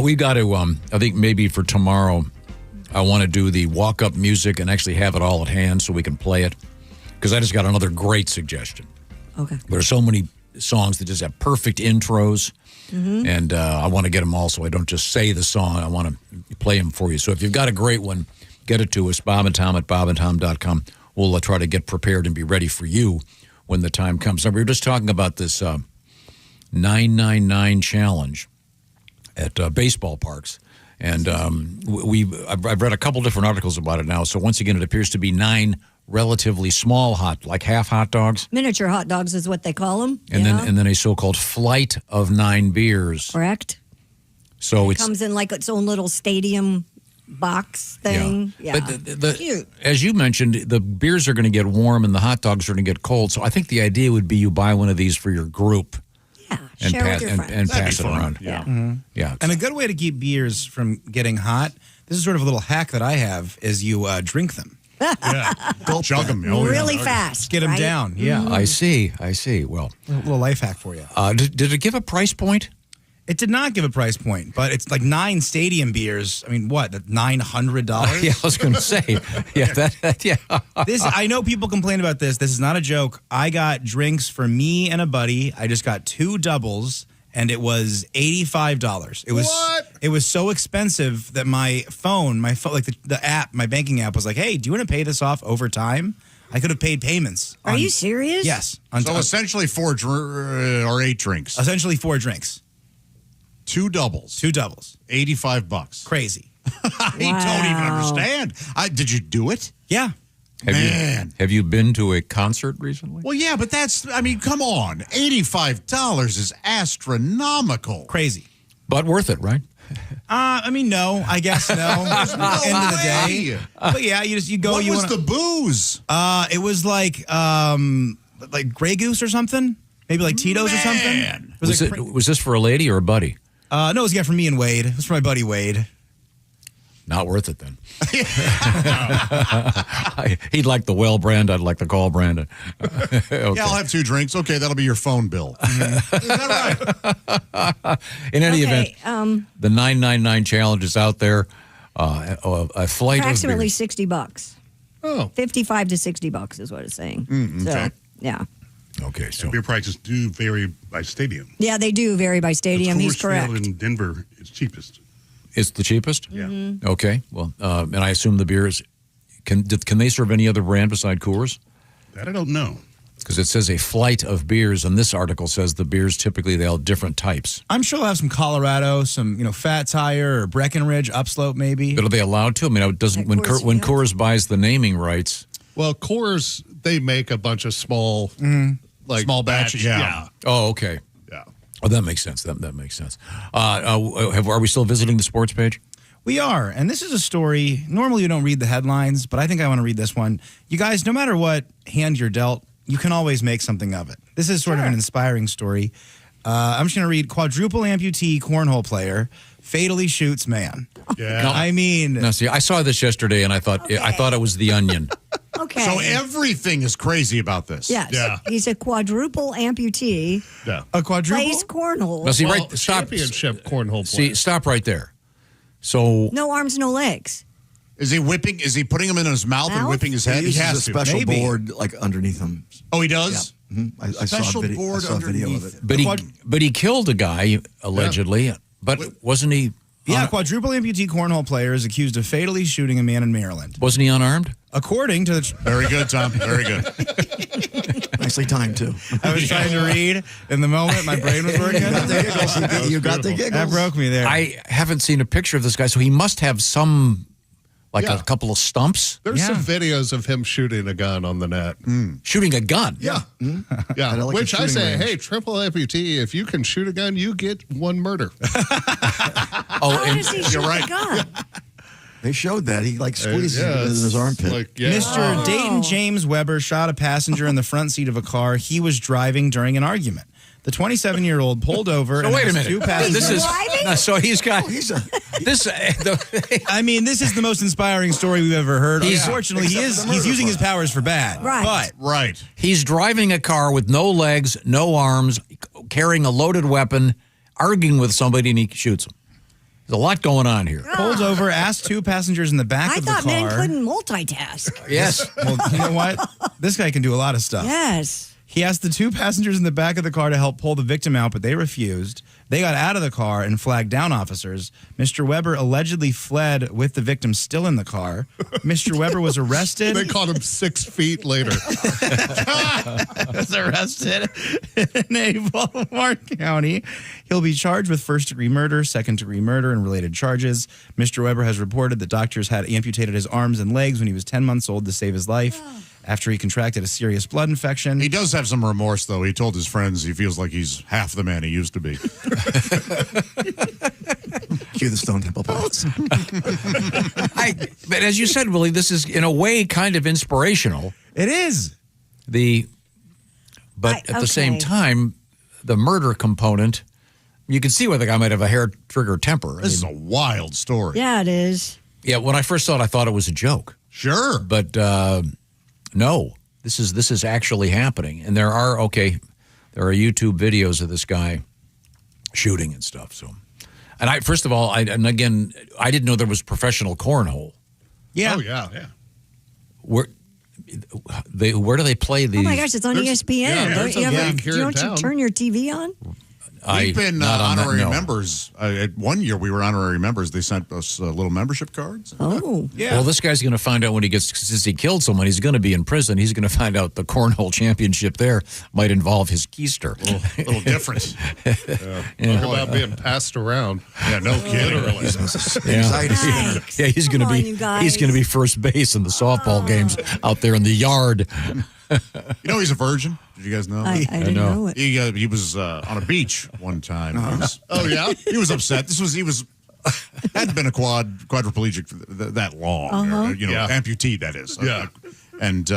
We got to, I think maybe for tomorrow, I want to do the walk-up music and actually have it all at hand so we can play it. Because I just got another great suggestion. Okay. There are so many songs that just have perfect intros, and I want to get them all so I don't just say the song. I want to play them for you. So if you've got a great one, get it to us, Bob and Tom at bobandtom.com. We'll try to get prepared and be ready for you when the time comes. Now, we were just talking about this 999 challenge at baseball parks. And I've read a couple different articles about it now. So once again, it appears to be 9 relatively small like half hot dogs. Miniature hot dogs is what they call them. And then a so-called flight of 9 beers. Correct. So It comes in like its own little stadium box thing. Yeah. But Cute. as you mentioned, the beers are going to get warm and the hot dogs are going to get cold. So I think the idea would be you buy one of these for your group. Yeah. And, Share with your friends. and That'd pass be it fun. around. Yeah. Yeah. And a good way to keep beers from getting hot, this is sort of a little hack that I have, is you drink them. Yeah. Chug them. Really fast. Get them right? down. Yeah. I see. Well, A little life hack for you. Did it give a price point? It did not give a price point, but it's like 9 stadium beers. I mean, what? $900? Yeah, I was going to say. Yeah, yeah. I know people complain about this. This is not a joke. I got drinks for me and a buddy. I just got 2 doubles, and it was $85. It was What? It was so expensive that my phone, like the app, my banking app was like, "Hey, do you want to pay this off over time?" I could have paid payments. Are you serious? Yes. So essentially 4 or 8 drinks. Essentially 4 drinks. 2 doubles. 2 doubles. $85. Crazy. I don't even understand. Did you do it? Yeah. Have you been to a concert recently? Well, yeah, but come on. $85 is astronomical. Crazy. But worth it, right? No. I guess no. End of the day. But yeah, you go. What was the booze? It was like Grey Goose or something. Maybe like Tito's or something. Was this for a lady or a buddy? No, it was for me and Wade. It was for my buddy Wade. Not worth it then. He'd like the well brand. I'd like the call brand. Okay. Yeah, I'll have 2 drinks. Okay, that'll be your phone bill. Is that right? In any event, the 999 challenge is out there. A flight Approximately of beers. $60. Oh. $55 to $60 is what it's saying. Okay. So, yeah. Okay, so beer prices do vary by stadium. Yeah, they do vary by stadium. He's Coors correct. Field in Denver is cheapest. It's the cheapest? Yeah. Okay. Well, and I assume the beers, can they serve any other brand beside Coors? That I don't know. Because it says a flight of beers, and this article says the beers typically they all different types. I'm sure they'll have some Colorado, some Fat Tire or Breckenridge, Upslope maybe. But are they allowed to? I mean, it doesn't when Coors buys the naming rights. Well, Coors, they make a bunch of small, Small batch, yeah. Oh, okay. Yeah. Oh, that makes sense. That makes sense. Are we still visiting the sports page? We are, and this is a story. Normally, you don't read the headlines, but I think I want to read this one. You guys, no matter what hand you're dealt, you can always make something of it. This is sort of an inspiring story. I'm just going to read quadruple amputee cornhole player fatally shoots man. Yeah. No, I mean, no. See, I saw this yesterday, and I thought it was The Onion. Okay. So everything is crazy about this. Yes. Yeah. He's a quadruple amputee. Yeah. a quadruple. Plays cornhole. Now, see, Well, right, stop. championship cornhole See, player. stop right there. So No arms, no legs. Is he putting him in his mouth and Mouth? whipping his head? He uses has a special maybe. board like underneath him. Oh, he does? I saw a video of it. But he killed a guy allegedly. But wasn't he? Yeah, quadruple amputee cornhole player is accused of fatally shooting a man in Maryland. Wasn't he unarmed? According to the... Very good, Tom. Very good. Nicely timed, too. I was trying to read in the moment. My brain was working. You got the giggles. That broke me there. I haven't seen a picture of this guy, so he must have some, a couple of stumps. There's some videos of him shooting a gun on the net. Shooting a gun? Yeah. Yeah. Which I say, hey, triple amputee, if you can shoot a gun, you get one murder. You're right. They showed that. He squeezed it in his armpit. Mr. Dayton James Weber shot a passenger in the front seat of a car he was driving during an argument. The 27-year-old pulled over. So and wait a asked minute. two passengers. So he's got this. I mean, this is the most inspiring story we've ever heard. Unfortunately, he's using his powers for bad. Right. He's driving a car with no legs, no arms, carrying a loaded weapon, arguing with somebody, and he shoots him. There's a lot going on here. Pulls over, asked two passengers in the back of the car. I thought men couldn't multitask. Yes. Well, you know what? This guy can do a lot of stuff. Yes. He asked the two passengers in the back of the car to help pull the victim out, but they refused. They got out of the car and flagged down officers. Mr. Weber allegedly fled with the victim still in the car. Mr. Weber was arrested. They caught him 6 feet later. Was arrested in Baltimore County. He'll be charged with first-degree murder, second-degree murder, and related charges. Mr. Weber has reported that doctors had amputated his arms and legs when he was 10 months old to save his life. After he contracted a serious blood infection. He does have some remorse, though. He told his friends he feels like he's half the man he used to be. Cue the Stone Temple Pilots. But as you said, Willie, this is in a way kind of inspirational. It is. But at the same time, the murder component, you can see why the guy might have a hair-trigger temper. This is a wild story. Yeah, it is. Yeah, when I first saw it, I thought it was a joke. Sure. But no, this is actually happening. And there are YouTube videos of this guy shooting and stuff. So, and first of all, I didn't know there was professional cornhole. Yeah. Oh, yeah. Where do they play these? Oh my gosh, it's on ESPN. Don't you turn your TV on? We've been honorary members. At one year, we were honorary members. They sent us little membership cards. Oh. Yeah. Well, this guy's going to find out since he killed someone, he's going to be in prison. He's going to find out the cornhole championship there might involve his keister. A little different. Talk about being passed around. Yeah, no kidding. Yeah, he's going to be first base in the softball games out there in the yard. You know he's a virgin. Did you guys know? I didn't know it. He was on a beach one time. Oh yeah, he was upset. Hadn't been a quadriplegic for that long. Amputee, that is. Yeah. And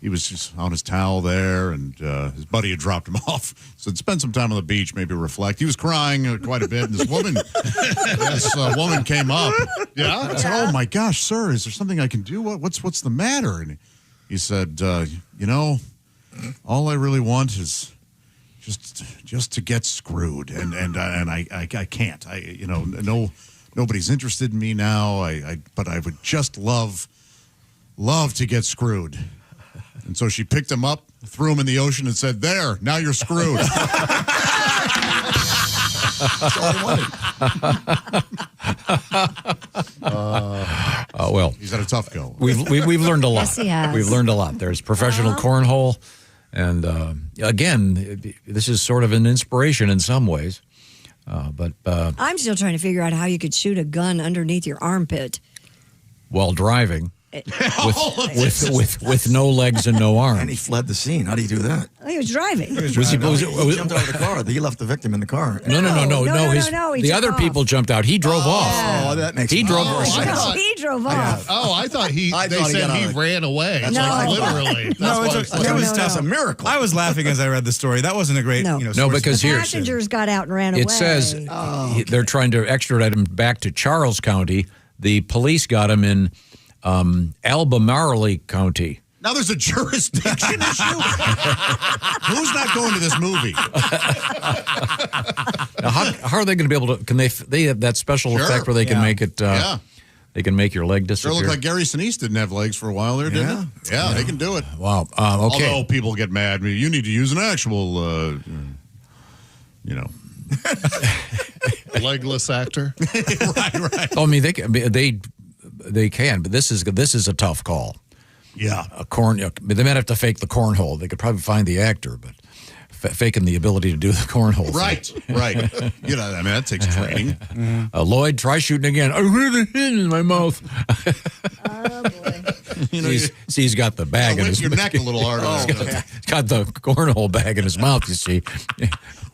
he was just on his towel there, and his buddy had dropped him off. So spend some time on the beach, maybe reflect. He was crying quite a bit, and this woman came up. Yeah. I said, "Oh my gosh, sir, is there something I can do? What's the matter?" And he said, all I really want is just to get screwed, and I can't. Nobody's interested in me now. But I would just love to get screwed. And so she picked him up, threw him in the ocean, and said, "There, now you're screwed." That's all I wanted. Well, he's had a tough go. We've learned a lot. Yes, he has. We've learned a lot. There's professional cornhole, and again, this is sort of an inspiration in some ways. But I'm still trying to figure out how you could shoot a gun underneath your armpit. While driving. With no legs and no arms. And he fled the scene. How do you do that? He was driving. He jumped out of the car. He left the victim in the car. No. The other people jumped out. He drove off. Oh, that makes He drove sense. He drove off. I thought they said he ran away. That's literally. That's a miracle. I was laughing as I read the story. That wasn't a great. No, because the here passengers got out and ran away. it says they're trying to extradite him back to Charles County. The police got him in Albemarle County. Now there's a jurisdiction issue. Who's not going to this movie? Now, how are they going to be able to? Can they have that special effect where they can make it? They can make your leg Sure disappear. looked like Gary Sinise didn't have legs for a while there, didn't it? Yeah, they can do it. Wow. Okay. Although people get mad. You need to use an actual, legless actor. right. I mean, they can, but this is a tough call. Yeah. They might have to fake the cornhole. They could probably find the actor, but faking the ability to do the cornhole. Right. That takes training. Lloyd, try shooting again. I really hit it in my mouth. Oh, boy. He's got the bag in his your neck a little harder. He's got the cornhole bag in his mouth, you see.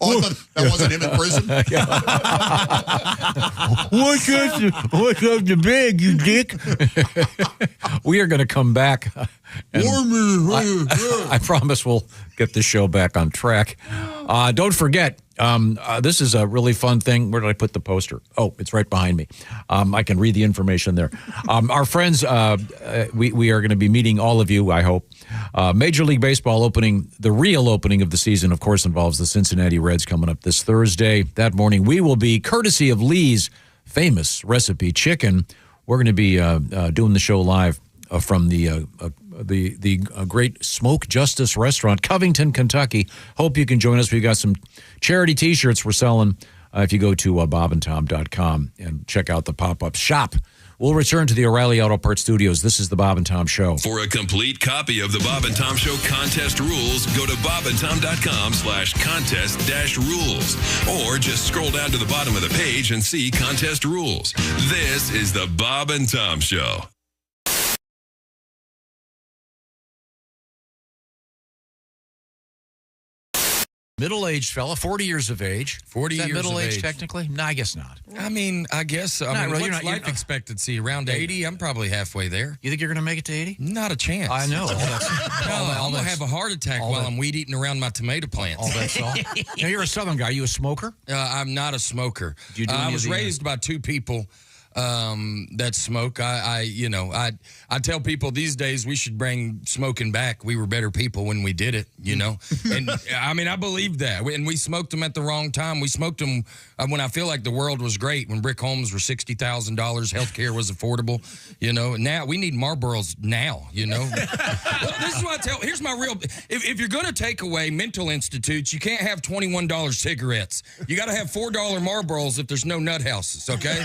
Oh, I thought that wasn't him in prison? What's up the bag, you dick? We are going to come back. I promise we'll get this show back on track. Don't forget, this is a really fun thing. Where did I put the poster? Oh, it's right behind me. I can read the information there. Our friends, we are going to be meeting all of you, I hope. Major League Baseball opening, the real opening of the season, of course, involves the Cincinnati Reds coming up this Thursday. That morning, we will be, courtesy of Lee's famous recipe chicken, we're going to be doing the show live from the great Smoke Justice Restaurant, Covington, Kentucky. Hope you can join us. We've got some charity T-shirts we're selling if you go to bobandtom.com and check out the pop-up shop. We'll return to the O'Reilly Auto Parts Studios. This is the Bob and Tom Show. For a complete copy of the Bob and Tom Show contest rules, go to bobandtom.com/contest-rules. Or just scroll down to the bottom of the page and see contest rules. This is the Bob and Tom Show. Middle-aged fella, 40 years of age. 40 Is that years of middle-aged age. technically? No, I guess not. I mean, what's life expectancy? Around 80? I'm probably halfway there. You think you're going to make it to 80? Not a chance. I know. I'm going to have a heart attack while I'm weed eating around my tomato plants. All that's all. Now, you're a Southern guy. Are you a smoker? I'm not a smoker. Do you do I any was of the, raised by two people that smoke. I tell people these days we should bring smoking back. We were better people when we did it, And I mean, I believe that. And we smoked them at the wrong time. We smoked them when I feel like the world was great, when brick homes were $60,000, healthcare was affordable, Now we need Marlboros now, Well, this is what I tell. Here's my real. If you're going to take away mental institutes, you can't have $21 cigarettes. You got to have $4 Marlboros if there's no nut houses. Okay.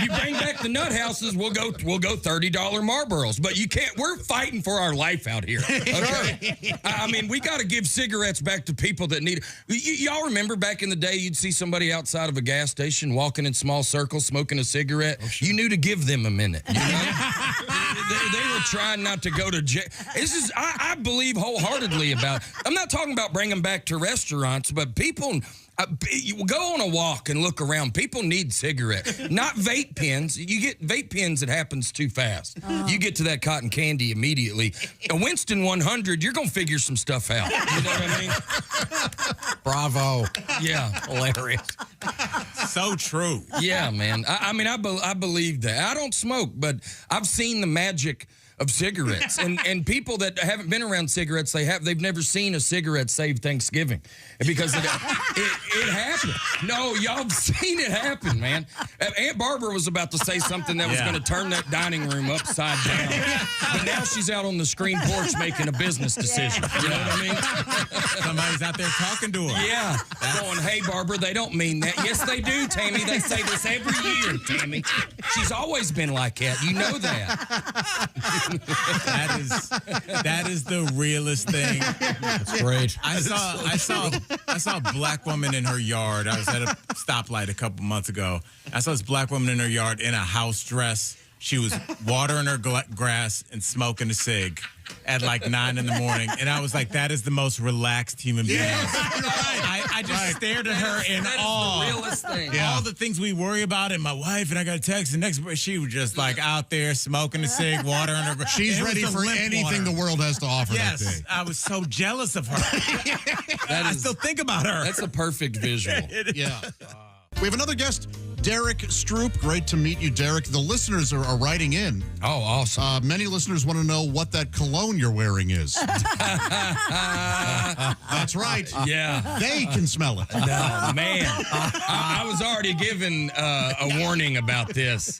You bring back the nut houses, we'll go $30 Marlboros. But you can't. We're fighting for our life out here. Okay? I mean, we got to give cigarettes back to people that need. Y'all remember back in the day, you'd see somebody outside of a gas station walking in small circles, smoking a cigarette. Oh, sure. You knew to give them a minute. They were trying not to go to jail. I believe wholeheartedly about. I'm not talking about bringing them back to restaurants, but people. You go on a walk and look around. People need cigarettes, not vape pens. You get vape pens, it happens too fast. You get to that cotton candy immediately. A Winston 100, you're going to figure some stuff out. You know what I mean? Bravo. Yeah. Hilarious. So true. Yeah, man. I believe that. I don't smoke, but I've seen the magic of cigarettes, and people that haven't been around cigarettes, they've never seen a cigarette save Thanksgiving, because it happened. No, y'all have seen it happen, man. Aunt Barbara was about to say something that was going to turn that dining room upside down, but now she's out on the screen porch making a business decision. You know what I mean? Somebody's out there talking to her. Yeah, going, hey, Barbara, they don't mean that. Yes, they do, Tammy. They say this every year, Tammy. She's always been like that. You know that. That is the realest thing. That's great. I saw a black woman in her yard. I was at a stoplight a couple months ago. I saw this black woman in her yard in a house dress. She was watering her grass and smoking a cig at like 9 in the morning. And I was like, that is the most relaxed human being. I just stared at her in awe. That is the realest thing. Yeah. All the things we worry about, and my wife, and I got a text, and next she was just like out there smoking a cig, watering her grass. She's ready for anything the world has to offer that day. Yes, I was so jealous of her. I still think about her. That's a perfect visual. Yeah. We have another guest Derek Stroop, great to meet you, Derek. The listeners are writing in. Oh, awesome. Many listeners want to know what that cologne you're wearing is. That's right. Yeah. They can smell it. No, man. I was already given a warning about this.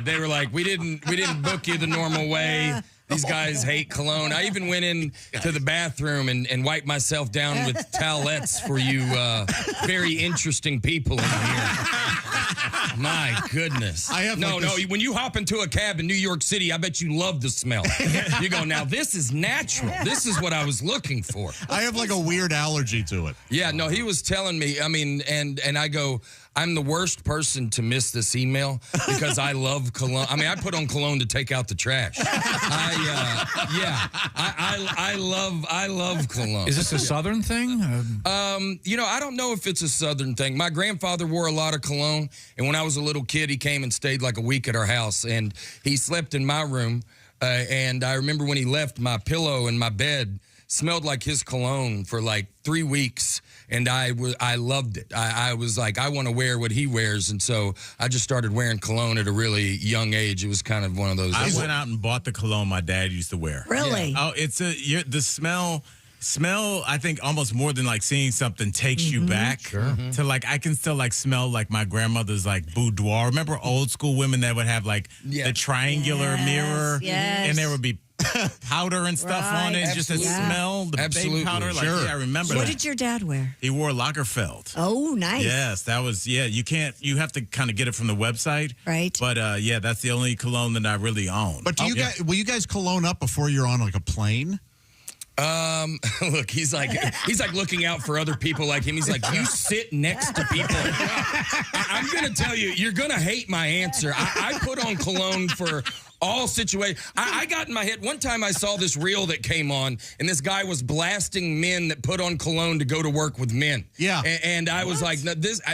They were like, we didn't book you the normal way. These guys hate cologne. I even went in to the bathroom and wiped myself down with towelettes for you very interesting people in here. My goodness. No, when you hop into a cab in New York City, I bet you love the smell. You go, now this is natural. This is what I was looking for. I have like a weird allergy to it. Yeah, no, he was telling me, I mean, and I go, I'm the worst person to miss this email because I love cologne. I mean, I put on cologne to take out the trash. I love cologne. Is this a Southern thing? I don't know if it's a Southern thing. My grandfather wore a lot of cologne, and when I was a little kid, he came and stayed like a week at our house, and he slept in my room. And I remember when he left, my pillow and my bed smelled like his cologne for like 3 weeks. And I loved it. I was like, I want to wear what he wears. And so I just started wearing cologne at a really young age. It was kind of one of those. I went out and bought the cologne my dad used to wear. Really? Yeah. Oh, the smell, I think almost more than like seeing something takes you back to like, I can still like smell like my grandmother's like boudoir. Remember old school women that would have like the triangular mirror? Yes. And there would be powder and stuff on it, just a smell, the baby powder. Like, yeah, I remember that. What did your dad wear? He wore Lagerfeld. Oh, nice. Yes, that was, you have to kind of get it from the website. Right. But that's the only cologne that I really own. But will you guys cologne up before you're on like a plane? Look, he's like looking out for other people like him. He's like, you sit next to people. I'm going to tell you, you're going to hate my answer. I put on cologne for all situations. I got in my head. One time I saw this reel that came on, and this guy was blasting men that put on cologne to go to work with men. Yeah. And I was like, no,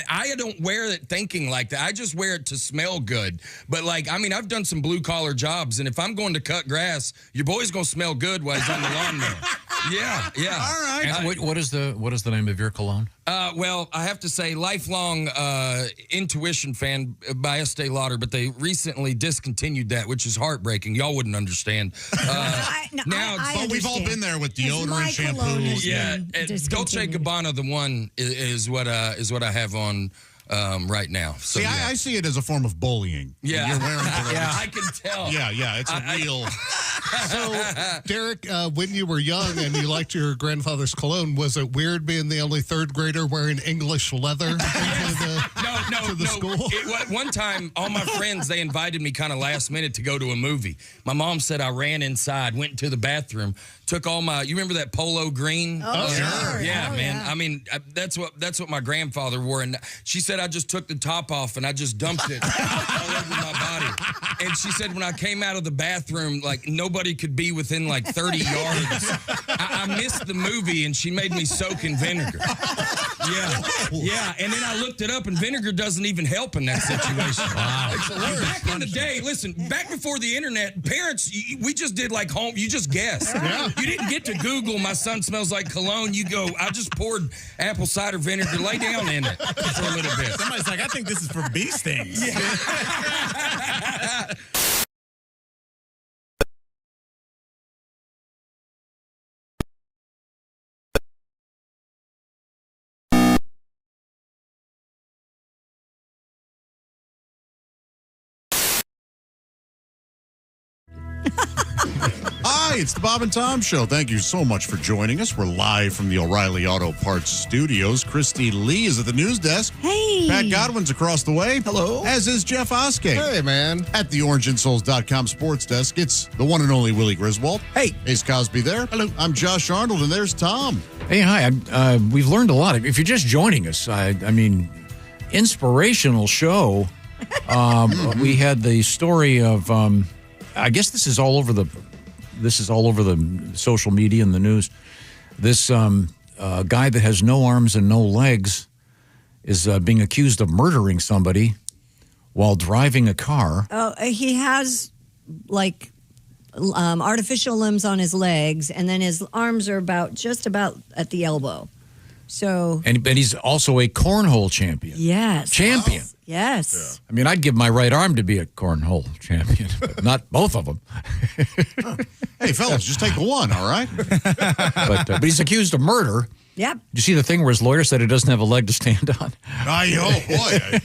I don't wear it thinking like that. I just wear it to smell good. But like, I mean, I've done some blue collar jobs, and if I'm going to cut grass, your boy's going to smell good while he's on the lawnmower. Yeah. All right. And what is the name of your cologne? Well, I have to say, lifelong Intuition fan by Estee Lauder, but they recently discontinued that, which is heartbreaking. Y'all wouldn't understand. But we've all been there with deodorant, shampoo. Yeah, Dolce & Gabbana, the one is what I have on right now. So, see, I see it as a form of bullying. Yeah, you're wearing cologne. I can tell. Yeah, it's a real. So, Derek, when you were young and you liked your grandfather's cologne, was it weird being the only third grader wearing English leather to the school? One time, all my friends, they invited me kind of last minute to go to a movie. My mom said I ran inside, went into the bathroom, took all my, you remember that polo green? Oh, sure. Yeah, man. Yeah. I mean, that's what my grandfather wore. And she said I just took the top off and I just dumped it all over my body. And she said when I came out of the bathroom, like nobody could be within like 30 yards. I missed the movie and she made me soak in vinegar. Yeah. And then I looked it up and vinegar doesn't even help in that situation. Wow. Back in the day, listen, back before the internet, parents, we just did like home, you just guessed. Yeah. You didn't get to Google, my son smells like cologne. You go, I just poured apple cider vinegar, lay down in it for a little bit. Somebody's like, I think this is for bee stings. Hi, it's the Bob and Tom Show. Thank you so much for joining us. We're live from the O'Reilly Auto Parts Studios. Christy Lee is at the news desk. Hey. Pat Godwin's across the way. Hello. As is Jeff Oskey. Hey, man. At the OrangeInsoles.com sports desk, it's the one and only Willie Griswold. Hey. Ace Cosby there. Hello. I'm Josh Arnold, and there's Tom. Hey, hi. We've learned a lot. If you're just joining us, I mean, inspirational show. We had the story of, I guess this is all over the social media and the news. This guy that has no arms and no legs is being accused of murdering somebody while driving a car. Oh, he has like artificial limbs on his legs, and then his arms are just about at the elbow. So, but he's also a cornhole champion. Yes. Champion. Yes. I mean, I'd give my right arm to be a cornhole champion, but not both of them. Hey, fellas, just take one, all right? But he's accused of murder. Yep. Did you see the thing where his lawyer said he doesn't have a leg to stand on? Oh, boy.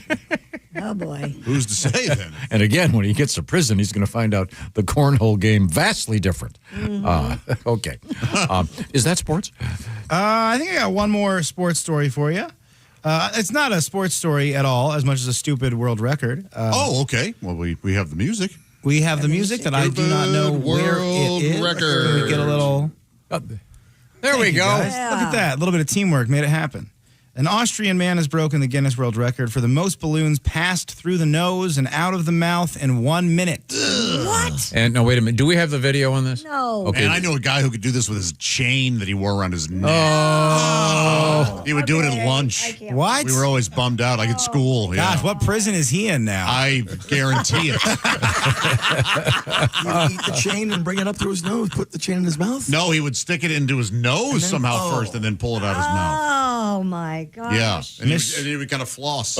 Oh, boy. Who's to say then? And again, when he gets to prison, he's going to find out the cornhole game vastly different. Okay. Is that sports? I think I got one more sports story for you. It's not a sports story at all, as much as a stupid world record. Okay. Well, we have the music. We have the music that I do not know where it is. Record. Can we get a little... There we go. Guys. Look at that. A little bit of teamwork made it happen. An Austrian man has broken the Guinness World Record for the most balloons passed through the nose and out of the mouth in 1 minute. What? And no, wait a minute. Do we have the video on this? No. Okay. Man, I know a guy who could do this with his chain that he wore around his neck. Oh. He would do it at lunch. What? We were always bummed out, like at school. Yeah. Gosh, what prison is he in now? I guarantee it. You eat the chain and bring it up through his nose, put the chain in his mouth? No, he would stick it into his nose somehow first and then pull it out his mouth. Oh, my gosh. Yeah. And he would kind of floss.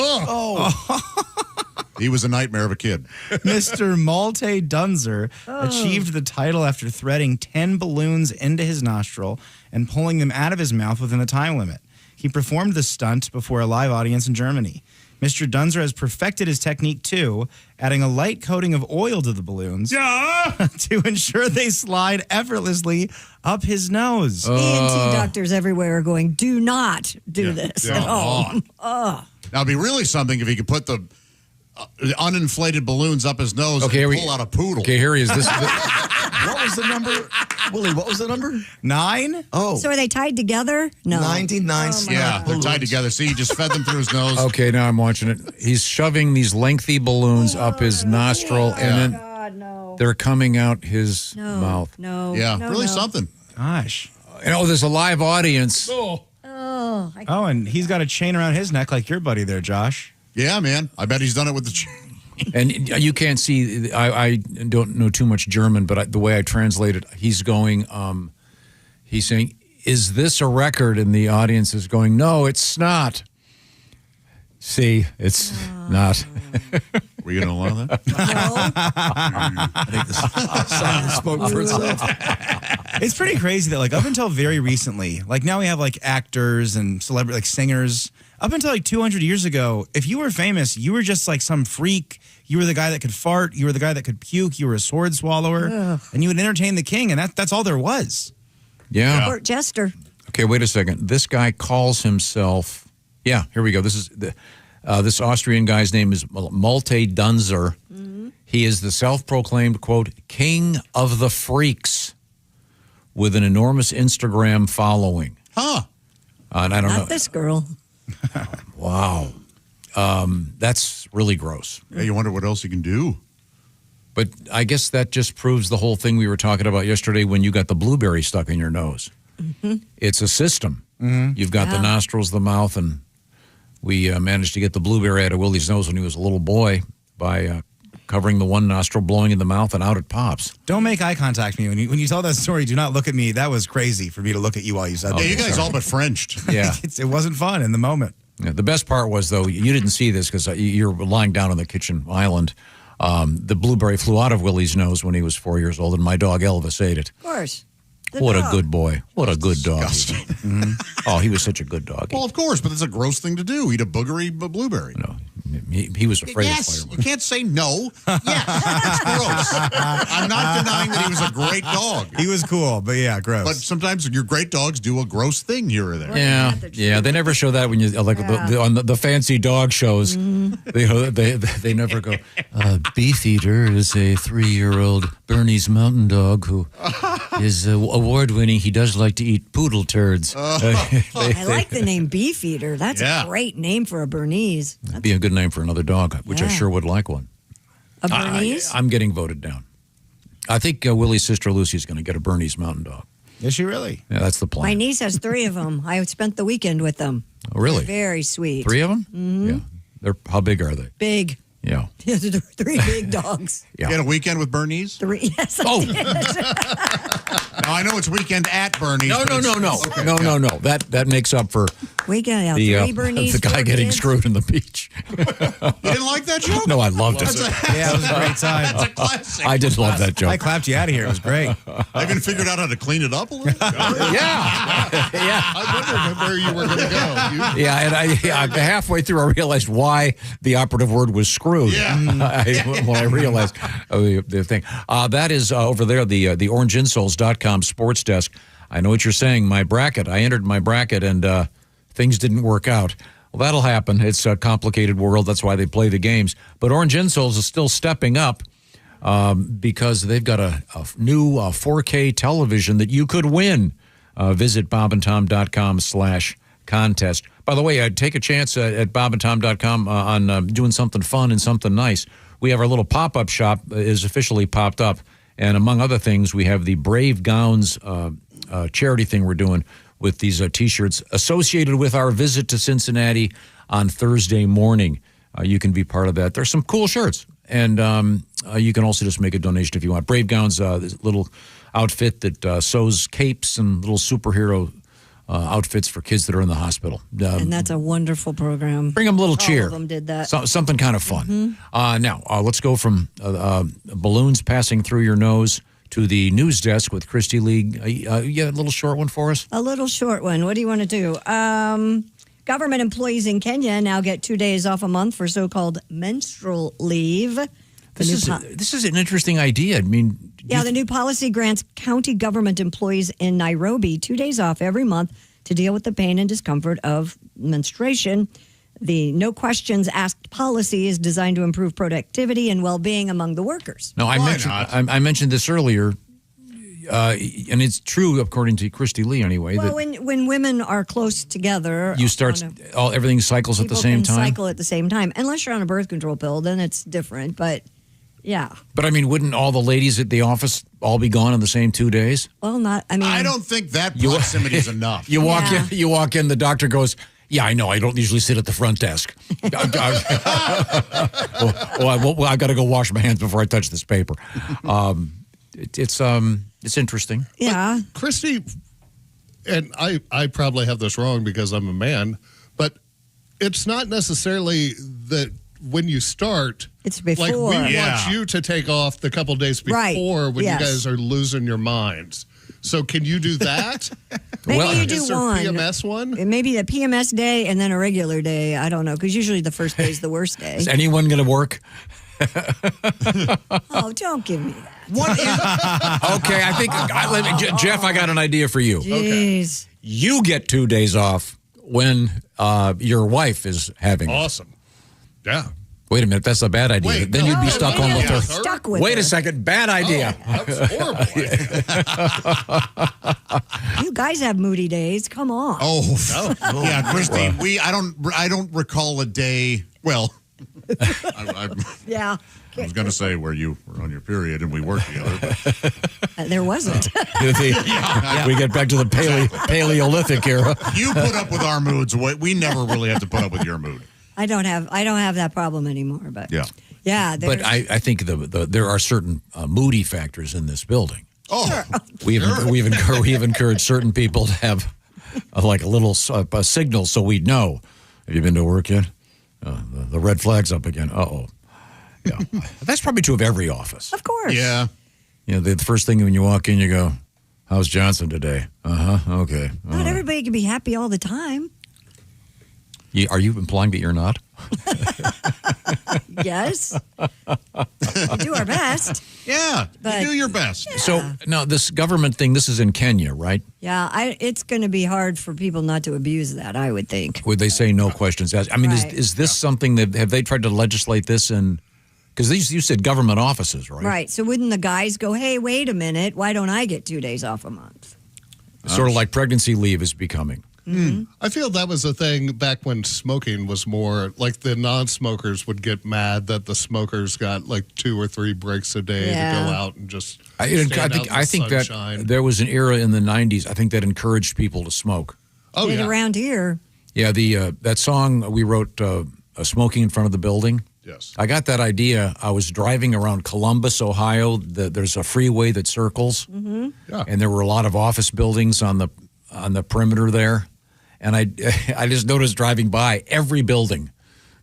He was a nightmare of a kid. Mr. Malte Dunzer achieved the title after threading 10 balloons into his nostril and pulling them out of his mouth within the time limit. He performed the stunt before a live audience in Germany. Mr. Dunzer has perfected his technique too, adding a light coating of oil to the balloons to ensure they slide effortlessly up his nose. B&T doctors everywhere are going, do not do this at home. Now, it'd be really something if he could put the uninflated balloons up his nose and pull out a poodle. Okay, here he is. What was the number? Willie, what was the number? 9? Oh. So are they tied together? No. 99. Yeah, they're tied together. See, he just fed them through his nose. Okay, now I'm watching it. He's shoving these lengthy balloons up his nostril, and then they're coming out his mouth. Yeah, really something. Gosh. You know, there's a live audience. And he's got a chain around his neck like your buddy there, Josh. Yeah, man. I bet he's done it with the chain. And you can't see, I don't know too much German, but the way I translate it, he's going, he's saying, is this a record? And the audience is going, no, it's not. See, it's not. Were you going to allow that? I think the silence spoke for itself. It's pretty crazy that, like, up until very recently, like now we have like actors and celebrity, like singers. Up until like 200 years ago, if you were famous, you were just like some freak. You were the guy that could fart. You were the guy that could puke. You were a sword swallower. And you would entertain the king, and that's all there was. Yeah. Court jester. Okay, wait a second. This guy calls himself, here we go. This is this Austrian guy's name is Malte Dunzer. He is the self-proclaimed, quote, king of the freaks with an enormous Instagram following. And I don't know. Not this girl. Wow. That's really gross. Yeah, you wonder what else you can do. But I guess that just proves the whole thing we were talking about yesterday when you got the blueberry stuck in your nose. It's a system. You've got the nostrils, the mouth, and we managed to get the blueberry out of Willie's nose when he was a little boy by covering the one nostril, blowing in the mouth, and out it pops. Don't make eye contact with me. When you tell that story, do not look at me. That was crazy for me to look at you while you said that. Yeah, you guys all but Frenched. Yeah. It wasn't fun in the moment. Yeah, the best part was, though, you didn't see this because you're lying down on the kitchen island. The blueberry flew out of Willie's nose when he was 4 years old, and my dog Elvis ate it. Of course. What a good boy. What a good dog. Oh, he was such a good dog. Well, of course, but it's a gross thing to do. Eat a boogery blueberry. No, he was afraid of Yes, fireworks. you can't say no. Yes, it's gross. I'm not denying that he was a great dog. He was cool, but yeah, gross. But sometimes your great dogs do a gross thing here or there. Yeah, they never show that when you like on the fancy dog shows. They never go. Beefeater is a 3-year-old Bernese Mountain Dog who is award-winning. He does like to eat poodle turds. I like the name Beefeater. That's a great name for a Bernese. That'd be a good name for another dog, which I sure would like one. A Bernese? I'm getting voted down. I think Willie's sister Lucy is going to get a Bernese Mountain Dog. Is she really? Yeah, that's the plan. My niece has 3 of them. I spent the weekend with them. Oh, really? Very sweet. 3 of them? Mm-hmm. Yeah. How big are they? Big. Yeah. 3 big dogs. You had a weekend with Bernese? 3. Yes, I did. Now, I know it's weekend at Bernese. No. but it's- No. That makes up for We got three Bernese the guy getting kids. screwed in the beach. You didn't like that joke? No, I loved it. Yeah, it was a great time. That's a classic. I did love that joke. I clapped you out of here. It was great. I even figured out how to clean it up a little. Yeah. I wondered where you were going to go. Yeah, and I halfway through I realized why the operative word was screwed. Yeah. When I realized the thing. That is over there, the orangeinsoles.com sports desk. I know what you're saying. My bracket. I entered my bracket and things didn't work out. Well, that'll happen. It's a complicated world. That's why they play the games. But Orange Insoles is still stepping up because they've got a new 4K television that you could win. Visit bobandtom.com/contest. By the way, take a chance at bobandtom.com on doing something fun and something nice. We have our little pop-up shop is officially popped up. And among other things, we have the Brave Gowns charity thing we're doing with these T-shirts associated with our visit to Cincinnati on Thursday morning. You can be part of that. There's some cool shirts. And you can also just make a donation if you want. Brave Gowns, this little outfit that sews capes and little superhero outfits for kids that are in the hospital. And that's a wonderful program. Bring them a little cheer. All of them did that. Something kind of fun. Now, let's go from balloons passing through your nose to the news desk with Christy Lee. You have a little short one for us? A little short one. What do you want to do? Government employees in Kenya now get 2 days off a month for so-called menstrual leave. This is an interesting idea. I mean, the new policy grants county government employees in Nairobi 2 days off every month to deal with the pain and discomfort of menstruation. The no questions asked policy is designed to improve productivity and well-being among the workers. No, I mentioned this earlier, and it's true according to Christy Lee anyway. Well, that when women are close together, you start everything cycles at the same time. Cycle at the same time, unless you're on a birth control pill, then it's different. But yeah. But I mean, wouldn't all the ladies at the office all be gone in the same 2 days? Well, not. I mean, I don't think that proximity is enough. You walk in. You walk in. The doctor goes, "Yeah, I know. I don't usually sit at the front desk. I got to go wash my hands before I touch this paper." It's interesting. Yeah, but Christy, and I probably have this wrong because I'm a man, but it's not necessarily that when you start. It's before. Like we want you to take off the couple days before when you guys are losing your minds. So can you do that? Maybe you do is there one. PMS one? Maybe a PMS day and then a regular day. I don't know, because usually the first day is the worst day. Is anyone going to work? Oh, don't give me that. What? Okay, I think Jeff, I got an idea for you. Jeez. Okay. You get 2 days off when your wife is having. Awesome. Yeah. Wait a minute, that's a bad idea. Then you'd be stuck home with her. Stuck with Wait her. a second, bad idea. That's horrible. You guys have moody days. Come on. Yeah, Christy. I don't recall a day. Well, Yeah. I was going to say where you were on your period and we worked together. But There wasn't. We get back to the Paleolithic era. you put up with our moods. We never really have to put up with your mood. I don't have that problem anymore. But Yeah. But I think there are certain moody factors in this building. Oh, We've encouraged certain people to have like a little a signal so we'd know. Have you been to work yet? The red flag's up again. Uh-oh. Yeah. That's probably true of every office. Of course. Yeah. You know, the first thing when you walk in, you go, "How's Johnson today?" Okay. Not everybody can be happy all the time. Are you implying that you're not? Yes. We do our best. Yeah. But- you do your best. So now this government thing, this is in Kenya, right? Yeah, it's going to be hard for people not to abuse that, I would think. Where they say no questions asked. I mean, Right. is this something that, have they tried to legislate this in, because you said government offices, right? Right. So wouldn't the guys go, hey, wait a minute, why don't I get 2 days off a month? Sort of like pregnancy leave is becoming. I feel that was a thing back when smoking was more like the non-smokers would get mad that the smokers got like 2 or 3 breaks a day to go out and just I think sunshine. that there was an era in the 90s, I think that encouraged people to smoke. Oh, Did yeah. around here. Yeah, that song we wrote, Smoking in Front of the Building. Yes. I got that idea. I was driving around Columbus, Ohio. There's a freeway that circles, Mm-hmm. Yeah. and there were a lot of office buildings on the perimeter there. And I just noticed driving by every building,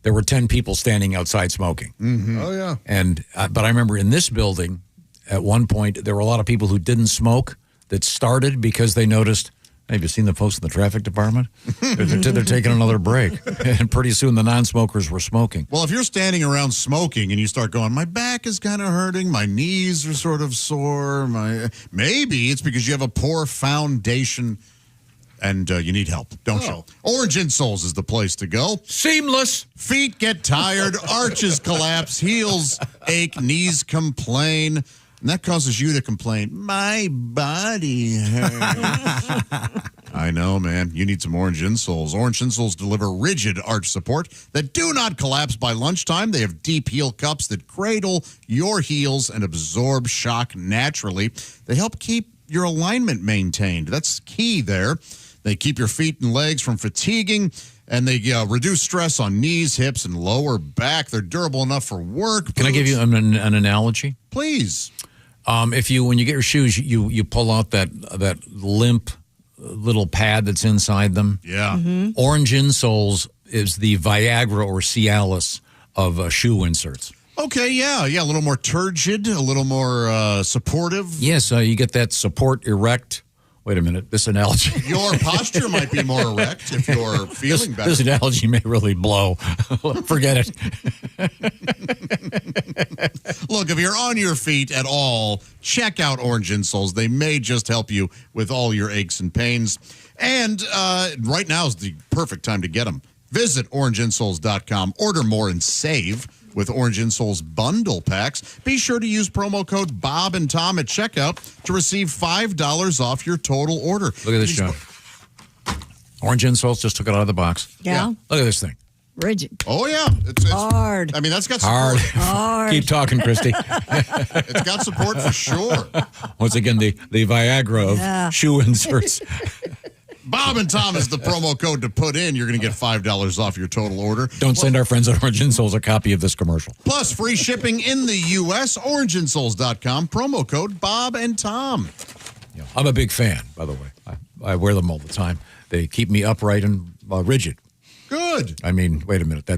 there were 10 people standing outside smoking. Oh, yeah. And but I remember in this building, at one point, there were a lot of people who didn't smoke that started because they noticed, have you seen the post in the traffic department? They're taking another break. And pretty soon the non-smokers were smoking. Well, if you're standing around smoking and you start going, my back is kind of hurting, my knees are sort of sore, maybe it's because you have a poor foundation and you need help, don't you? Orange Insoles is the place to go. Seamless. Feet get tired, arches collapse, heels ache, knees complain. And that causes you to complain, my body hurts. I know, man. You need some Orange Insoles. Orange Insoles deliver rigid arch support that do not collapse by lunchtime. They have deep heel cups that cradle your heels and absorb shock naturally. They help keep your alignment maintained. That's key there. They keep your feet and legs from fatiguing, and they reduce stress on knees, hips, and lower back. They're durable enough for work. Can I give you an analogy? Please. When you get your shoes, you pull out that limp little pad that's inside them. Yeah. Orange Insoles is the Viagra or Cialis of shoe inserts. Okay, yeah, a little more turgid, a little more supportive. Yes, you get that support erect. Wait a minute, this analogy. Your posture might be more erect if you're feeling better. This analogy may really blow. Forget it. Look, if you're on your feet at all, check out Orange Insoles. They may just help you with all your aches and pains. And right now is the perfect time to get them. Visit orangeinsoles.com. Order more and save with Orange Insoles bundle packs. Be sure to use promo code Bob and Tom at checkout to receive $5 off your total order. Look at this, John. Orange Insoles just took it out of the box. Yeah. Look at this thing. Rigid. Oh, yeah. It's hard. I mean, that's got support. Hard. Keep talking, Christy. It's got support for sure. Once again, the Viagra of shoe inserts. Bob and Tom is the promo code to put in. You're going to get $5 off your total order. Don't send our friends at Orange Insoles a copy of this commercial. Plus, free shipping in the U.S. OrangeInsoles.com. Promo code Bob and Tom. Yeah, I'm a big fan, by the way. I wear them all the time. They keep me upright and rigid. Good. I mean, wait a minute.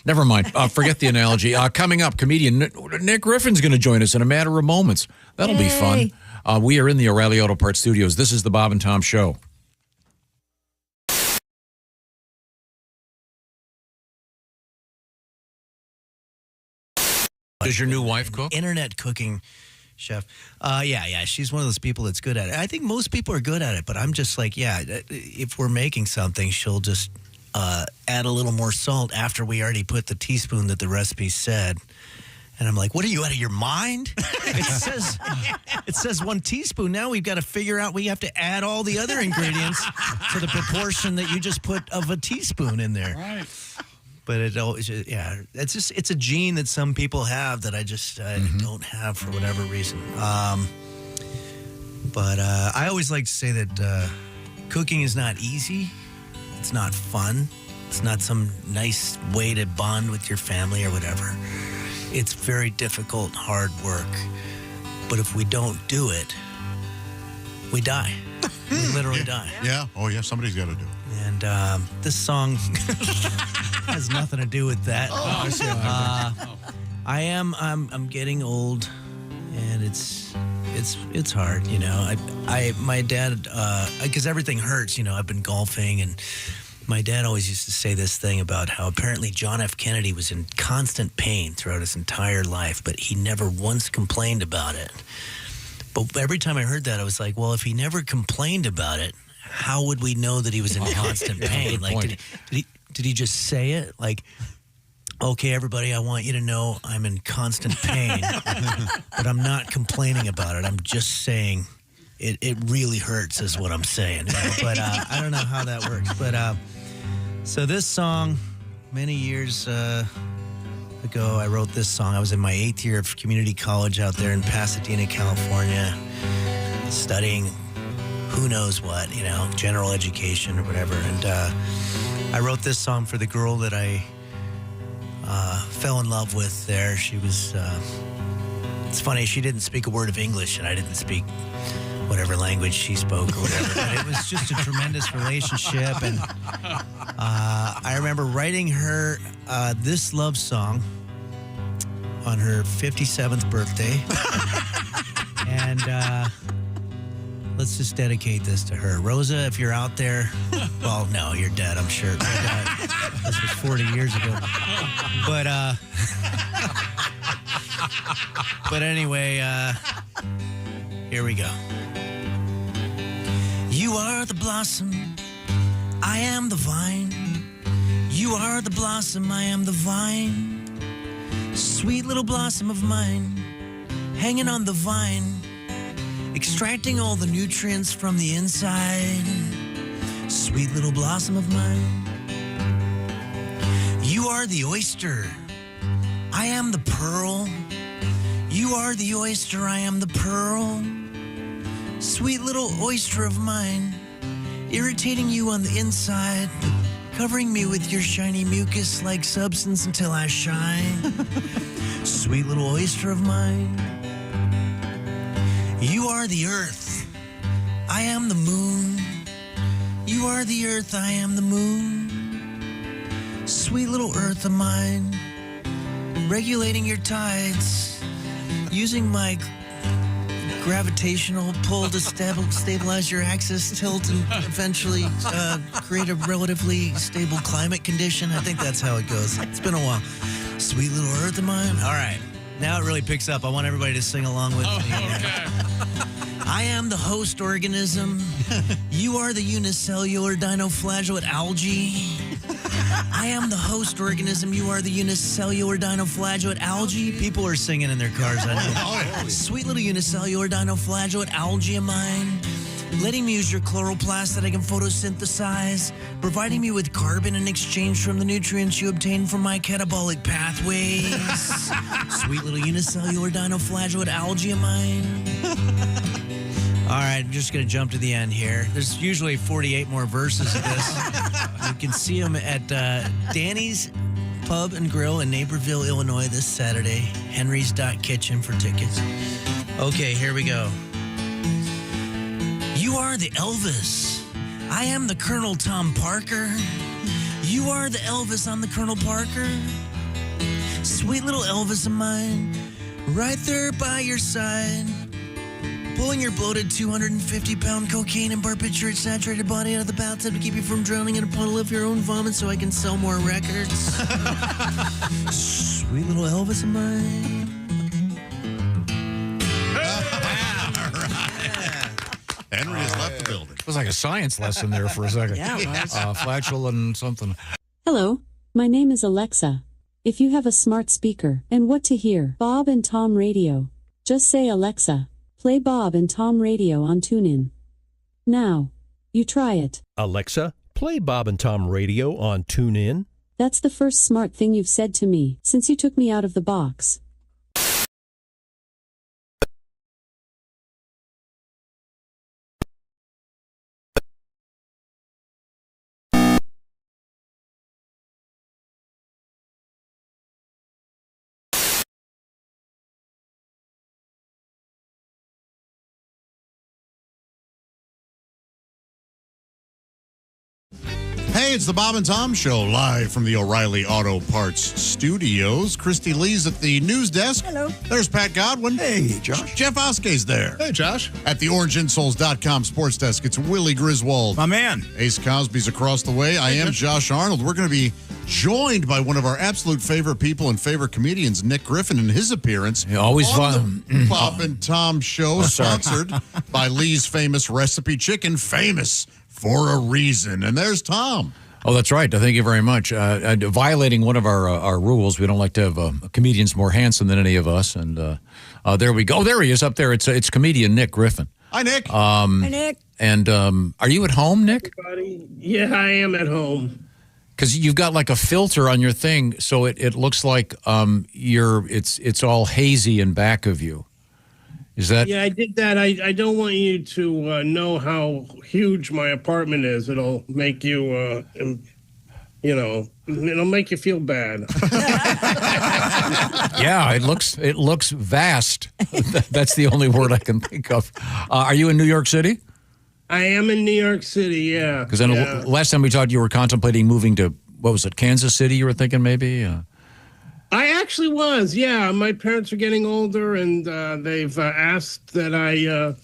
Never mind. Forget the analogy. Coming up, comedian Nick Griffin's going to join us in a matter of moments. That'll be fun. We are in the O'Reilly Auto Parts studios. This is the Bob and Tom Show. Does your new wife cook? Internet cooking chef. Yeah. She's one of those people that's good at it. I think most people are good at it, but I'm just like, if we're making something, she'll just add a little more salt after we already put the teaspoon that the recipe said. And I'm like, what are you, out of your mind? It says 1 teaspoon. Now we've got to figure out, we have to add all the other ingredients to the proportion that you just put of a teaspoon in there. Right. But it's a gene that some people have that I just don't have for whatever reason. But I always like to say that cooking is not easy. It's not fun. It's not some nice way to bond with your family or whatever. It's very difficult, hard work. But if we don't do it, we die. We literally die. Yeah. Oh, yeah. Somebody's got to do it. And this song has nothing to do with that. I'm getting old, and it's hard, you know. My dad, because everything hurts, you know. I've been golfing, and my dad always used to say this thing about how apparently John F. Kennedy was in constant pain throughout his entire life, but he never once complained about it. But every time I heard that, I was like, well, if he never complained about it, how would we know that he was in constant pain? Like, did he just say it? Like, okay, everybody, I want you to know I'm in constant pain, but I'm not complaining about it. I'm just saying it really hurts is what I'm saying. You know? But I don't know how that works. But so this song, many years ago, I wrote this song. I was in my 8th year of community college out there in Pasadena, California, studying who knows what, you know, general education or whatever. And I wrote this song for the girl that I fell in love with there. She was, it's funny, she didn't speak a word of English, and I didn't speak whatever language she spoke or whatever. But it was just a tremendous relationship. And I remember writing her this love song on her 57th birthday. And let's just dedicate this to her. Rosa, if you're out there, well, no, you're dead, I'm sure. This was 40 years ago. But anyway, here we go. You are the blossom, I am the vine. You are the blossom, I am the vine. Sweet little blossom of mine, hanging on the vine, extracting all the nutrients from the inside. Sweet little blossom of mine. You are the oyster, I am the pearl. You are the oyster, I am the pearl. Sweet little oyster of mine, irritating you on the inside, covering me with your shiny mucus-like substance until I shine. Sweet little oyster of mine. You are the earth, I am the moon. You are the earth, I am the moon. Sweet little earth of mine, regulating your tides, using my gravitational pull to stabilize your axis tilt and eventually create a relatively stable climate condition. I think that's how it goes. It's been a while. Sweet little earth of mine. All right. Now it really picks up. I want everybody to sing along with me. Okay. I am the host organism. You are the unicellular dinoflagellate algae. I am the host organism. You are the unicellular dinoflagellate algae. People are singing in their cars. I know. Sweet little unicellular dinoflagellate algae of mine. Letting me use your chloroplast that I can photosynthesize, providing me with carbon in exchange from the nutrients you obtain from my catabolic pathways. Sweet little unicellular dinoflagellate algae of mine. All right, I'm just going to jump to the end here. There's usually 48 more verses of this. You can see them at Danny's Pub and Grill in Naperville, Illinois this Saturday. Henry's.kitchen for tickets. Okay, here we go. You are the Elvis. I am the Colonel Tom Parker. You are the Elvis, I'm the Colonel Parker. Sweet little Elvis of mine, right there by your side. Pulling your bloated 250-pound cocaine and barbiturate saturated body out of the bathtub to keep you from drowning in a puddle of your own vomit so I can sell more records. Sweet little Elvis of mine. Henry has left the building. It was like a science lesson there for a second. Yeah, it was. Flatulent something. Hello, my name is Alexa. If you have a smart speaker and what to hear, Bob and Tom Radio, just say Alexa, play Bob and Tom Radio on TuneIn. Now, you try it. Alexa, play Bob and Tom Radio on TuneIn. That's the first smart thing you've said to me since you took me out of the box. Hey, it's the Bob and Tom Show, live from the O'Reilly Auto Parts Studios. Christy Lee's at the news desk. Hello. There's Pat Godwin. Hey, Josh. Jeff Oskey's there. Hey, Josh. At the OrangeInsoles.com sports desk, it's Willie Griswold. My man. Ace Cosby's across the way. I am Josh Arnold. We're going to be joined by one of our absolute favorite people and favorite comedians, Nick Griffin, in his appearance. Always on fun. The Bob and Tom Show, sponsored by Lee's Famous Recipe Chicken, famous for a reason. And there's Tom. Oh, that's right. Thank you very much. Violating one of our rules, we don't like to have comedians more handsome than any of us. And there we go. Oh, there he is up there. It's comedian Nick Griffin. Hi, Nick. Hi, Nick. And are you at home, Nick? Yeah, I am at home. Because you've got like a filter on your thing, so it looks like it's all hazy in back of you. Is that? Yeah, I did that. I don't want you to know how huge my apartment is. It'll make you you know, it'll make you feel bad. Yeah, it looks vast. That's the only word I can think of. Are you in New York City? I am in New York City, yeah. Because then last time we talked, you were contemplating moving to, what was it, Kansas City? You were thinking maybe. I actually was, yeah. My parents are getting older, and they've asked that I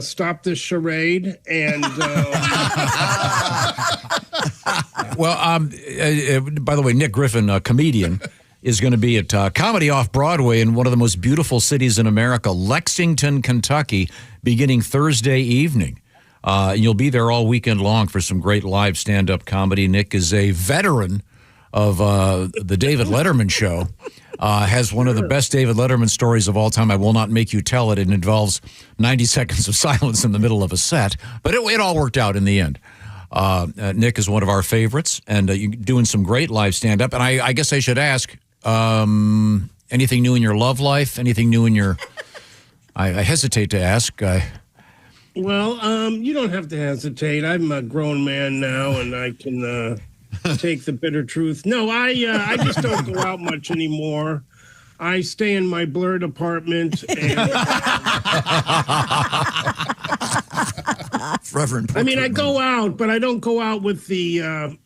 stop this charade. And well, by the way, Nick Griffin, a comedian, is going to be at Comedy Off-Broadway in one of the most beautiful cities in America, Lexington, Kentucky, beginning Thursday evening. You'll be there all weekend long for some great live stand-up comedy. Nick is a veteran of the David Letterman show, has one of the best David Letterman stories of all time. I will not make you tell it. It involves 90 seconds of silence in the middle of a set, but it all worked out in the end. Nick is one of our favorites, and you're doing some great live stand-up. And I guess I should ask, anything new in your love life? Anything new in your... I hesitate to ask. well, you don't have to hesitate. I'm a grown man now, and I can take the bitter truth. No, I just don't go out much anymore. I stay in my blurred apartment. And, Reverend. I mean, I go out, but I don't go out with the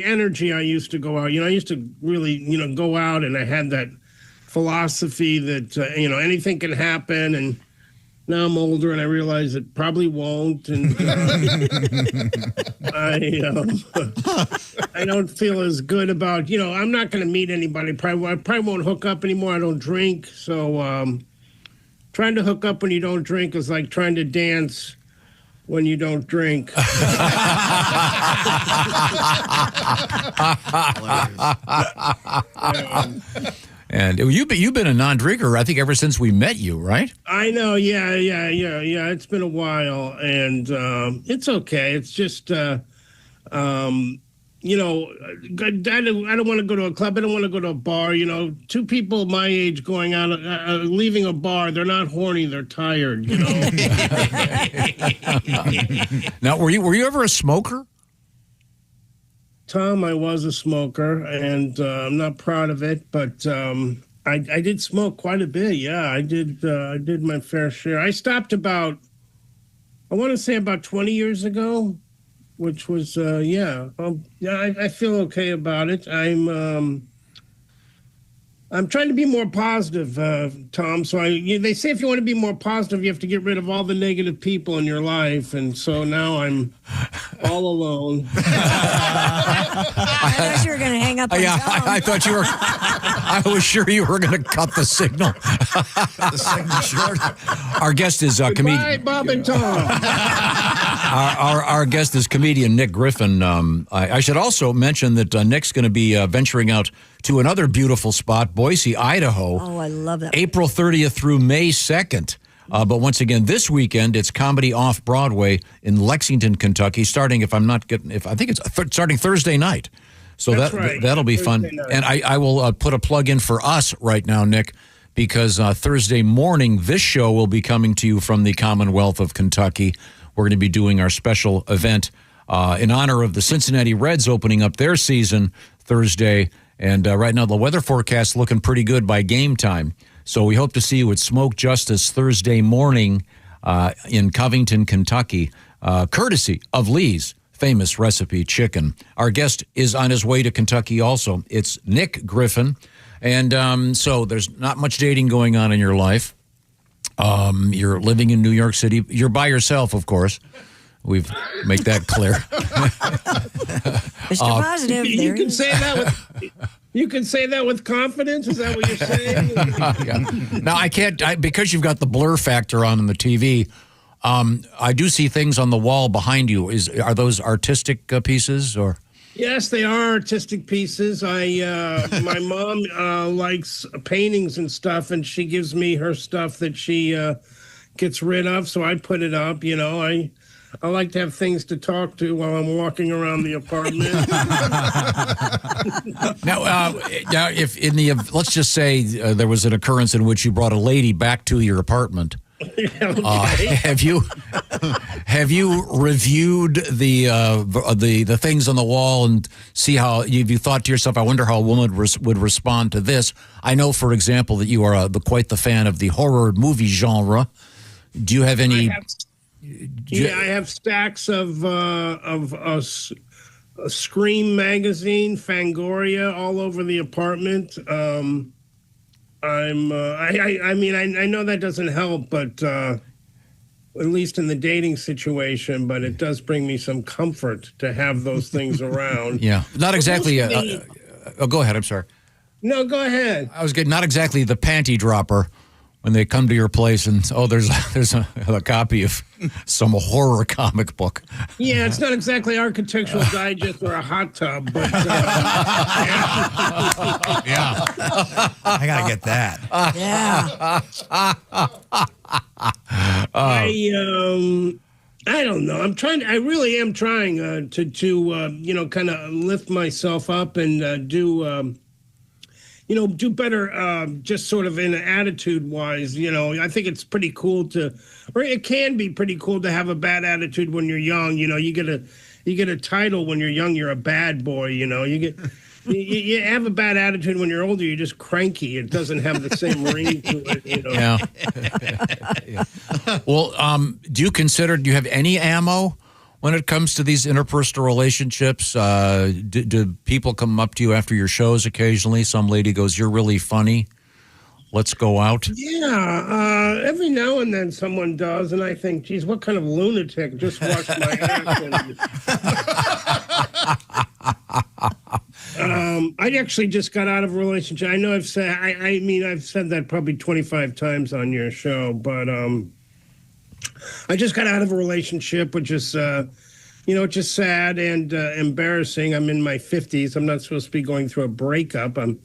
energy I used to go out. You know, I used to really, go out, and I had that philosophy that, anything can happen. And now I'm older, and I realize it probably won't. And I don't feel as good about, I'm not going to meet anybody. I probably won't hook up anymore. I don't drink. So trying to hook up when you don't drink is like trying to dance when you don't drink. And you've been a non-drinker, I think, ever since we met you, right? I know, yeah. It's been a while, and it's okay. It's just, I don't want to go to a club. I don't want to go to a bar. Two people my age going out, leaving a bar, they're not horny, they're tired, Now, were you ever a smoker? Tom, I was a smoker, and I'm not proud of it, but I did smoke quite a bit. Yeah, I did my fair share. I stopped about 20 years ago, which was, I feel okay about it. I'm trying to be more positive, Tom. So they say if you want to be more positive, you have to get rid of all the negative people in your life. And so now I'm all alone. I thought you were going to hang up on Tom. I thought you were. I was sure you were going to cut the signal. The segment short. Our guest is comedian. Bye, Bob and Tom. Our guest is comedian Nick Griffin. I should also mention that Nick's going to be venturing out to another beautiful spot, Boise, Idaho. Oh, I love that. April 30th through May 2nd. But once again, this weekend, it's Comedy Off-Broadway in Lexington, Kentucky, starting, starting Thursday night. So That's right. That'll be fun. Thursday night. And I will put a plug in for us right now, Nick, because Thursday morning, this show will be coming to you from the Commonwealth of Kentucky. We're going to be doing our special event in honor of the Cincinnati Reds opening up their season Thursday. And right now, the weather forecast looking pretty good by game time. So we hope to see you at Smoke Justice Thursday morning in Covington, Kentucky, courtesy of Lee's famous recipe chicken. Our guest is on his way to Kentucky also. It's Nick Griffin. And so there's not much dating going on in your life. You're living in New York City. You're by yourself, of course. We've make that clear. Mr. Positive. You can say that with confidence. Is that what you're saying? Yeah. Now I can't because you've got the blur factor on the TV. I do see things on the wall behind you. Are those artistic pieces or? Yes, they are artistic pieces. My mom likes paintings and stuff, and she gives me her stuff that she gets rid of. So I put it up. I like to have things to talk to while I'm walking around the apartment. Now, if let's just say there was an occurrence in which you brought a lady back to your apartment, Have you reviewed the things on the wall and see how you thought to yourself, I wonder how a woman would respond to this? I know, for example, that you are quite the fan of the horror movie genre. Do you have any? I have stacks of Scream magazine, Fangoria, all over the apartment. I mean, I know that doesn't help, but at least in the dating situation, but it does bring me some comfort to have those things around. Yeah, not exactly. Go ahead. I'm sorry. No, go ahead. I was getting not exactly the panty dropper when they come to your place and there's a copy of some horror comic book. Yeah, it's not exactly Architectural Digest or a hot tub, but yeah, I gotta get that. Yeah. I don't know. I really am trying to kind of lift myself up and do better, just sort of in attitude wise. I think it's pretty cool or it can be pretty cool to have a bad attitude when you're young. You get a title when you're young. You're a bad boy. You have a bad attitude when you're older. You're just cranky. It doesn't have the same ring to it. Yeah. Yeah. Well, do you have any ammo when it comes to these interpersonal relationships? Do people come up to you after your shows occasionally? Some lady goes, "You're really funny. Let's go out." Yeah, every now and then someone does, and I think, geez, what kind of lunatic just watched my act? I actually just got out of a relationship. I know I've said that probably 25 times on your show, but I just got out of a relationship, which is, just sad and embarrassing. I'm in my 50s. I'm not supposed to be going through a breakup. I'm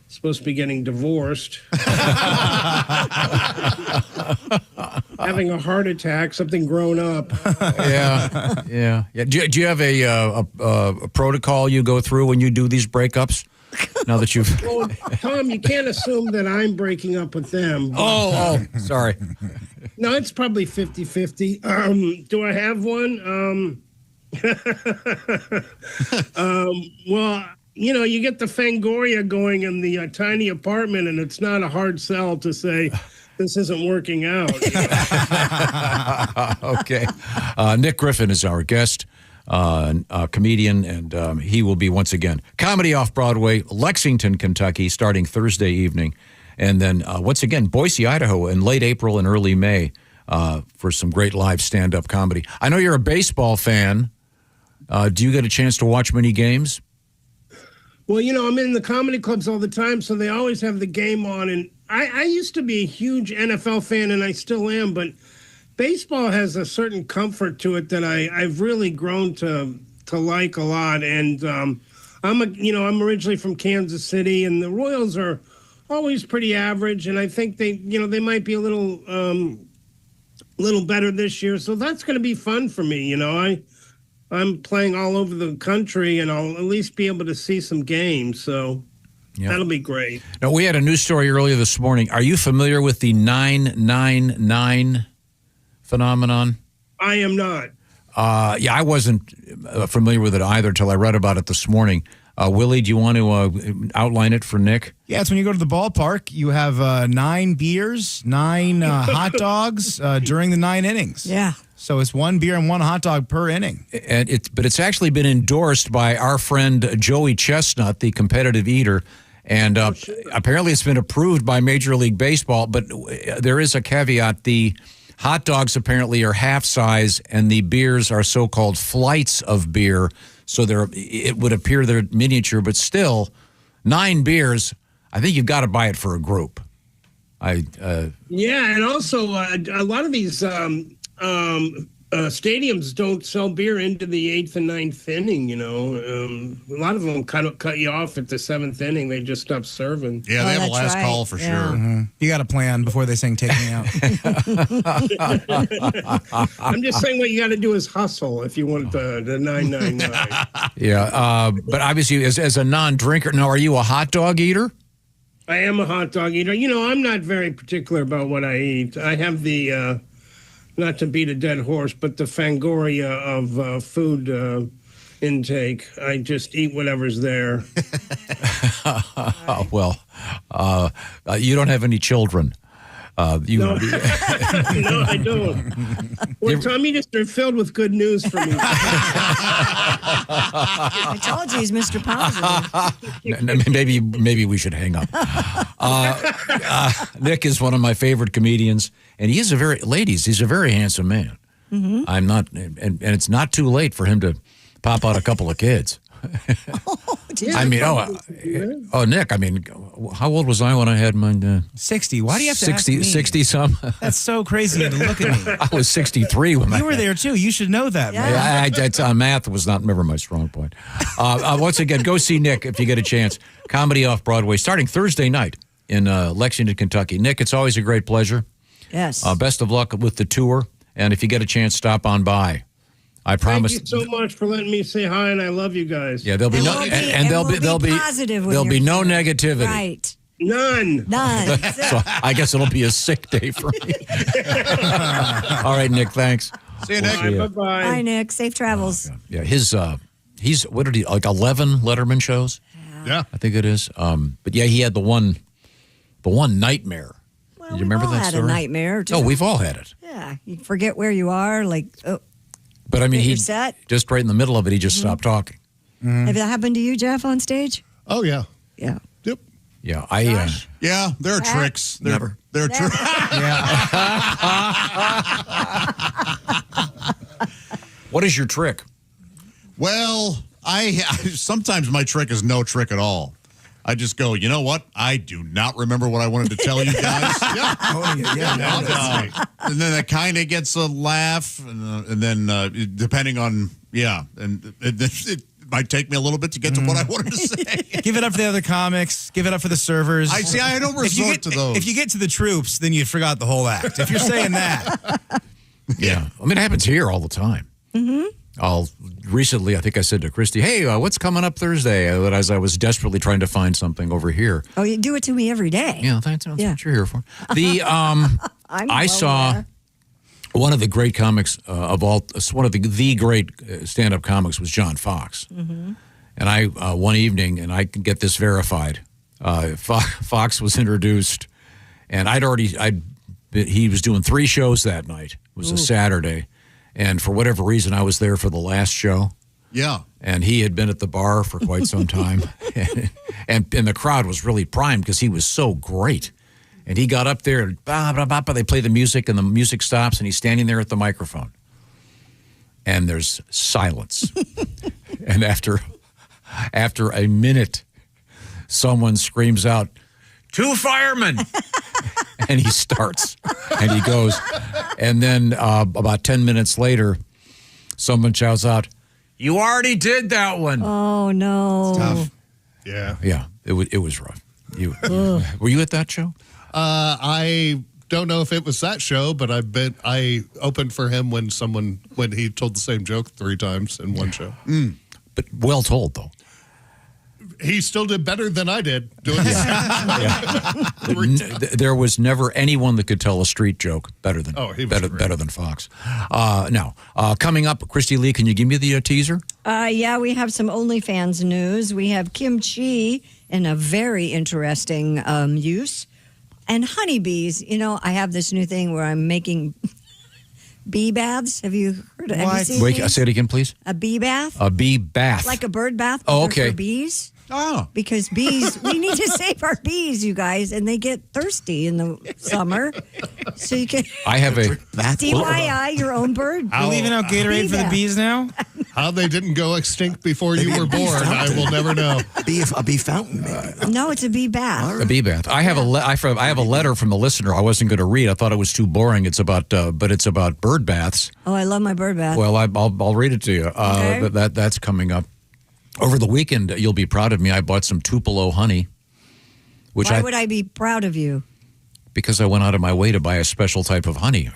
supposed to be getting divorced. Having a heart attack, something grown up. Yeah. Do you have a protocol you go through when you do these breakups? Now that you've... Well, Tom, you can't assume that I'm breaking up with them. Oh, sorry. No, it's probably 50-50. Do I have one? Well, you get the Fangoria going in the tiny apartment, and it's not a hard sell to say this isn't working out. Okay. Nick Griffin is our guest, a comedian, and he will be once again Comedy Off-Broadway, Lexington, Kentucky, starting Thursday evening. And then once again, Boise, Idaho in late April and early May for some great live stand-up comedy. I know you're a baseball fan. Do you get a chance to watch many games? Well, I'm in the comedy clubs all the time, so they always have the game on. And I used to be a huge NFL fan, and I still am, but baseball has a certain comfort to it that I've really grown to like a lot. And I'm originally from Kansas City, and the Royals are always pretty average, and I think they might be a little better this year. So that's going to be fun for me. I'm playing all over the country, and I'll at least be able to see some games. So that'll be great. Now, we had a news story earlier this morning. Are you familiar with the 999 phenomenon? I am not. I wasn't familiar with it either until I read about it this morning. Willie, do you want to outline it for Nick? Yeah, it's when you go to the ballpark, you have 9 beers, 9 hot dogs during the 9 innings. Yeah. So it's 1 beer and 1 hot dog per inning. But it's actually been endorsed by our friend Joey Chestnut, the competitive eater. And apparently it's been approved by Major League Baseball. But there is a caveat. The hot dogs apparently are half size, and the beers are so-called flights of beer. So it would appear they're miniature, but still, 9 beers, I think you've got to buy it for a group. Yeah, and also a lot of these stadiums don't sell beer into the 8th and 9th inning, a lot of them kind of cut you off at the 7th inning. They just stop serving. Yeah, they have a last call for sure. Mm-hmm. You got to plan before they sing Take Me Out. I'm just saying what you got to do is hustle if you want the 999. Yeah, but obviously as a non-drinker, now are you a hot dog eater? I am a hot dog eater. You know, I'm not very particular about what I eat. I have the, not to beat a dead horse, but the Fangoria of food intake. I just eat whatever's there. Well, you don't have any children. No. No, I don't. Well, Tommy, they're filled with good news for me. I told you he's Mr. Positive. Maybe we should hang up. Nick is one of my favorite comedians, and he's a very handsome man. Mm-hmm. I'm not, and it's not too late for him to pop out a couple of kids. I mean, Nick, I mean, how old was I when I had my 60? Why do you have to ask me? 60 some? That's so crazy to look at me. I was 63 when You were there too. You should know that, man. Math was not never my strong point. Once again, go see Nick if you get a chance. Comedy off Broadway starting Thursday night in Lexington, Kentucky. Nick, it's always a great pleasure. Yes. Best of luck with the tour, and if you get a chance, stop on by. I promise. Thank you so much for letting me say hi, and I love you guys. Yeah, there'll be no positive when there'll be you're no here. negativity. Right. None. So I guess it'll be a sick day for me. All right, Nick. Thanks. See you, Nick. Bye-bye. Bye, Nick. Safe travels. Yeah, he's what did he like 11 Letterman shows? Yeah, I think it is. But yeah, he had the one nightmare. Well, Do you remember all that had story? a nightmare. Oh, we've all had it. Yeah, you forget where you are. But I mean, You're he set? just right in the middle of it, he just stopped talking. Have that happened to you, Jeff, on stage? Oh yeah. Yeah. Yep. Yeah, Yeah, there are tricks. There are tricks. What is your trick? Well, sometimes my trick is no trick at all. I just go, you know what? I do not remember what I wanted to tell you guys. And then it kind of gets a laugh, and then depending on, and it might take me a little bit to get to what I wanted to say. Give it up for the other comics. Give it up for the servers. I don't resort to those. If you get to the troops, then you forgot the whole act. If you're saying that. Yeah. I mean, it happens here all the time. Mm-hmm. Recently, I think I said to Christy, hey, what's coming up Thursday? As I was desperately trying to find something over here. Oh, you do it to me every day. Yeah, that's what you're here for. I saw one of the great comics one of the great stand-up comics was John Fox. Mm-hmm. And I, one evening, and I can get this verified, Fox was introduced, and he was doing 3 shows that night. It was a Saturday. And for whatever reason, I was there for the last show. Yeah. And he had been at the bar for quite some time. and the crowd was really primed because he was so great. And he got up there and they play the music and the music stops and he's standing there at the microphone. And there's silence. And after a minute, someone screams out, 2 firemen! And he starts and he goes. And then about 10 minutes later, someone shouts out, you already did that one. Oh, no. It's tough. Yeah. Yeah, it was rough. Were you at that show? I don't know if it was that show, but I opened for him when he told the same joke 3 times in one show. But well told, though. He still did better than I did doing There was never anyone that could tell a street joke better than better than Fox. Now, coming up, Christy Lee, can you give me the teaser? Yeah, we have some OnlyFans news. We have kimchi in a very interesting use. And honeybees. You know, I have this new thing where I'm making bee baths. Have you heard of it? Have you seen Wait, these? say it again, please. A bee bath? A bee bath. Like a bird bath, but Oh, they're okay. for bees. Oh. Because bees, we need to save our bees, you guys, and they get thirsty in the summer. So you can I have a DIY your own bird. You're leaving out Gatorade for the bees now? How they didn't go extinct before you were born, I will never know. A bee fountain, maybe. No, it's a bee bath. A bee bath. I have I have a letter from a listener. I wasn't going to read. I thought it was too boring. It's about bird baths. Oh, I love my bird bath. Well, I'll read it to you. Okay. That's coming up. Over the weekend, you'll be proud of me. I bought some Tupelo honey. Why would I be proud of you? Because I went out of my way to buy a special type of honey.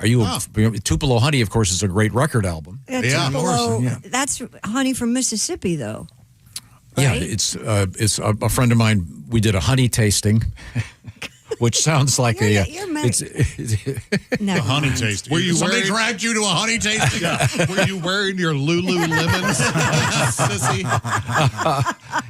Tupelo honey, of course, is a great record album. Tupelo, that's honey from Mississippi, though. Yeah, Right? it's a friend of mine we did a honey tasting, which sounds like You're A honey tasting. Somebody dragged you to a honey tasting? Were you wearing your Lululemons, sissy?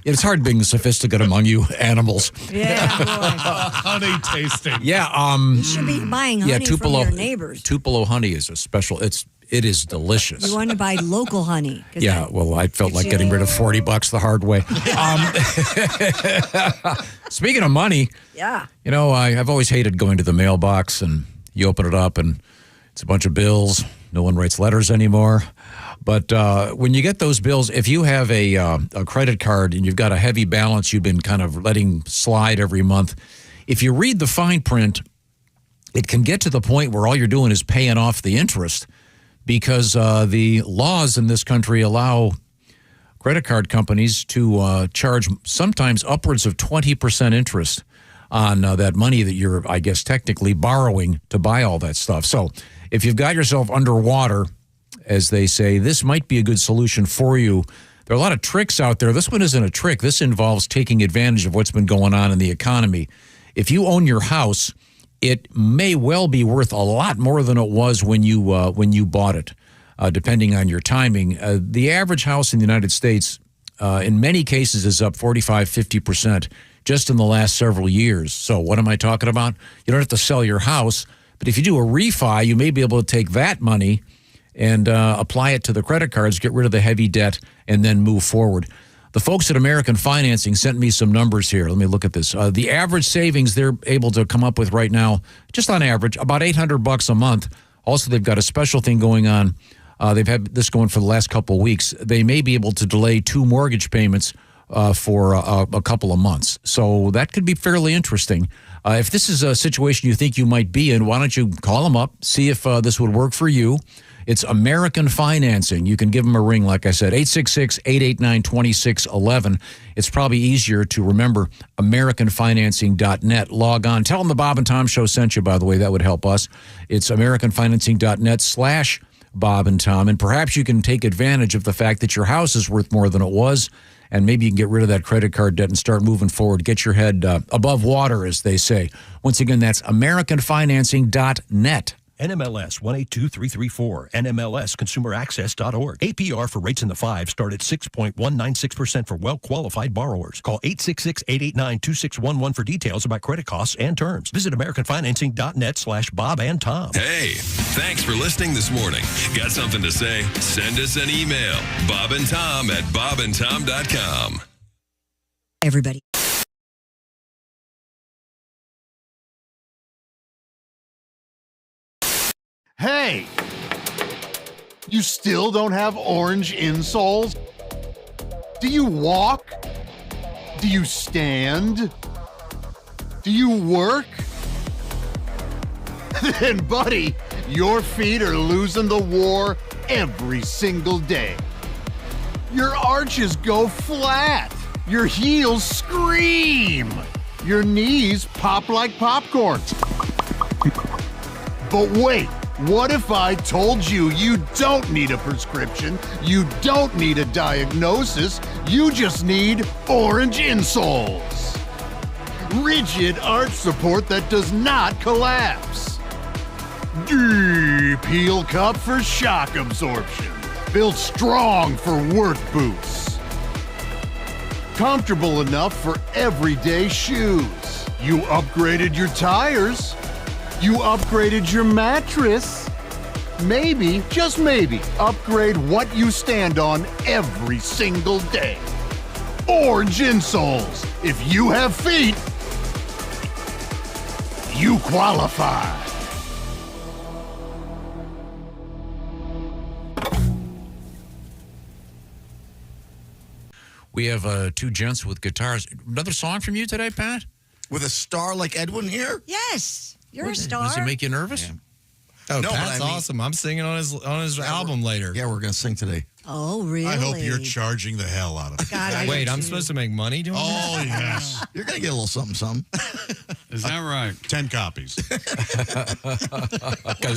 It's hard being sophisticated among you animals. Yeah, honey tasting. Yeah. You should be buying honey from your neighbors. Tupelo honey is a special. It is delicious. You want to buy local honey. Yeah, well, I felt like getting rid of $40 the hard way. Speaking of money, yeah, I've always hated going to the mailbox and you open it up and it's a bunch of bills. No one writes letters anymore. But when you get those bills, if you have a credit card and you've got a heavy balance you've been kind of letting slide every month, if you read the fine print, it can get to the point where all you're doing is paying off the interest. Because the laws in this country allow credit card companies to charge sometimes upwards of 20% interest on that money that you're, I guess, technically borrowing to buy all that stuff. So if you've got yourself underwater, as they say, this might be a good solution for you. There are a lot of tricks out there. This one isn't a trick. This involves taking advantage of what's been going on in the economy. If you own your house, it may well be worth a lot more than it was when you bought it, depending on your timing. The average house in the United States, in many cases, is up 45, 50% just in the last several years. So what am I talking about? You don't have to sell your house, but if you do a refi, you may be able to take that money and apply it to the credit cards, get rid of the heavy debt, and then move forward. The folks at American Financing sent me some numbers here. Let me look at this. The average savings they're able to come up with right now, just on average, about $800 a month. Also, they've got a special thing going on. They've had this going for the last couple of weeks. They may be able to delay 2 mortgage payments for a couple of months. So that could be fairly interesting. If this is a situation you think you might be in, why don't you call them up, see if this would work for you. It's American Financing. You can give them a ring, like I said, 866-889-2611. It's probably easier to remember, AmericanFinancing.net. Log on. Tell them the Bob and Tom Show sent you, by the way. That would help us. It's AmericanFinancing.net/Bob and Tom. And perhaps you can take advantage of the fact that your house is worth more than it was, and maybe you can get rid of that credit card debt and start moving forward. Get your head above water, as they say. Once again, that's AmericanFinancing.net. NMLS 182334, NMLSconsumeraccess.org. APR for rates in the 5 start at 6.196% for well-qualified borrowers. Call 866-889-2611 for details about credit costs and terms. Visit AmericanFinancing.net/Bob and Tom. Hey, thanks for listening this morning. Got something to say? Send us an email. bobandtom@bobandtom.com. Everybody. Hey! You still don't have orange insoles? Do you walk? Do you stand? Do you work? Then, buddy, your feet are losing the war every single day. Your arches go flat. Your heels scream. Your knees pop like popcorn. But wait. What if I told you you don't need a prescription, you don't need a diagnosis, you just need orange insoles? Rigid arch support that does not collapse. Deep heel cup for shock absorption. Built strong for work boots. Comfortable enough for everyday shoes. You upgraded your tires. You upgraded your mattress. Maybe, just maybe, upgrade what you stand on every single day. Orange insoles. If you have feet, you qualify. We have 2 gents with guitars. Another song from you today, Pat? With a star like Edwin here? Yes. You're a star. Does it make you nervous? Oh, No, Pat's but I mean- awesome. I'm singing on his album later. Yeah, we're going to sing today. Oh, really? I hope you're charging the hell out of it. God, I Wait, do I'm too. supposed to make money doing Oh, this? yes. You're going to get a little something, something. Is that right? 10 copies. What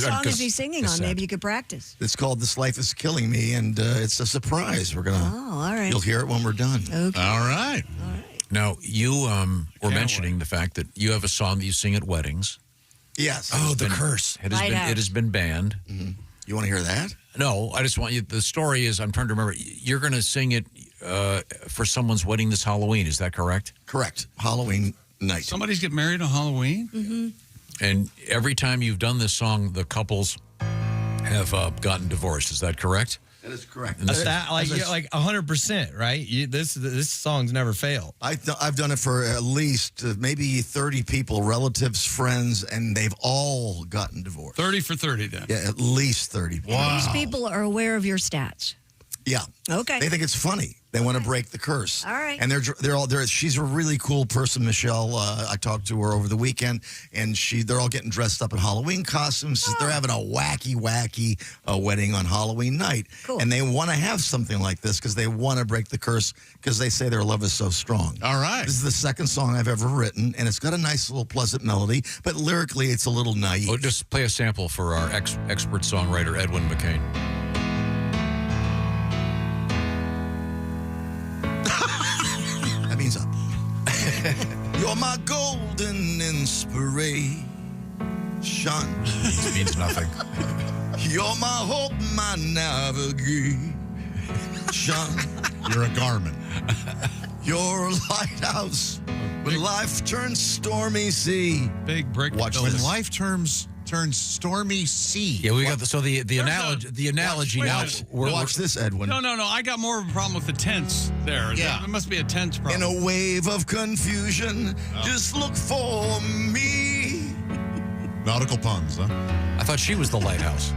song is he singing on? Maybe you could practice. It's called This Life is Killing Me, and it's a surprise. We're going to, Oh, all right. you'll hear it when we're done. Okay. All right. Now, you were mentioning the fact that you have a song that you sing at weddings. Yes. Oh, The Curse. It has been banned. Mm-hmm. You want to hear that? No, I just want you. The story is, I'm trying to remember. You're going to sing it for someone's wedding this Halloween. Is that correct? Correct. Halloween night. Somebody's getting married on Halloween? Mm-hmm. And every time you've done this song, the couples have gotten divorced. Is that correct? That is correct. And this- Like 100%, right? This song's never failed. I've done it for at least maybe 30 people, relatives, friends, and they've all gotten divorced. 30 for 30 then. Yeah, at least 30. These people are aware of your stats. Yeah. Okay. They think it's funny. They want to break the curse. All right. And she's a really cool person, Michelle. I talked to her over the weekend, and they're all getting dressed up in Halloween costumes. They're having a wacky wedding on Halloween night. Cool. And they want to have something like this because they want to break the curse because they say their love is so strong. All right. This is the second song I've ever written, and it's got a nice little pleasant melody, but lyrically it's a little naive. Oh, just play a sample for our expert songwriter, Edwin McCain. That means up. You're my golden inspiration. It means nothing. You're my hope, my navigation. You're a Garmin. Your lighthouse when life turns stormy sea. Big break. Watch When this. life turns stormy sea. Yeah, we got the analogy now. Watch this, Edwin. No. I got more of a problem with the tense there. Yeah. It must be a tense problem. In a wave of confusion, just look for me. Nautical puns, huh? I thought she was the lighthouse.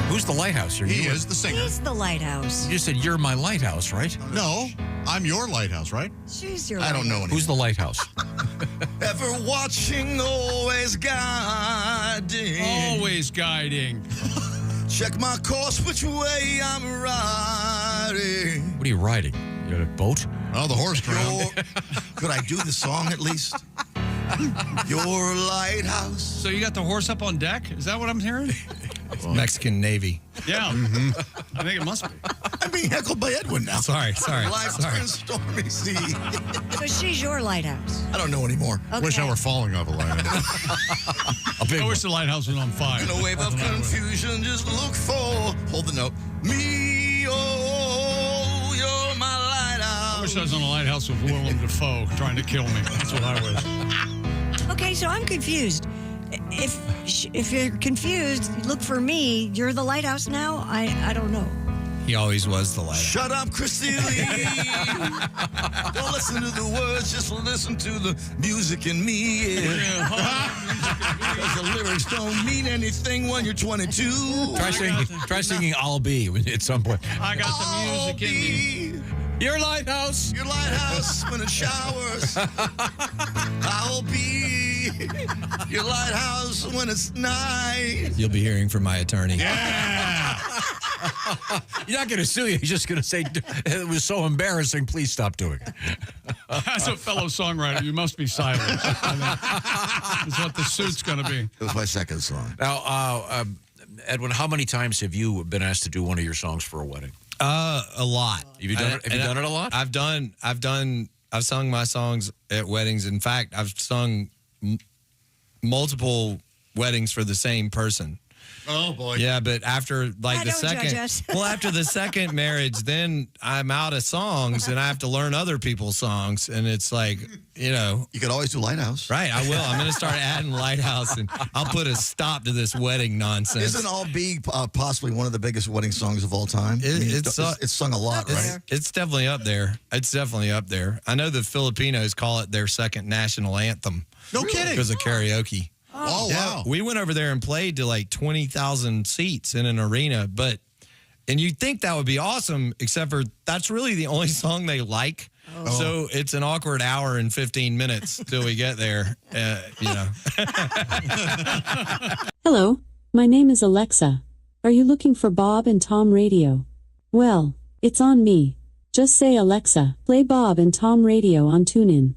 Who's the lighthouse here? He is the singer. He's the lighthouse. You just said you're my lighthouse, right? No, I'm your lighthouse, right? She's your I don't know anymore. Who's the lighthouse? Ever watching, always guiding. Always guiding. Check my course, which way I'm riding. What are you riding? You got a boat? Oh, the horse drowned. Could I do the song at least? Your lighthouse. So you got the horse up on deck? Is that what I'm hearing? Mexican Navy. Yeah. I think it must be. I'm being heckled by Edwin now. Sorry. Life turns stormy sea. So she's your lighthouse. I don't know anymore. Okay. Wish I were falling off a lighthouse. I wish the lighthouse was on fire. In a wave of confusion, just look for, hold the note, me, oh, you're my lighthouse. I wish I was on a lighthouse with Willem Dafoe trying to kill me. That's what I wish. Okay, so I'm confused. If you're confused, look for me. You're the lighthouse now? I don't know. He always was the lighthouse. Shut up, Christy Lee. Don't listen to the words, just listen to the music in me. Because the lyrics don't mean anything when you're 22. Try singing I'll Be at some point. I got the music in me. Your lighthouse. Your lighthouse when it showers. I'll be your lighthouse when it's night. You'll be hearing from my attorney. Yeah. You're not going to sue you. He's just going to say, it was so embarrassing. Please stop doing it. As a fellow songwriter, you must be silent. Is what the suit's going to be. It was my second song. Now, Edwin, how many times have you been asked to do one of your songs for a wedding? A lot. Have you done it a lot? I've sung my songs at weddings. In fact, I've sung multiple weddings for the same person. Oh boy. Yeah, but after like the don't judge second, us. well, after the second marriage, then I'm out of songs and I have to learn other people's songs, and it's like, You could always do Lighthouse. Right, I will. I'm going to start adding Lighthouse, and I'll put a stop to this wedding nonsense. Isn't All Be possibly one of the biggest wedding songs of all time? It's sung a lot, right? It's definitely up there. It's definitely up there. I know the Filipinos call it their second national anthem. No kidding. Because of karaoke. Oh, Yeah, wow. we went over there and played to like 20,000 seats in an arena, and you'd think that would be awesome, except for that's really the only song they like. Oh. So it's an awkward hour and 15 minutes till we get there, Hello, my name is Alexa. Are you looking for Bob and Tom Radio? Well, it's on me. Just say Alexa, play Bob and Tom Radio on TuneIn.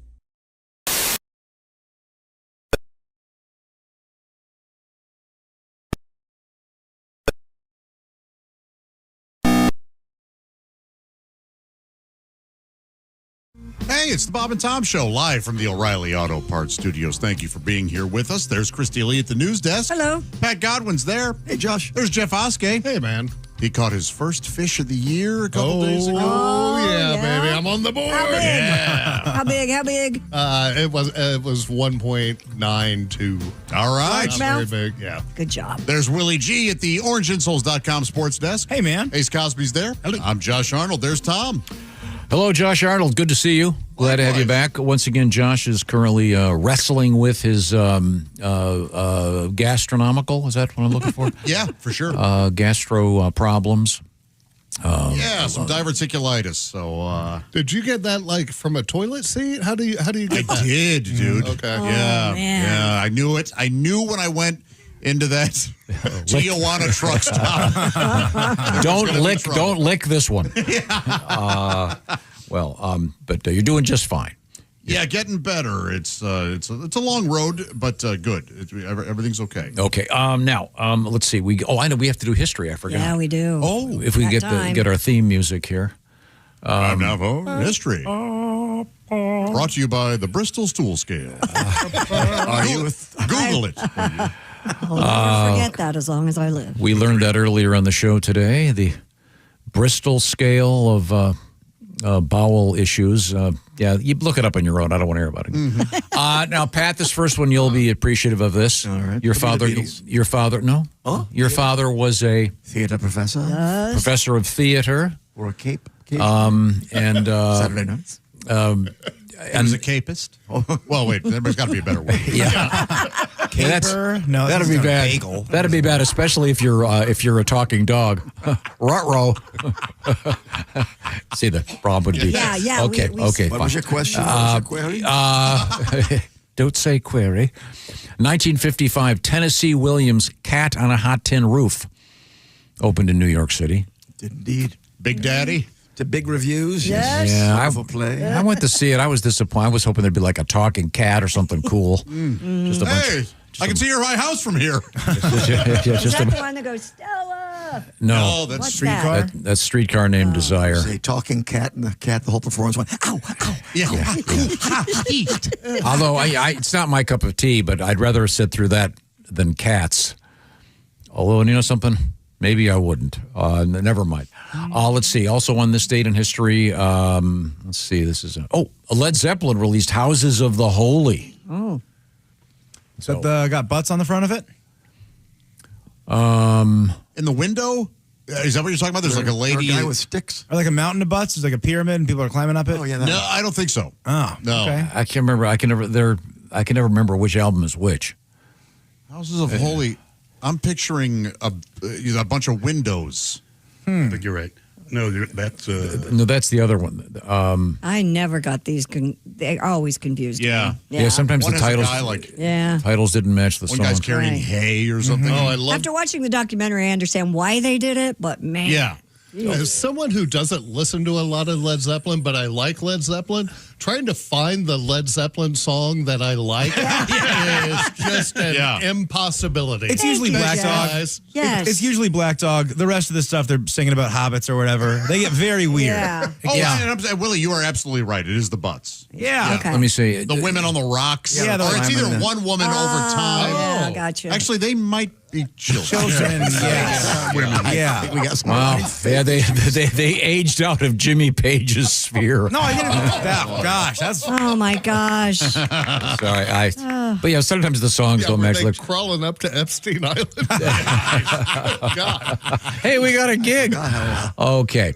Hey, it's the Bob and Tom Show, live from the O'Reilly Auto Parts Studios. Thank you for being here with us. There's Christy Lee at the news desk. Hello. Pat Godwin's there. Hey, Josh. There's Jeff Oskey. Hey, man. He caught his first fish of the year a couple days ago. Oh, yeah, baby. I'm on the board. How big? Yeah. How big? How big? It was 1.92. All right. Not very big. Yeah. Good job. There's Willie G at the OrangeInsoles.com sports desk. Hey, man. Ace Cosby's there. Hello. I'm Josh Arnold. There's Tom. Hello, Josh Arnold. Good to see you. Glad to have you back. Once again, Josh is currently wrestling with his gastronomical. Is that what I'm looking for? Yeah, for sure. Gastro problems. Some diverticulitis. So, did you get that like from a toilet seat? How do you get that? I did, dude. Okay. Yeah, yeah. I knew it. I knew when I went into that Tijuana truck stop. Don't lick this one. But you're doing just fine. Yeah, getting better. It's a long road, but good. Everything's okay. Okay. Now, let's see. I know we have to do history. I forgot. Yeah, we do. Oh, if we get our theme music here. Time now for history. Brought to you by the Bristol Stool Scale. Are you? Google it. I'll never forget that as long as I live. We learned that earlier on the show today. The Bristol scale of bowel issues. You look it up on your own. I don't want to hear about it. Mm-hmm. Now, Pat, this first one you'll be appreciative of this. All right. Your father was a Theater professor. professor of theater. Or a cape. And Saturday nights. And was a capist. Well, wait. There's got to be a better word. Caper? No, that'd be bad. Bagel. That'd be bad, especially if you're a talking dog. Ruh-roh. See, the problem would be. Yeah. Okay. What fine. was your question? What was your query? Don't say query. 1955, Tennessee Williams' Cat on a Hot Tin Roof opened in New York City. Indeed. Big Daddy. To big reviews. Yes. Yeah, Wonderful play. I went to see it. I was disappointed. I was hoping there'd be like a talking cat or something cool. Just a bunch. I can see your house from here. Is that the one that goes, Stella? No, that's What's Streetcar. that? That's Streetcar Named Desire. A talking cat, and the cat, the whole performance went, ow, ow. Yeah. Although it's not my cup of tea, but I'd rather sit through that than Cats. Although, you know something? Maybe I wouldn't. Never mind. Let's see. Also on this date in history, let's see. This is Led Zeppelin released Houses of the Holy. Oh. Is that got butts on the front of it? In the window? Is that what you're talking about? There's like a lady. Or a guy with sticks. Or like a mountain of butts? It's like a pyramid and people are climbing up it? Oh, yeah. No, I don't think so. Oh, No. okay. I can't remember. I can never remember which album is which. Houses of Holy. I'm picturing a bunch of windows. I think you're right. No, that's No, that's the other one. I never got these. They always confused me. Yeah. Sometimes One the has a titles. guy like Yeah. Titles didn't match the one song. guy's carrying Right. hay or something. Oh, I love. After watching the documentary, I understand why they did it, but man. Yeah. As someone who doesn't listen to a lot of Led Zeppelin, but I like Led Zeppelin, trying to find the Led Zeppelin song that I like is just an impossibility. It's usually you, Black Jeff. Dog. Yes. It's usually Black Dog. The rest of the stuff they're singing about hobbits or whatever. They get very weird. Yeah. And Willie, you are absolutely right. It is the butts. Yeah. Okay. Let me see. The women on the rocks. Yeah, or it's either women. one woman over time. Yeah, gotcha. Actually, they might be children. Yeah. We got some. Wow. Yeah, they aged out of Jimmy Page's sphere. No, I didn't. Gosh, that's. Oh my gosh. Sorry, but yeah, sometimes the songs don't were match. they Like, crawling up to Epstein Island? God. hey, we got a gig. Okay.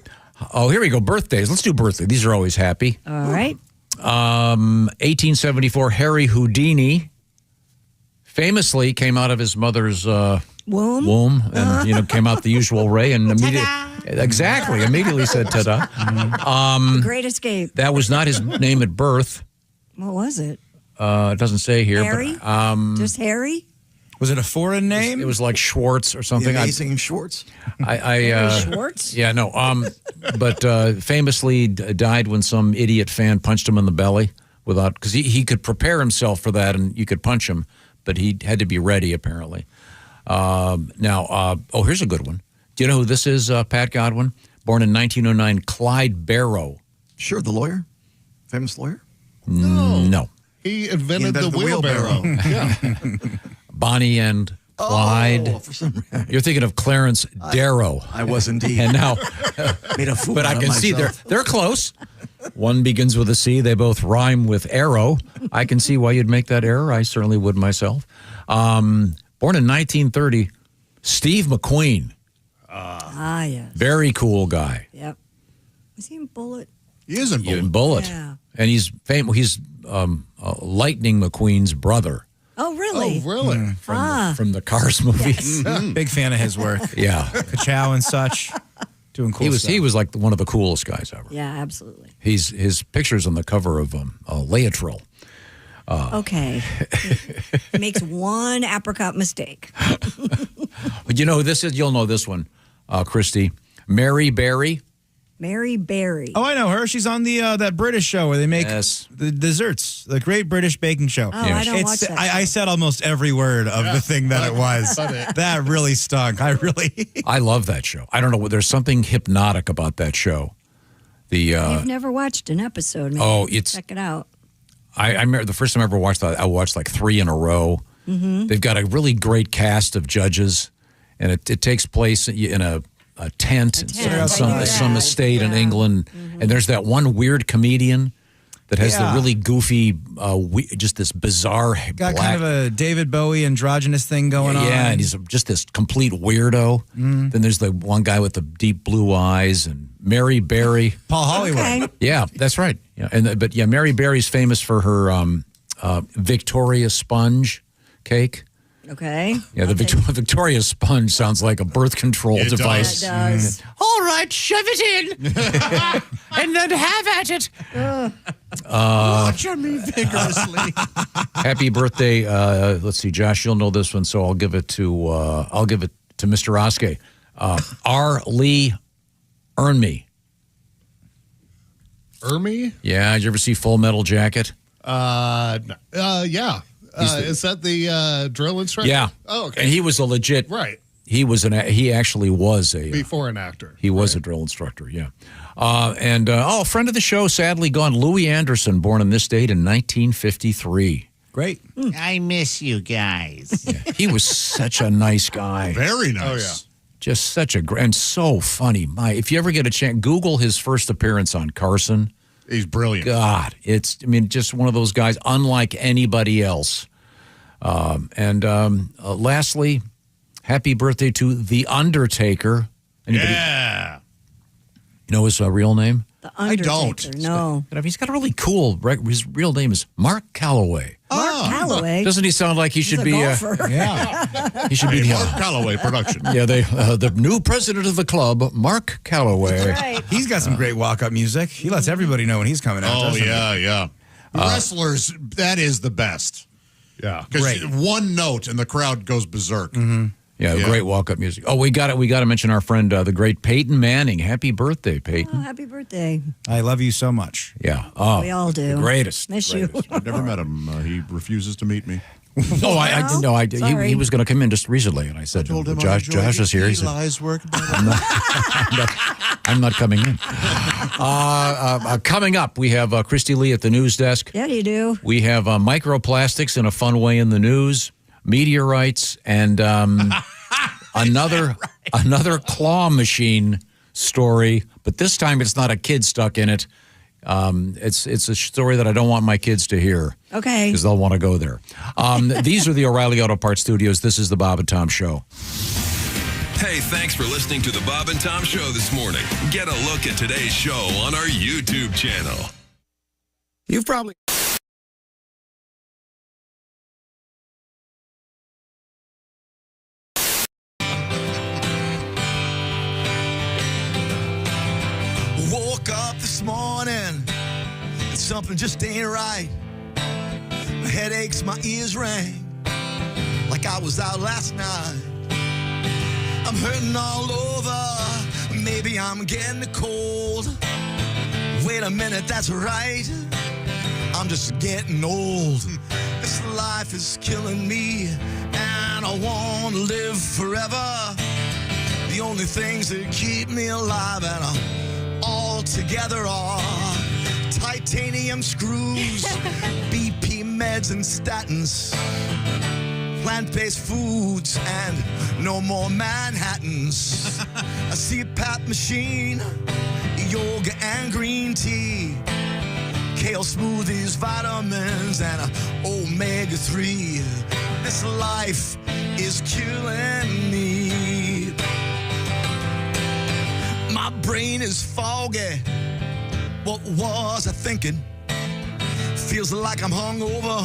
Oh, here we go. Birthdays. Let's do birthdays. These are always happy. All right. 1874, Harry Houdini famously came out of his mother's womb and came out the usual way and immediately said ta-da. Great escape. That was not his name at birth. What was it? It doesn't say here. Harry? But, Just Harry? Was it a foreign name? It was like Schwartz or something. Amazing Schwartz. Schwartz? Yeah, no. But famously died when some idiot fan punched him in the belly because he could prepare himself for that and you could punch him, but he had to be ready apparently. Here's a good one. Do you know who this is, Pat Godwin? Born in 1909, Clyde Barrow. Sure, the lawyer. Famous lawyer. No. He invented He the wheelbarrow. Yeah. Bonnie and Clyde. Oh, for some reason. You're thinking of Clarence Darrow. I was indeed. And now, Made a fool but I out of can see myself. they're close. One begins with a C. They both rhyme with arrow. I can see why you'd make that error. I certainly would myself. Born in 1930, Steve McQueen. Yes. Very cool guy. Yep. Was he in Bullet? He is in Bullet. In Bullet. Yeah. And he's famous. He's Lightning McQueen's brother. Oh, really? Oh, really? From the Cars movie. Big fan of his work. Yeah. Ka-chow and such. Doing cool stuff. He was like one of the coolest guys ever. Yeah, absolutely. His picture's on the cover of Laetril. Okay. He makes one apricot mistake. But you know who this is? You'll know this one, Christy. Mary Berry. Mary Berry. Oh, I know her. She's on the that British show where they make the desserts, the Great British Baking Show. Oh, I don't watch that I said almost every word of the thing that it was. That really stunk. I love that show. I don't know. There's something hypnotic about that show. You've never watched an episode. Maybe check it out. I remember the first time I ever watched that, I watched like 3 in a row. Mm-hmm. They've got a really great cast of judges, and it takes place in a tent in some estate in England. And there's that one weird comedian that has the really goofy, just this bizarre Got kind of a David Bowie androgynous thing going on. Yeah, and he's just this complete weirdo. Then there's the one guy with the deep blue eyes, and Mary Berry. Paul Hollywood. Okay. Yeah, that's right. Yeah, but Mary Berry's famous for her Victoria sponge cake. Okay. Yeah, the Victoria sponge sounds like a birth control device. It does. All right, shove it in, and then have at it. Watch me vigorously. Happy birthday! Let's see, Josh, you'll know this one, so I'll give it to Mr. Oskey. R. Lee Ermey. Ermey? Yeah, did you ever see Full Metal Jacket? Yeah. Is that the drill instructor? Yeah. Oh, okay. And he was a legit. Right. He actually was a Before an actor. He was a drill instructor. Yeah. A friend of the show, sadly gone, Louis Anderson, born on this date in 1953. Great. I miss you guys. Yeah, he was such a nice guy. Very nice. Oh, yeah. Just such and so funny. If you ever get a chance, Google his first appearance on Carson. He's brilliant. God, just one of those guys, unlike anybody else. Lastly, happy birthday to The Undertaker. Anybody? Yeah. You know his real name? The Undertaker. No. He's got a really cool. His real name is Mark Calloway. Mark Calloway. Doesn't he sound like he should be? Yeah. He should be the Mark Calloway production. Yeah, the new president of the club, Mark Calloway. Right. He's got some great walk-up music. He lets everybody know when he's coming out. Oh, doesn't he? yeah. Wrestlers, that is the best. Yeah. Because one note and the crowd goes berserk. Yeah, great walk-up music. Oh, we got to mention our friend, the great Peyton Manning. Happy birthday, Peyton. Oh, happy birthday. I love you so much. Yeah. Oh, We all do. The greatest. Miss you. I've never met him. He refuses to meet me. Oh, I didn't know. He was going to come in just recently, and I said, told him Josh is here. He said, Eli's work. I'm not coming in. Coming up, we have Christy Lee at the news desk. Yeah, you do. We have microplastics in a fun way in the news, meteorites, and another claw machine story. But this time, it's not a kid stuck in it. It's a story that I don't want my kids to hear. Okay. Because they'll want to go there. These are the O'Reilly Auto Parts Studios. This is the Bob and Tom Show. Hey, thanks for listening to the Bob and Tom Show this morning. Get a look at today's show on our YouTube channel. You've probably... Woke up this morning and something just ain't right. My head aches, my ears ring like I was out last night. I'm hurting all over, maybe I'm getting a cold. Wait a minute, that's right, I'm just getting old. This life is killing me and I want to live forever. The only things that keep me alive and all together are tight titanium screws, BP meds and statins, plant-based foods, and no more Manhattans. A CPAP machine, yoga and green tea, kale smoothies, vitamins, and omega-3. This life is killing me. My brain is foggy. What was I thinking? Feels like I'm hungover,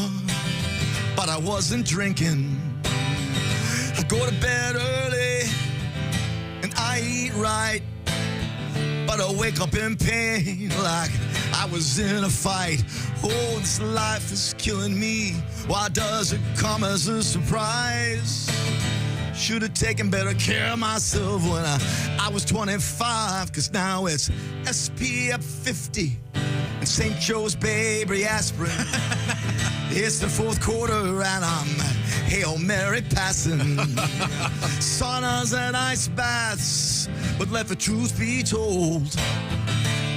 but I wasn't drinking. I go to bed early and I eat right, but I wake up in pain like I was in a fight. Oh, this life is killing me. Why does it come as a surprise? Should have taken better care of myself when I was 25, cause now it's SPF 50 and St. Joe's Baby aspirin. It's the fourth quarter and I'm Hail Mary passing. Saunas and ice baths, but let the truth be told,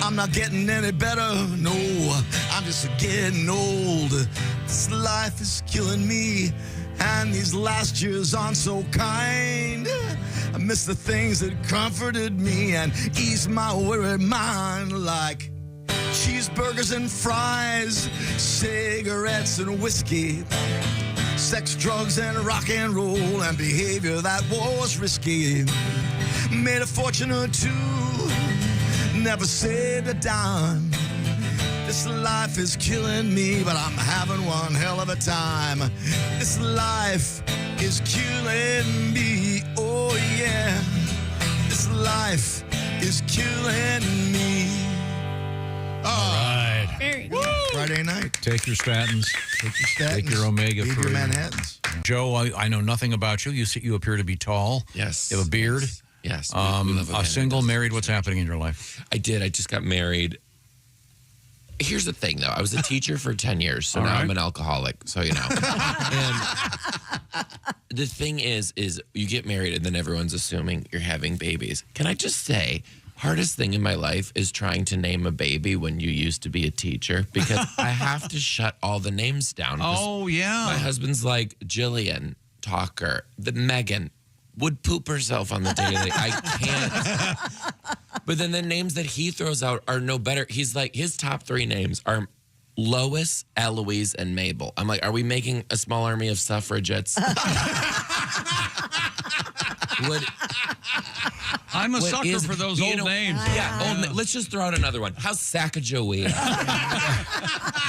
I'm not getting any better, no, I'm just getting old. This life is killing me, and these last years aren't so kind. I miss the things that comforted me and eased my worried mind, like cheeseburgers and fries, cigarettes and whiskey, sex, drugs, and rock and roll, and behavior that was risky. Made a fortune or two, never saved a dime. This life is killing me, but I'm having one hell of a time. This life is killing me, oh yeah. This life is killing me. All right. Very good. Friday night. Take your statins. Take your omega Eat 3. your Manhattans. Joe, I know nothing about you. You appear to be tall. Yes. You have a beard. Yes. We love a single, married. What's happening in your life? I did. I just got married. Here's the thing, though. I was a teacher for 10 years, so now I'm an alcoholic, so you know. And the thing is you get married and then everyone's assuming you're having babies. Can I just say, hardest thing in my life is trying to name a baby when you used to be a teacher, because I have to shut all the names down. Oh, yeah. My husband's like Jillian, Talker, the Megan, would poop herself on the daily. I can't. But then the names that he throws out are no better. He's like, his top 3 names are Lois, Eloise, and Mabel. I'm like, are we making a small army of suffragettes? I'm a sucker for those old names. Yeah, let's just throw out another one. How's Sacagawea?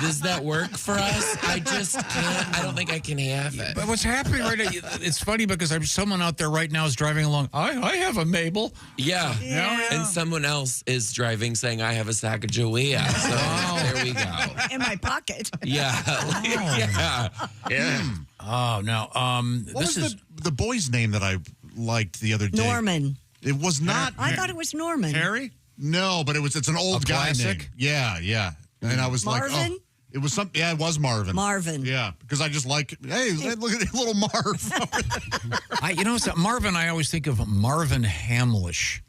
Does that work for us? I just can't. I don't think I can have it. But what's happening right now, it's funny because someone out there right now is driving along. I have a Mabel. Yeah. And someone else is driving saying, I have a Sacagawea. So there we go. In my pocket. Yeah. Yeah. Oh, now, what was the boy's name that I liked the other day? Norman. It was not. I thought it was Norman. Harry? No, but it's an old guy classic? name. Yeah. And I was Marvin? like, oh, it was something. Yeah, it was Marvin. Marvin. Yeah, because I just like, hey, look at little Marv. Marvin, I always think of Marvin Hamlish,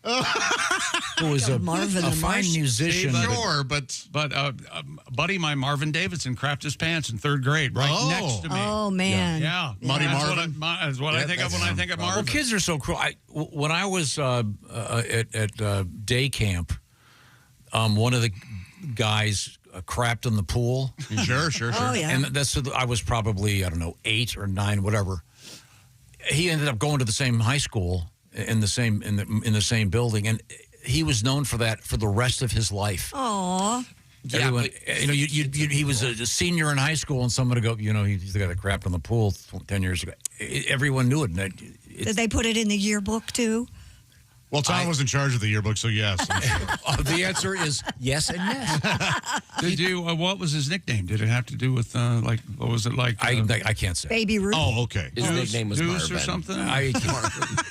who was a fine musician. Sure, but buddy, my Marvin Davidson crapped his pants in 3rd grade right next to me. Oh, man. Yeah. Muddy That's Marvin. That's what I think of when I think of Marvin. Well, kids are so cruel. When I was at day camp, one of the guys crapped in the pool. Sure. Oh, yeah. And I was probably, 8 or 9, whatever. He ended up going to the same high school in the same building, and he was known for that for the rest of his life. Aw. Everyone, he was a senior in high school, and someone would go, he's the guy that crapped in the pool 10 years ago. Everyone knew it. Did they put it in the yearbook, too? Well, Tom was in charge of the yearbook, so yes. The answer is yes and yes. Did you? What was his nickname? Did it have to do with what was it like? I can't say. Baby Ruth. Oh, okay. His nickname was Deuce Marvin. or something.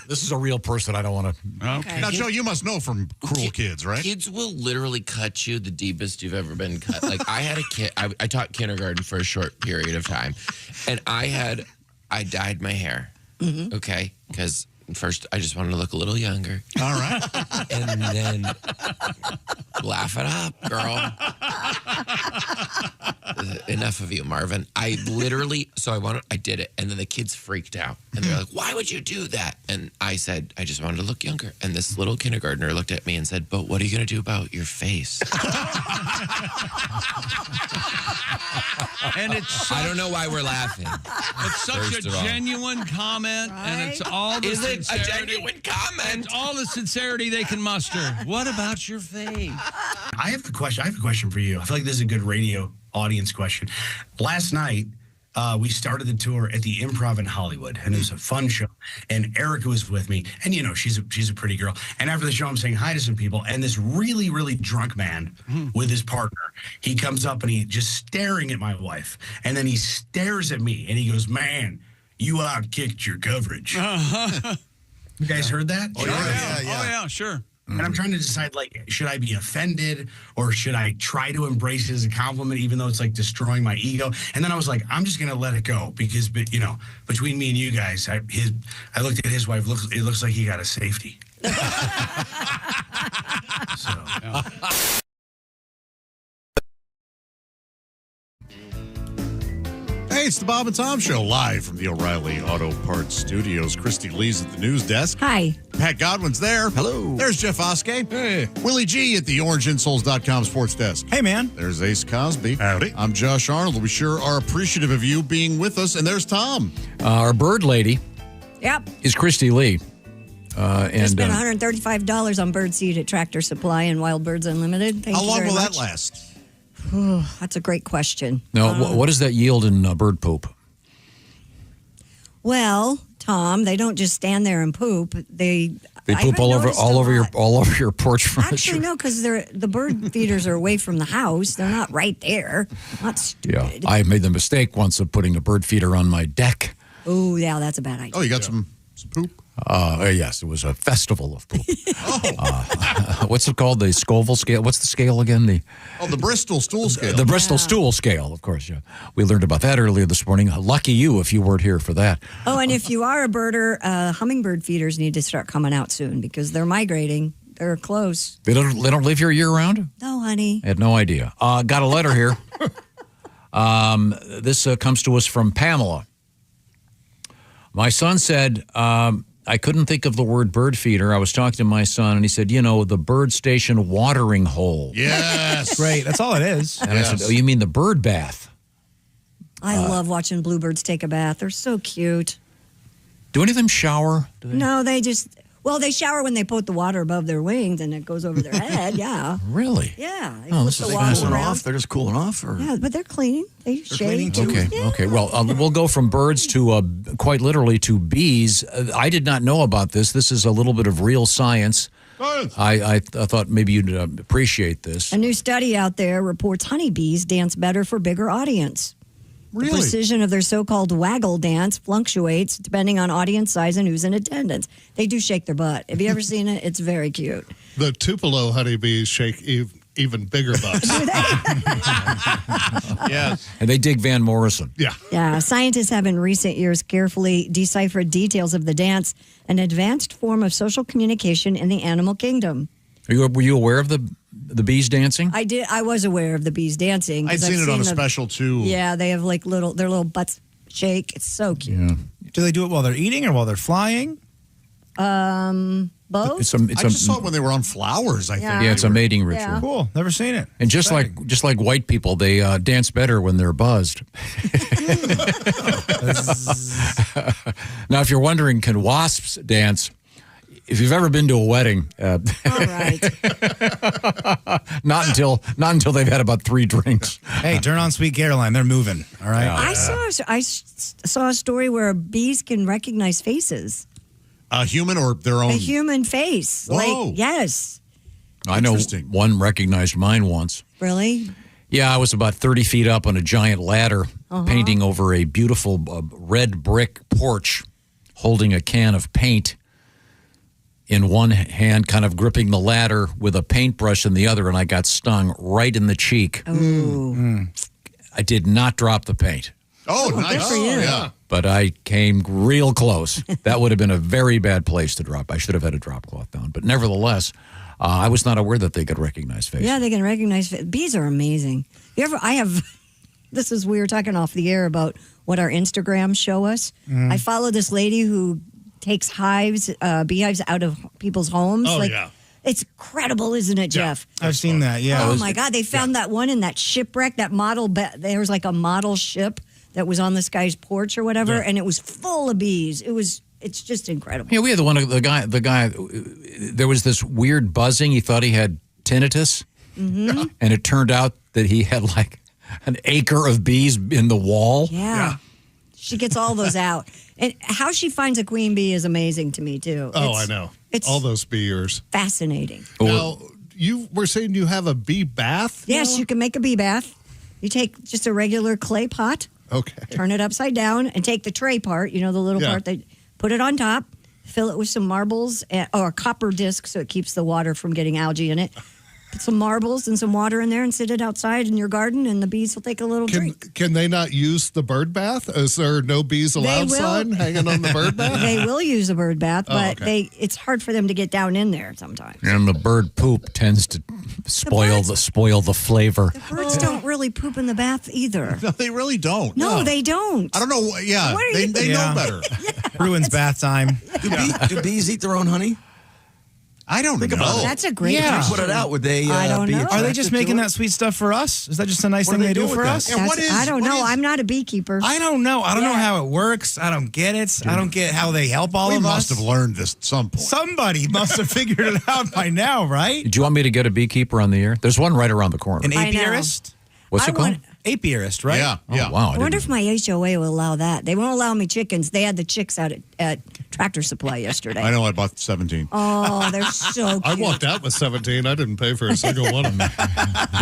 This is a real person. I don't want to. Okay. Now, Joe, you must know from Cruel Kids, right? Kids will literally cut you the deepest you've ever been cut. Like I had a kid. I taught kindergarten for a short period of time, and I dyed my hair. Okay, because First, I just wanted to look a little younger. All right. And then laugh it up, girl. Enough of you, Marvin. I did it. And then the kids freaked out. And they're like, why would you do that? And I said, I just wanted to look younger. And this little kindergartner looked at me and said, but what are you going to do about your face? And it's I don't know why we're laughing. It's such a genuine comment, and it's all the Is it a sincerity. genuine comment? It's all the sincerity they can muster. What about your face? I have a question for you. I feel like this is a good radio audience question. Last night, we started the tour at the Improv in Hollywood, and it was a fun show. And Erica was with me, and she's a pretty girl. And after the show, I'm saying hi to some people, and this really, really drunk man with his partner, he comes up and he's just staring at my wife, and then he stares at me, and he goes, "Man, you outkicked your coverage." You guys heard that? Oh, yeah, sure. And I'm trying to decide, should I be offended or should I try to embrace it as a compliment, even though it's destroying my ego? And then I was like, I'm just going to let it go because, between me and you guys, I looked at his wife. It looks like he got a safety. Hey, it's the Bob and Tom Show, live from the O'Reilly Auto Parts Studios. Christy Lee's at the news desk. Hi. Pat Godwin's there. Hello. There's Jeff Oskey. Hey. Willie G at the OrangeInsoles.com sports desk. Hey, man. There's Ace Cosby. Howdy. I'm Josh Arnold. We sure are appreciative of you being with us. And there's Tom. Our bird lady Yep. is Christy Lee. I spent $135 on bird seed at Tractor Supply and Wild Birds Unlimited. Thank How you long very will much. that last? That's a great question. Now, what does that yield in bird poop? Well, Tom, they don't just stand there and poop. They poop all over your porch furniture. Actually, no, because the bird feeders are away from the house. They're not right there. Not stupid. Yeah, I made the mistake once of putting a bird feeder on my deck. Oh, yeah, that's a bad idea. Oh, you got some poop? Yes, it was a festival of poop. What's it called? The Scoville scale? What's the scale again? The Bristol stool scale. The Bristol stool scale, of course. Yeah, we learned about that earlier this morning. Lucky you if you weren't here for that. Oh, and if you are a birder, hummingbird feeders need to start coming out soon because they're migrating. They're close. They don't live here year round? No, honey. I had no idea. Got a letter here. This comes to us from Pamela. My son said, I couldn't think of the word bird feeder. I was talking to my son, and he said, the bird station watering hole. Yes. Great. That's all it is. And I said, oh, you mean the bird bath? I love watching bluebirds take a bath. They're so cute. Do any of them shower? No, they shower when they put the water above their wings and it goes over their head. Yeah. Really? Yeah. This is fascinating. They're just cooling off? Or? Yeah, but they're clean. They're shade. Okay. Yeah. Okay. Well, we'll go from birds to quite literally to bees. I did not know about this. This is a little bit of real science. I thought maybe you'd appreciate this. A new study out there reports honeybees dance better for bigger audience. Really? The precision of their so-called waggle dance fluctuates depending on audience size and who's in attendance. They do shake their butt. Have you ever seen it? It's very cute. The Tupelo honeybees shake even bigger butts. Yes. And they dig Van Morrison. Yeah. Yeah. Scientists have in recent years carefully deciphered details of the dance, an advanced form of social communication in the animal kingdom. Were you aware of the bees dancing? I did. I was aware of the bees dancing. I'd seen it on a special too. Yeah, they have their little butts shake. It's so cute. Yeah. Do they do it while they're eating or while they're flying? Both. I just saw it when they were on flowers, I think. Yeah, it's a mating ritual. Yeah. Cool. Never seen it. And just like white people, they dance better when they're buzzed. Now, if you're wondering, can wasps dance? If you've ever been to a wedding, All right. not until they've had about 3 drinks. Hey, turn on Sweet Caroline. They're moving. All right. I saw a story where bees can recognize faces. A human or their own? A human face. Whoa. Yes. I know one recognized mine once. Really? Yeah, I was about 30 feet up on a giant ladder, painting over a beautiful red brick porch, holding a can of paint in one hand, kind of gripping the ladder with a paintbrush in the other, and I got stung right in the cheek. Oh. I did not drop the paint. Oh, nice. Good for you. Yeah. but I came real close. That would have been a very bad place to drop. I should have had a drop cloth down. But nevertheless, I was not aware that they could recognize faces. Yeah, they can recognize bees are amazing. This is we were talking off the air about what our Instagrams show us. I follow this lady who takes beehives out of people's homes. Oh, yeah. It's incredible, isn't it, Jeff? I've seen that, yeah. Oh, my God. They found that one in that shipwreck, that model. There was like a model ship that was on this guy's porch or whatever, and it was full of bees. It's just incredible. Yeah, we had the guy, there was this weird buzzing. He thought he had tinnitus, and it turned out that he had like an acre of bees in the wall. Yeah. She gets all those out. And how she finds a queen bee is amazing to me, too. Oh, I know. It's all those bee ears. Fascinating. Now, you were saying you have a bee bath? Yes, you can make a bee bath. You take just a regular clay pot, turn it upside down, and take the tray part, the little part, put it on top, fill it with some marbles or a copper disc so it keeps the water from getting algae in it. Put some marbles and some water in there and sit it outside in your garden, and the bees will take a little drink. Can they not use the bird bath? Is there no bees allowed sign hanging on the bird bath? They will use a bird bath, but it's hard for them to get down in there sometimes. And the bird poop tends to spoil the flavor. The birds don't really poop in the bath either. No, they really don't. No, they don't. I don't know. Yeah, they know better. Ruins bath time. Do bees eat their own honey? I don't Think know. about it. That's a great If question. you put it out, would they I don't be know. Are they attracted just to making it? that sweet stuff for us? Is that just a nice What thing do they they do do for with us? that? I don't know. I'm not a beekeeper. I don't know. I don't know how it works. I don't get it. I don't get how they help all We of us. must have learned this at some point. Somebody must have figured it out by now, right? Do you want me to get a beekeeper on the air? There's one right around the corner. An I know. apiarist? What's it called? Apiarist, right? Yeah. Oh, wow. I wonder if my HOA will allow that. They won't allow me chickens. They had the chicks out at Tractor Supply yesterday. I know. I bought 17. Oh, they're so cute. I walked out with 17. I didn't pay for a single one of them.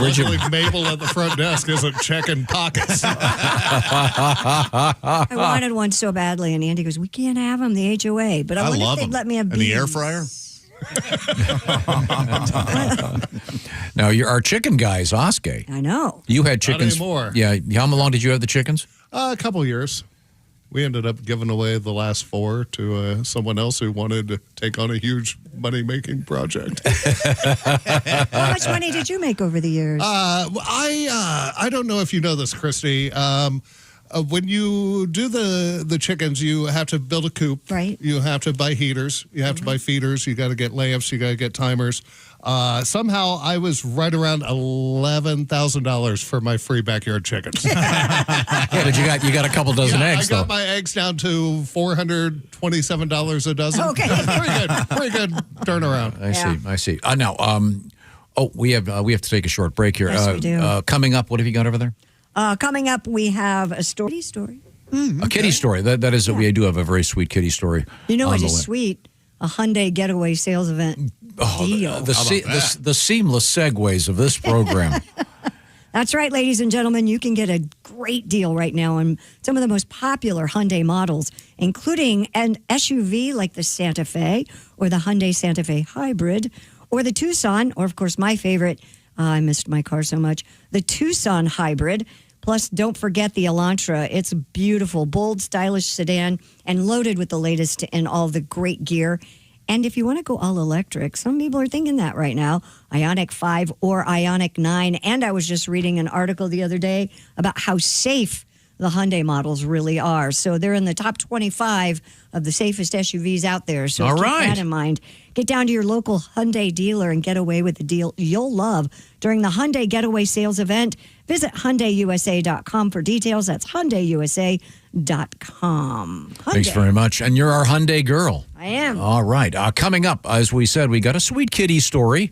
Luckily, Mabel at the front desk isn't checking pockets. I wanted one so badly, and Andy goes, "We can't have them, the HOA." But I wonder love if they'd them. let me have And the bees. air fryer? Now, our chicken guys, Oskay. I know. You had chickens. anymore. Yeah. How long did you have the chickens? A couple years. We ended up giving away the last 4 to someone else who wanted to take on a huge money-making project. How much money did you make over the years? I don't know if you know this, Christy. When you do the chickens, you have to build a coop. Right. You have to buy heaters. You have to buy feeders. You got to get lamps. You got to get timers. Somehow I was right around $11,000 for my free backyard chickens. Yeah, but you got a couple dozen eggs, I got though. my eggs down to $427 a dozen. Okay. Pretty good turnaround. I see. Now, we have to take a short break here. Yes, we do. Coming up, what have you got over there? Coming up, we have a story. A kitty story. That is, we do have a very sweet kitty story. You know on what the is way. sweet? A Hyundai getaway sales event deal. The seamless segues of this program. That's right, ladies and gentlemen. You can get a great deal right now on some of the most popular Hyundai models, including an SUV like the Santa Fe or the Hyundai Santa Fe Hybrid or the Tucson, or, of course, my favorite. I missed my car so much. The Tucson Hybrid. Plus, don't forget the Elantra. It's a beautiful, bold, stylish sedan and loaded with the latest in all the great gear. And if you want to go all electric, some people are thinking that right now, Ioniq 5 or Ioniq 9. And I was just reading an article the other day about how safe the Hyundai models really are. So they're in the top 25 of the safest SUVs out there. So keep that in mind. Get down to your local Hyundai dealer and get away with the deal you'll love during the Hyundai Getaway Sales event. Visit HyundaiUSA.com for details. That's HyundaiUSA.com. Thanks very much. And you're our Hyundai girl. I am. All right. Coming up, as we said, we got a sweet kitty story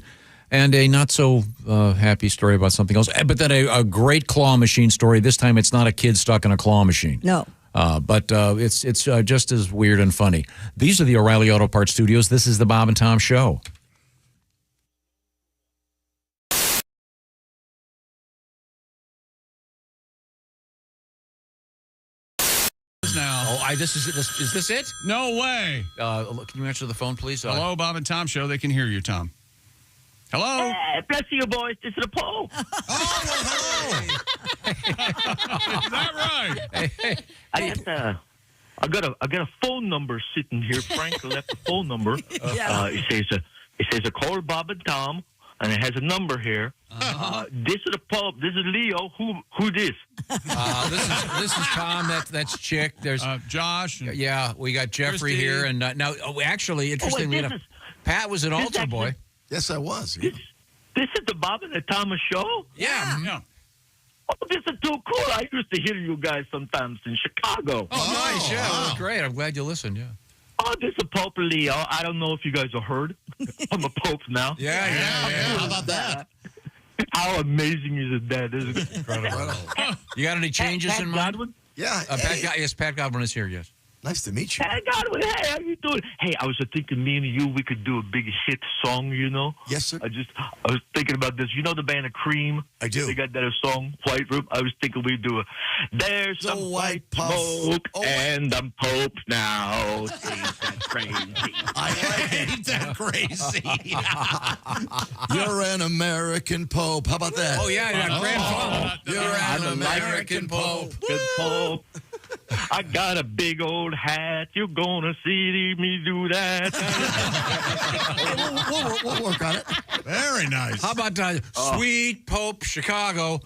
and a not so happy story about something else. But then a great claw machine story. This time it's not a kid stuck in a claw machine. No. But it's just as weird and funny. These are the O'Reilly Auto Parts Studios. This is the Bob and Tom Show. Now. Is this it? No way. Can you answer the phone, please? Hello, Bob and Tom Show. They can hear you, Tom. Hello. Hey, bless you, boys. This is the Pope. Is that right? I guess I got a phone number sitting here. Frank left the phone number. It says a call Bob and Tom, and it has a number here. This is the Pope. This is Leo. Who this? This is Tom. That's Chick. There's Josh. Yeah, we got Jeffrey Christy. here, and now actually, interestingly enough, Pat was an altar boy. Yes, I was. Yeah. This is the Bob and the Thomas show? Yeah. Oh, this is too cool. I used to hear you guys sometimes in Chicago. Oh, nice. Yeah, well, great. I'm glad you listened. Yeah. Oh, this is Pope Leo. I don't know if you guys have heard. I'm a Pope now. Yeah. How about that? How amazing is it that? This is incredible. You got any changes Pat in mind? Godwin? Yeah. Pat Godwin is here, yes. Nice to meet you. Pat Godwin, hey, how you doing? Hey, I was thinking me and you, we could do a big hit song, you know? Yes, sir. I was thinking about this. You know the band of Cream? I do. They got that song, White Room. I was thinking we'd do There's The some white white puff. smoke, Oh, and I'm Pope now. Ain't that crazy? I hate that crazy. You're an American Pope. How about that? Oh, yeah. Grand Funk. You're I'm an an American Pope. Good Pope. I got a big old hat. You're gonna see me do that. We'll work on it. Very nice. How about Sweet Pope Chicago?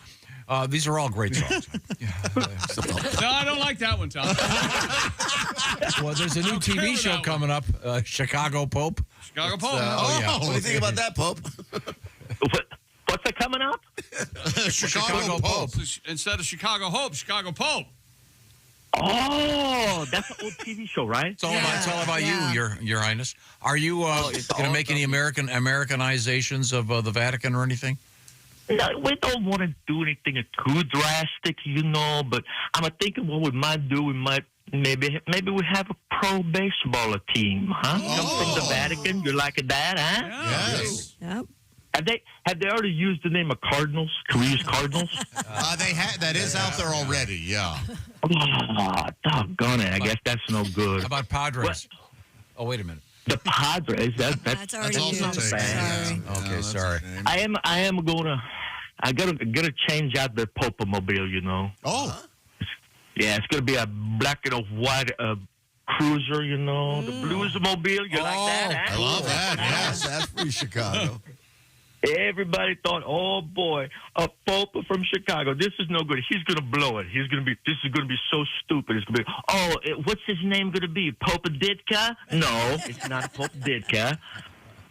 These are all great songs. No, I don't like that one, Tom. Well, there's a new TV show coming up, Chicago Pope. Chicago Pope. Yeah. What do you think about that, Pope? What's that coming up? Chicago Pope. Instead of Chicago Hope, Chicago Pope. Oh, that's an old TV show, right? It's all about you, Your Highness. Are you going to make any Americanizations of the Vatican or anything? No, we don't want to do anything too drastic, you know. But I'm thinking what we might do. We might maybe we have a pro baseball team, huh? Come from the Vatican. You like that, huh? Yes. Yep. Have they already used the name of Cardinals? Can we use Cardinals? They that is out there already. Yeah. Oh, doggone it! I guess that's no good. How about Padres? Oh, wait a minute. The Padres. That's already also used. taken. Sorry. Okay, sorry. I am gonna. I gotta change out the Popemobile. You know. Oh. Yeah, it's gonna be a black and a white cruiser. You know, the Bluesmobile. You like that? Huh? I love that. Yes, that's pretty Chicago. Everybody thought, oh boy, a Pope from Chicago. This is no good. He's gonna blow it. This is gonna be so stupid. It's gonna be, what's his name gonna be? Pope Ditka? No, it's not Pope Ditka.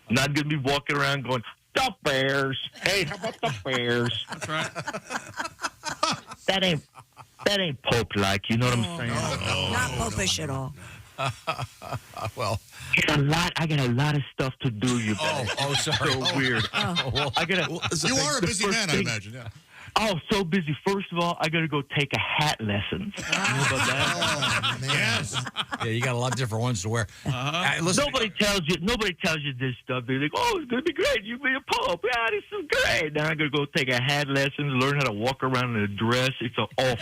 Not gonna be walking around going, the Bears. Hey, how about the Bears? That's right. That ain't Pope like. You know what I'm saying? Not popish at all. Well, I got a lot of stuff to do. You guys. Oh, sorry. So weird. I gotta. You are a the busy first man, I thing- imagine. Yeah. Oh, so busy. First of all, I got to go take a hat lesson. You know about that? Yes. Yeah, you got a lot of different ones to wear. Listen, Nobody tells you this stuff. They're like, oh, it's going to be great. You'll be a Pope. Yeah, this is great. Now I got to go take a hat lesson, learn how to walk around in a dress. It's awful.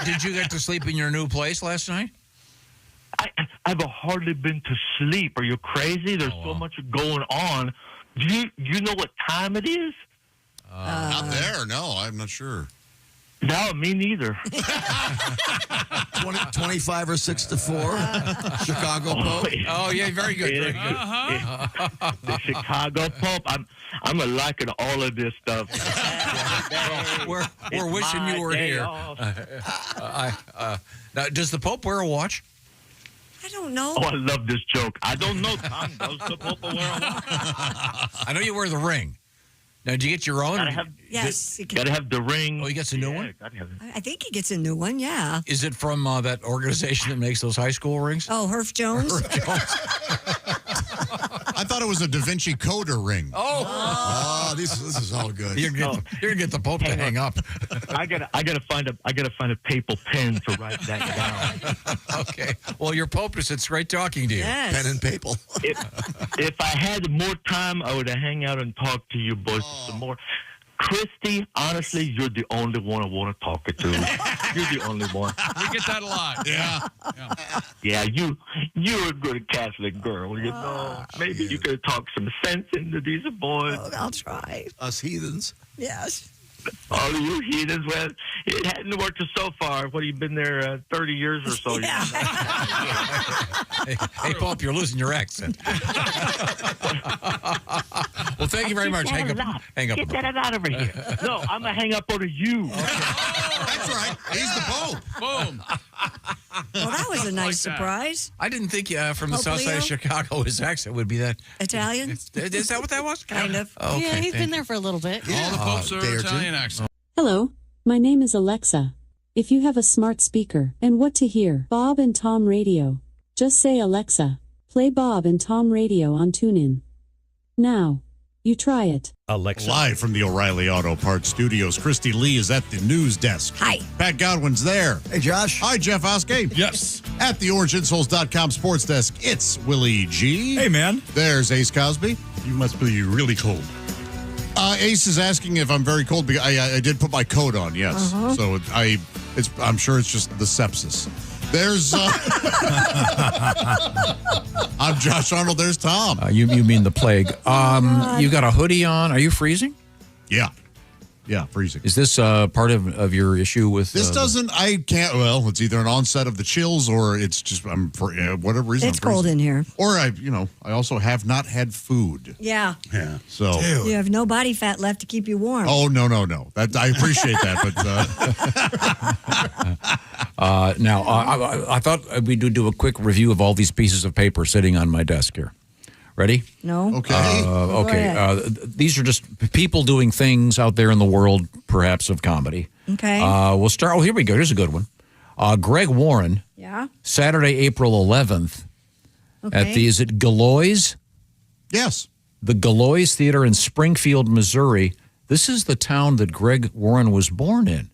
did you get to sleep in your new place last night? I've hardly been to sleep. Are you crazy? There's so much going on. Do you know what time it is? Not there. No, I'm not sure. No, me neither. 25 or 6 to 4. Chicago Pope. Oh, yeah, very good. Very good. The Chicago Pope. I'm liking all of this stuff. We're wishing you were here. Now, does the Pope wear a watch? I don't know. Oh, I love this joke. I don't know, Tom. Does the Pope wear a watch? I know you wear the ring. Now, did you get your own? Yes. Gotta have the ring. Oh, he gets a new one? Gotta have it. I think he gets a new one, yeah. Is it from that organization that makes those high school rings? Oh, Herf Jones? I thought it was a Da Vinci coder ring. Oh, this is all good. You're gonna get the Pope to hang up. I gotta find a papal pen to write that down. Okay. Well, your Pope is it's great talking to you. Yes. Pen and papal. If I had more time, I would have hang out and talk to you boys some more. Christy, honestly, you're the only one I want to talk to. You're the only one. We get that a lot. Yeah. Yeah, you're a good Catholic girl. You know, maybe you could talk some sense into these boys. Oh, I'll try. Us heathens. Yes. All of you heathens, well, it hadn't worked so far. What, you've been there 30 years or so? Hey, Pope, you're losing your accent. Well, thank you very much. Hang up. Get that out of here. No, I'm going to hang up on you. That's right. He's the Pope. Boom. Well, that was a nice surprise. I didn't think from the Pope south side of Leo? Chicago his accent would be that. Italian? Is that what that was? Kind of. Okay, Yeah, he's thank been there for a little bit. All the popes are day or two. Italian accent. Hello, my name is Alexa. If you have a smart speaker and what to hear, Bob and Tom Radio, just say Alexa, play Bob and Tom Radio on TuneIn. Now, you try it. Alexa. Live from the O'Reilly Auto Parts Studios, Christy Lee is at the news desk. Hi. Pat Godwin's there. Hey, Josh. Hi, Jeff Oskey. Yes. At the OrangeInsoles.com sports desk, it's Willie G. Hey, man. There's Ace Cosby. You must be really cold. Ace is asking if I'm very cold because I did put my coat on, yes. So I'm sure it's just the sepsis. There's I'm Josh Arnold. There's Tom. You mean the plague? You got a hoodie on? Are you freezing? Yeah, freezing. Is this part of your issue with This doesn't. I can't. Well, it's either an onset of the chills or it's just for whatever reason. It's I'm cold freezing. in here. Or I also have not had food. Yeah. Yeah. So You have no body fat left to keep you warm. Oh no. That I appreciate that, but now I thought we'd do a quick review of all these pieces of paper sitting on my desk here. Ready? No. Okay. Okay. These are just people doing things out there in the world, perhaps of comedy. Okay. We'll start. Oh, here we go. Here's a good one. Greg Warren, Yeah. Saturday, April 11th, at Okay. the, is it Galois? yes. The Galois Theater in Springfield, Missouri. This is the town that Greg Warren was born in.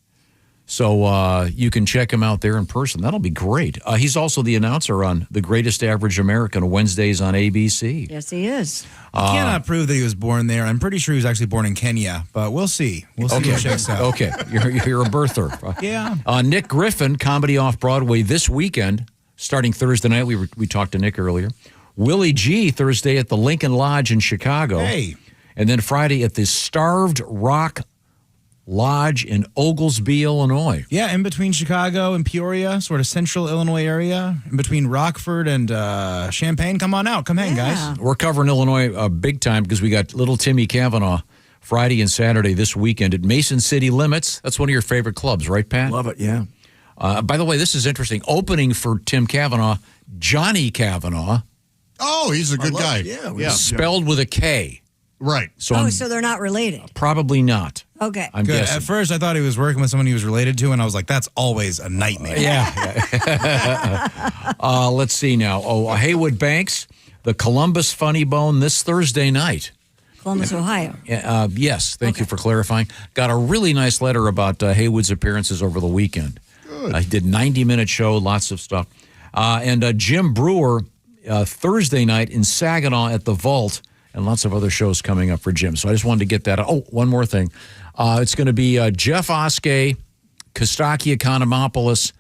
So you can check him out there in person. That'll be great. He's also the announcer on The Greatest Average American Wednesdays on ABC. Yes, he is. You cannot prove that he was born there. I'm pretty sure he was actually born in Kenya, but we'll see. We'll see Okay. what checks out. Okay, you're a birther. Yeah. Nick Griffin, comedy off Broadway this weekend, starting Thursday night. We talked to Nick earlier. Willie G Thursday at the Lincoln Lodge in Chicago. Hey. And then Friday at the Starved Rock Lodge in Oglesby, Illinois. Yeah, in between Chicago and Peoria, sort of central Illinois area, in between Rockford and Champaign. Come on out. Come hang, guys. We're covering Illinois big time because we got little Timmy Kavanaugh Friday and Saturday this weekend at Mason City Limits. That's one of your favorite clubs, right, Pat? Love it, yeah. By the way, this is interesting. Opening for Tim Kavanaugh, Johnny Kavanaugh. Oh, he's a good guy. Yeah. Spelled with a K. Right. So Oh, I'm so they're not related. probably not. Okay. I'm Good. guessing. At first, I thought he was working with someone he was related to, and I was like, that's always a nightmare. Let's see now. Haywood Banks, the Columbus Funny Bone this Thursday night. Columbus, Ohio. Yes, thank you for clarifying. Got a really nice letter about Haywood's appearances over the weekend. Good. He did 90-minute show, lots of stuff. And Jim Brewer, Thursday night in Saginaw at the Vault, and lots of other shows coming up for Jim. So I just wanted to get that. Oh, one more thing. It's going to be Jeff Oskey, Kostaki Economopoulos,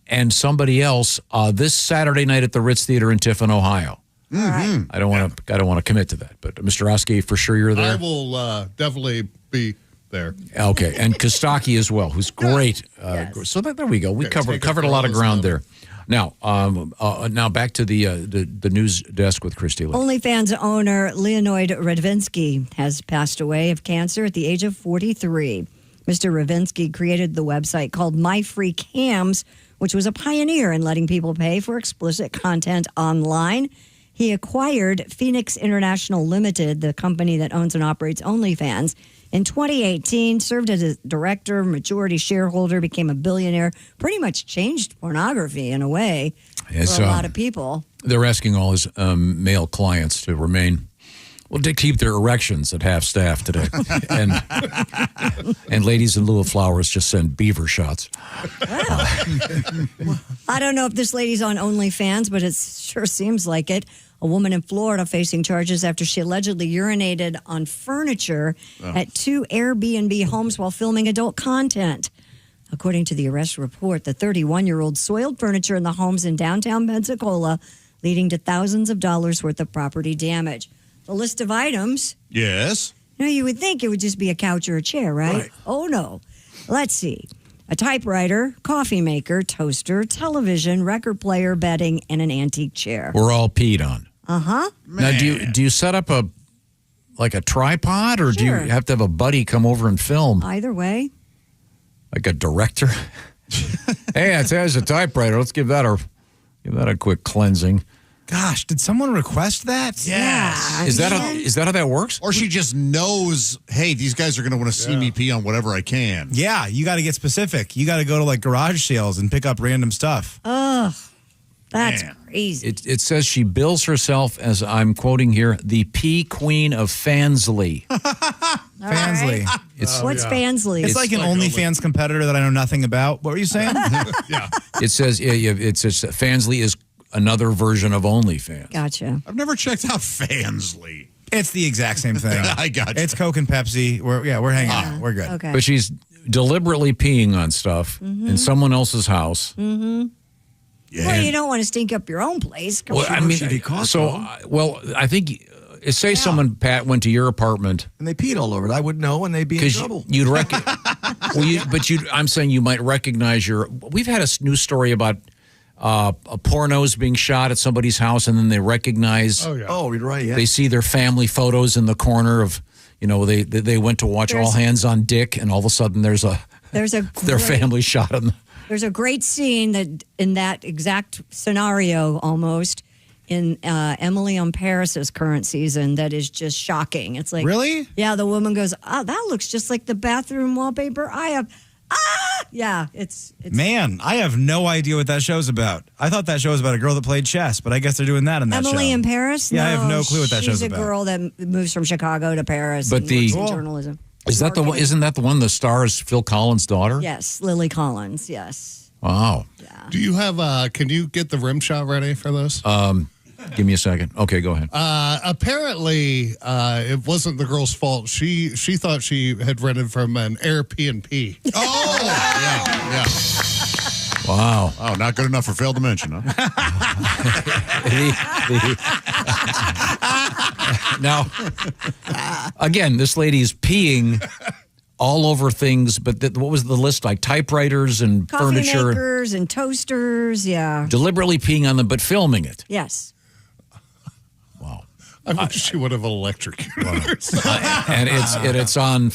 and somebody else this Saturday night at the Ritz Theater in Tiffin, Ohio. Mm-hmm. I don't want to commit to that, but Mr. Oskey, for sure you're there. I will definitely be there. Okay, and Kostaki as well, who's great. So there we go. We covered a lot of ground there. Now, back to the news desk with Christy Lee. OnlyFans owner Leonid Radvinsky has passed away of cancer at the age of 43. Mr. Radvinsky created the website called My Free Cams, which was a pioneer in letting people pay for explicit content online. He acquired Phoenix International Limited, the company that owns and operates OnlyFans, in 2018, served as a director, majority shareholder, became a billionaire, pretty much changed pornography in a way for a lot of people. They're asking all his male clients to remain, to keep their erections at half staff today. and ladies in lieu of flowers just send beaver shots. I don't know if this lady's on OnlyFans, but it sure seems like it. A woman in Florida facing charges after she allegedly urinated on furniture at 2 Airbnb homes while filming adult content. According to the arrest report, the 31-year-old soiled furniture in the homes in downtown Pensacola, leading to thousands of dollars worth of property damage. The list of items Yes. You would think it would just be a couch or a chair, right? Oh, no. Let's see. A typewriter, coffee maker, toaster, television, record player, bedding, and an antique chair. We're all peed on. Uh-huh. Now, do you set up a tripod, or do you have to have a buddy come over and film? Either way. Like a director? Hey, there's a typewriter. Let's give that a quick cleansing. Gosh, did someone request that? Yeah. Is that how that works? Or she just knows, hey, these guys are going to want to see me pee on whatever I can. Yeah, you got to get specific. You got to go to like garage sales and pick up random stuff. Ugh, that's crazy. It says she bills herself as, I'm quoting here, the pee queen of Fansley. Fansley. What's Fansley? It's like an OnlyFans competitor that I know nothing about. What were you saying? Yeah. It says Fansley is another version of OnlyFans. Gotcha. I've never checked out Fansley. It's the exact same thing. I got you. It's Coke and Pepsi. We're hanging out. We're good. Okay. But she's deliberately peeing on stuff in someone else's house. Mm-hmm. Yeah. Well, you don't want to stink up your own place. Well, I mean, I think, say someone, Pat, went to your apartment. And they peed all over it. I would know, and they'd be in trouble. You'd I'm saying you might recognize we've had a news story about pornos being shot at somebody's house, and then they recognize. Oh, yeah. Oh, you're right. Yeah. They see their family photos in the corner of, they went to watch All Hands on Dick, and all of a sudden their family shot in. There's a great scene that in that exact scenario almost in Emily on Paris's current season that is just shocking. It's like, really? Yeah, the woman goes, "Oh, that looks just like the bathroom wallpaper I have." Yeah, it's Man, I have no idea what that show's about. I thought that show was about a girl that played chess, but I guess they're doing that in that show. Emily in Paris? Yeah, I have no clue what that show's about. She's a girl that moves from Chicago to Paris But and works in journalism. Isn't that the one the star is Phil Collins' daughter? Yes, Lily Collins, yes. Wow. Yeah. Do you have can you get the rim shot ready for this? Give me a second. Okay, go ahead. Apparently, it wasn't the girl's fault. She thought she had rented from an Airbnb. Oh, yeah. Wow. Oh, not good enough for failed to mention, huh? Now, again, this lady's peeing all over things, but what was the list like? Typewriters and Coffee furniture. makers and toasters, yeah. Deliberately peeing on them, but filming it. Yes. I wish she would have electrocuted her. And it's on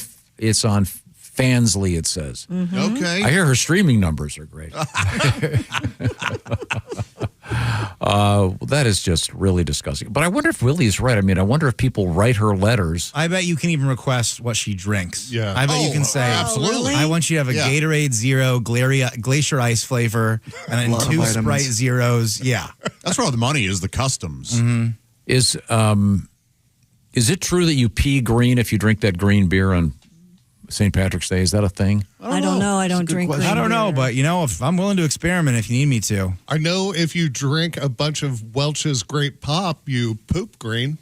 Fansley, it says. Mm-hmm. Okay. I hear her streaming numbers are great. That is just really disgusting. But I wonder if Willie's right. I mean, I wonder if people write her letters. I bet you can even request what she drinks. Yeah. I bet you can say, absolutely. I want you to have a Gatorade Zero, Glacier Ice flavor, and then 2 Sprite Zeros. Yeah. That's where all the money is, the customs. Mm-hmm. Is it true that you pee green if you drink that green beer on St. Patrick's Day? Is that a thing? I don't know. I don't drink green I don't know, beer. but if I'm willing to experiment if you need me to. I know if you drink a bunch of Welch's Great Pop, you poop green.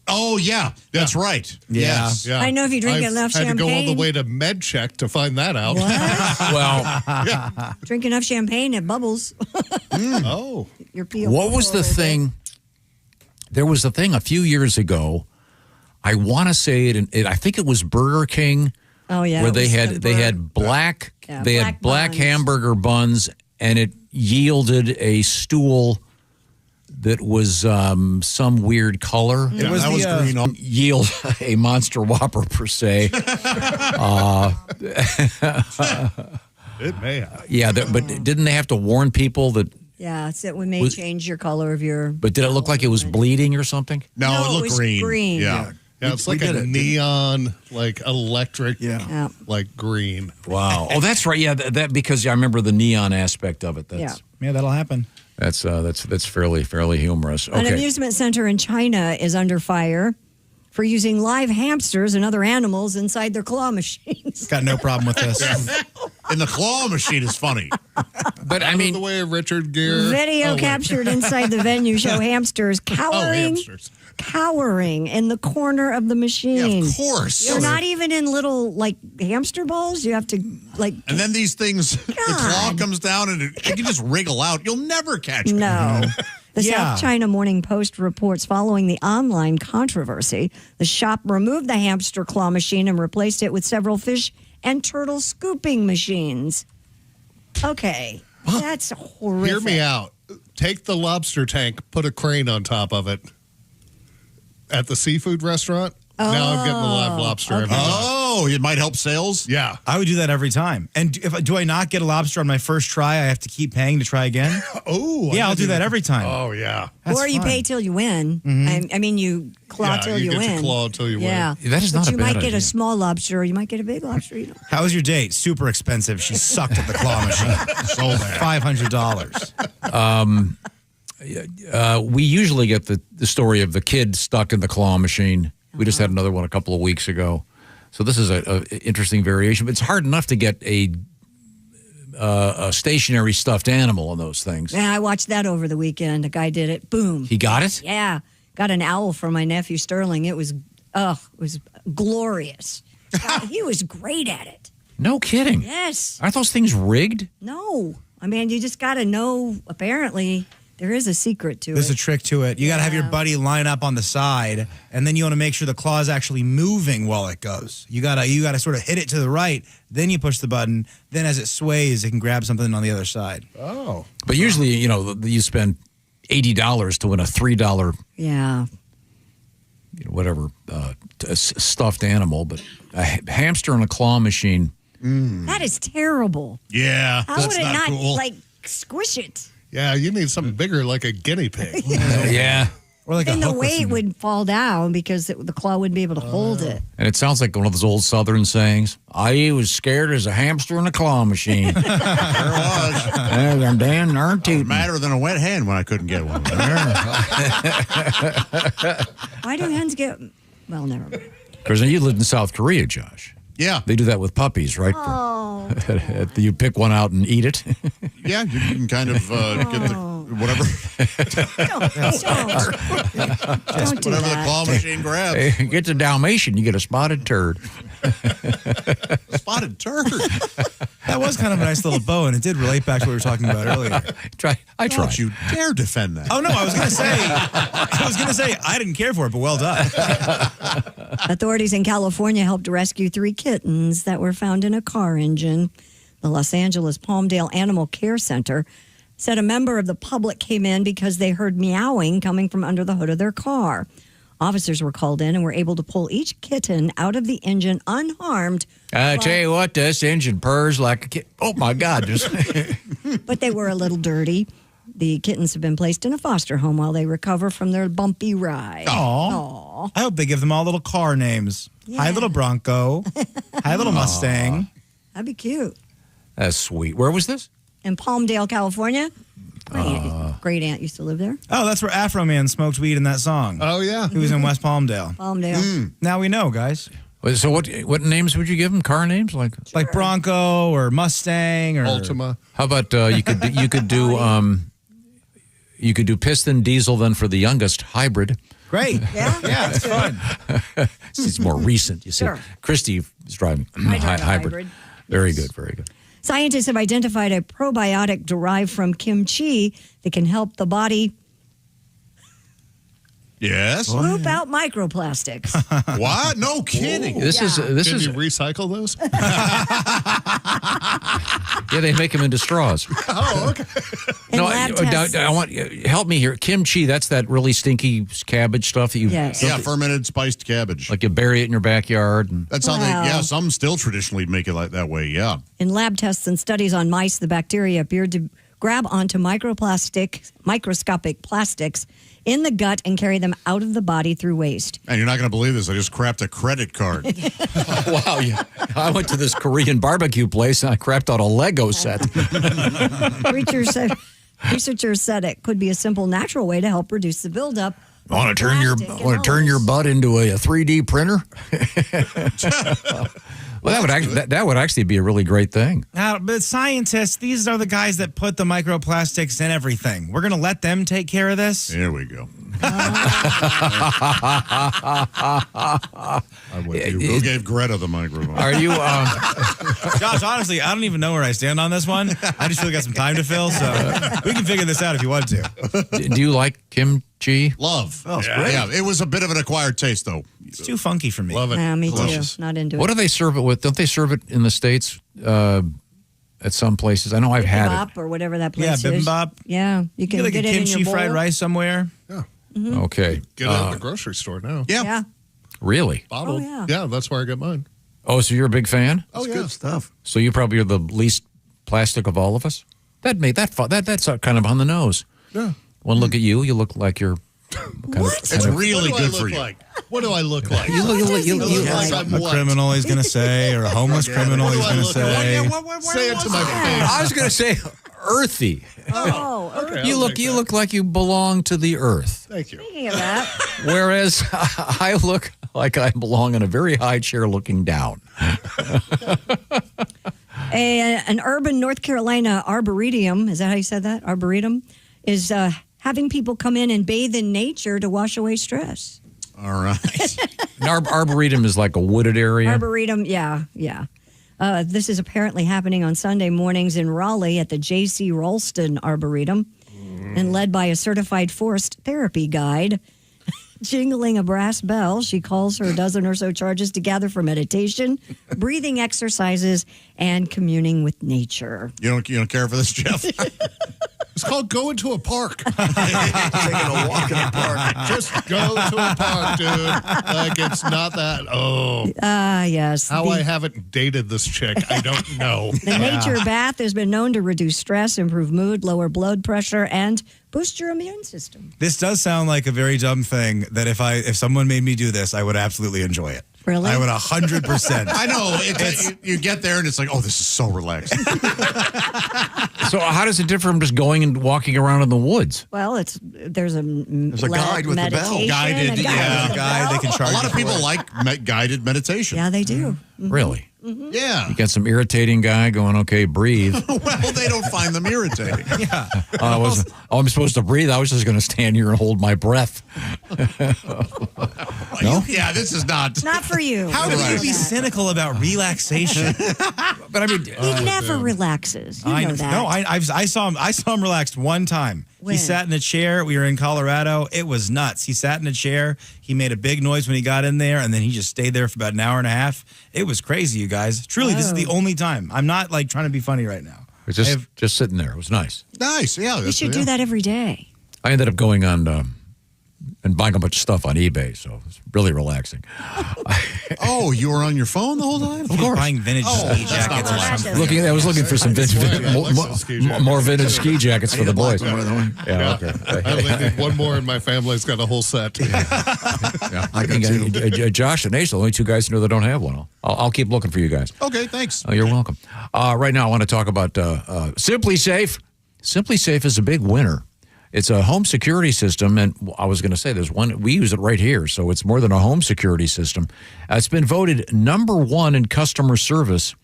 Oh, yeah. That's right. Yeah. Yes. Yeah. I know if you drink enough had to go all champagne. the way to MedCheck to find that out. Well, Drink enough champagne, it bubbles. Oh. Your pee. what was the thing? There was a thing a few years ago. I want to say it. I think it was Burger King. Oh yeah, where it they was had the black black buns. hamburger buns, and it yielded a stool that was some weird color. It was green. Yield a Monster Whopper per se. It may have. Yeah, but didn't they have to warn people that? Yeah, it may change your color of your. But did it look like it was bleeding or something? No, it it looked was green. green. Yeah. Yeah, it's like a neon, like electric, Yeah. like green. Wow. Oh, that's right. Yeah, that because I remember the neon aspect of it. Yeah. Yeah, that'll happen. That's fairly humorous. An Okay. amusement center in China is under fire for using live hamsters and other animals inside their claw machines. Got no problem with this. And the claw machine is funny. But I mean, the way Richard Gere. Video captured inside the venue show hamsters cowering hamsters. cowering in the corner of the machine. Yeah, of course. They're not even in little like hamster balls. You have to like. And then these things, the claw comes down and it can just wriggle out. You'll never catch it. No. The South China Morning Post reports following the online controversy, the shop removed the hamster claw machine and replaced it with several fish and turtle scooping machines. Okay, that's horrific. Hear me out. Take the lobster tank, put a crane on top of it. At the seafood restaurant, now I'm getting the live lobster every time. Oh, it might help sales? Yeah. I would do that every time. And do I not get a lobster on my first try? I have to keep paying to try again? Yeah, I'll do that every time. Oh, yeah. Or you pay till you win. I mean, you claw till you get win. to claw till you Yeah. win. That is not but a you bad might get idea. a small lobster or you might get a big lobster. You know. How was your date? Super expensive. She sucked at the claw machine. Sold $500. We usually get the story of the kid stuck in the claw machine. We just had another one a couple of weeks ago. So this is a interesting variation. But it's hard enough to get a stationary stuffed animal in those things. Yeah, I watched that over the weekend. A guy did it. Boom. He got it? Yeah. Got an owl for my nephew Sterling. It was glorious. He was great at it. No kidding. Yes. Aren't those things rigged? No. I mean, you just got to know, apparently, there is a secret to There's it. a trick to it. You got to have your buddy line up on the side, and then you want to make sure the claw is actually moving while it goes. You gotta sort of hit it to the right, then you push the button. Then as it sways, it can grab something on the other side. Oh. But usually, you spend $80 to win a $3, Yeah. whatever, stuffed animal. But a hamster and a claw machine. That is terrible. Yeah. How would it not, squish it? Yeah, you need something bigger like a guinea pig. Yeah. Or like Then the weight would fall down because the claw wouldn't be able to hold it. And it sounds like one of those old Southern sayings. I was scared as a hamster in a claw machine. There was. I'm damn darn tootin'. Madder than a wet hen when I couldn't get one. Why do hens get... Well, never mind. Because you lived in South Korea, Josh. Yeah. They do that with puppies, right? Oh. You pick one out and eat it. Yeah, you can kind of get the whatever. Don't do whatever the that. claw machine grabs. Hey, get the Dalmatian, you get a spotted turd. Spotted turd. That was kind of a nice little bow, and it did relate back to what we were talking about earlier. I tried. Don't you dare defend that. Oh no, I was gonna say I didn't care for it, but well done. Authorities in California helped rescue 3 kittens that were found in a car engine. The Los Angeles Palmdale Animal Care Center said a member of the public came in because they heard meowing coming from under the hood of their car. Officers were called in and were able to pull each kitten out of the engine unharmed. I tell you what, this engine purrs like a kid. Oh, my God. But they were a little dirty. The kittens have been placed in a foster home while they recover from their bumpy ride. Aw. I hope they give them all little car names. Hi, little Bronco. Hi, little Mustang. That'd be cute. That's sweet. Where was this? In Palmdale, California. My great aunt used to live there. Oh, that's where Afro Man smoked weed in that song. Oh, yeah. He was in West Palmdale. Palmdale. Now we know, guys. So what names would you give them? Car names? Like Bronco or Mustang or Ultima. How about you could do piston, diesel, then for the youngest, hybrid. Great. Yeah, it's fun. It's more recent, you see. Sure. Christy is driving hybrid. Very good, very good. Scientists have identified a probiotic derived from kimchi that can help the body Yes. swoop out microplastics. What? No kidding. This is Can you recycle those? Yeah, they make them into straws. Oh, okay. No, lab tests. I want help me here. Kimchi, that's that really stinky cabbage stuff that you Yes. Yeah, fermented spiced cabbage. like you bury it in your backyard. And That's how some still traditionally make it like that way, yeah. In lab tests and studies on mice, the bacteria appeared to grab onto microscopic plastics in the gut and carry them out of the body through waste. And you're not going to believe this. I just crapped a credit card. wow, yeah. I went to this Korean barbecue place and I crapped out a Lego set. Researchers said it could be a simple, natural way to help reduce the buildup. Want to turn your butt into a 3D printer? Well, that would actually be a really great thing. But scientists, these are the guys that put the microplastics in everything. We're going to let them take care of this? There we go. Who gave Greta the microphone? Are you, Josh? Honestly, I don't even know where I stand on this one. I just feel like I got some time to fill, so we can figure this out if you want to. Do you like kimchi? Love. Oh, it's great. Yeah, it was a bit of an acquired taste, though. It's too funky for me. Love it. Me Delicious. too. Not into What it. do they serve it with? Don't they serve it in the States at some places? I know I've had it. Bibimbap or whatever that Yeah, place is. bibimbap. Yeah, you can Get like get a it in kimchi your bowl. fried rice somewhere. Yeah. Okay. Get it at the grocery store now. Yeah. Really? Bottled. Oh, yeah. That's where I get mine. Oh, so you're a big fan? Oh, yeah. Good stuff. So you probably are the least plastic of all of us? That's kind of on the nose. Yeah. One look at you, you look like you're It's really What do I good for look you. like? What do I look like? You look like A I'm what? criminal, he's going to say, or a homeless criminal, What do he's I going to look like? say. Say it to my face. I was going to say earthy. Oh, okay. You look like you belong to the earth. Thank you. Speaking of that, Whereas I look like I belong in a very high chair looking down. an urban North Carolina arboretum, is that how you said that? Arboretum is having people come in and bathe in nature to wash away stress. All right. An arboretum is like a wooded area. Arboretum, yeah. This is apparently happening on Sunday mornings in Raleigh at the J.C. Ralston Arboretum and led by a certified forest therapy guide. Jingling a brass bell, she calls her dozen or so charges to gather for meditation, breathing exercises, and communing with nature. You don't care for this, Jeff? It's called going to a park. Taking a walk in a park. Just go to a park, dude. Like, it's not that. Oh. Yes. How I haven't dated this chick, I don't know. The nature bath has been known to reduce stress, improve mood, lower blood pressure, and boost your immune system. This does sound like a very dumb thing that if someone made me do this, I would absolutely enjoy it. Really? I would 100%. I know. You get there and it's like, oh, this is so relaxing. So how does it differ from just going and walking around in the woods? Well, there's a guide with the bell. meditation, Guided, a guide with the guide. They bell. can charge. A lot you of for people it. like guided meditation. Yeah, they do. Really? Yeah. You got some irritating guy going, okay, breathe. Well, they don't find them irritating. Yeah. I'm supposed to breathe. I was just going to stand here and hold my breath. No? Yeah, this is not. Not for you. How can you be cynical about relaxation? But I mean, He never relaxes. You know that. No, I saw him relaxed one time. When? He sat in a chair. We were in Colorado. It was nuts. He sat in a chair. He made a big noise when he got in there, and then he just stayed there for about an hour and a half. It was crazy, you guys. Truly, this is the only time. I'm not like trying to be funny right now. it's just sitting there. It was nice. Nice. Yeah. You should do that every day. I ended up going on and buying a bunch of stuff on eBay, so it's really relaxing. Oh, you were on your phone the whole time? Of course. Buying vintage ski that's not jackets or relaxing. something. I was looking for some more vintage ski jackets for the boys. Yeah. Okay. One more in my family's got a whole set. I think Josh and Ace are the only two guys who know that don't have one. I'll keep looking for you guys. Okay, thanks. Oh, you're welcome. Right now, I want to talk about Simply Safe. Simply Safe is a big winner. It's a home security system, and I was going to say there's one. We use it right here, so it's more than a home security system. It's been voted #1 in customer service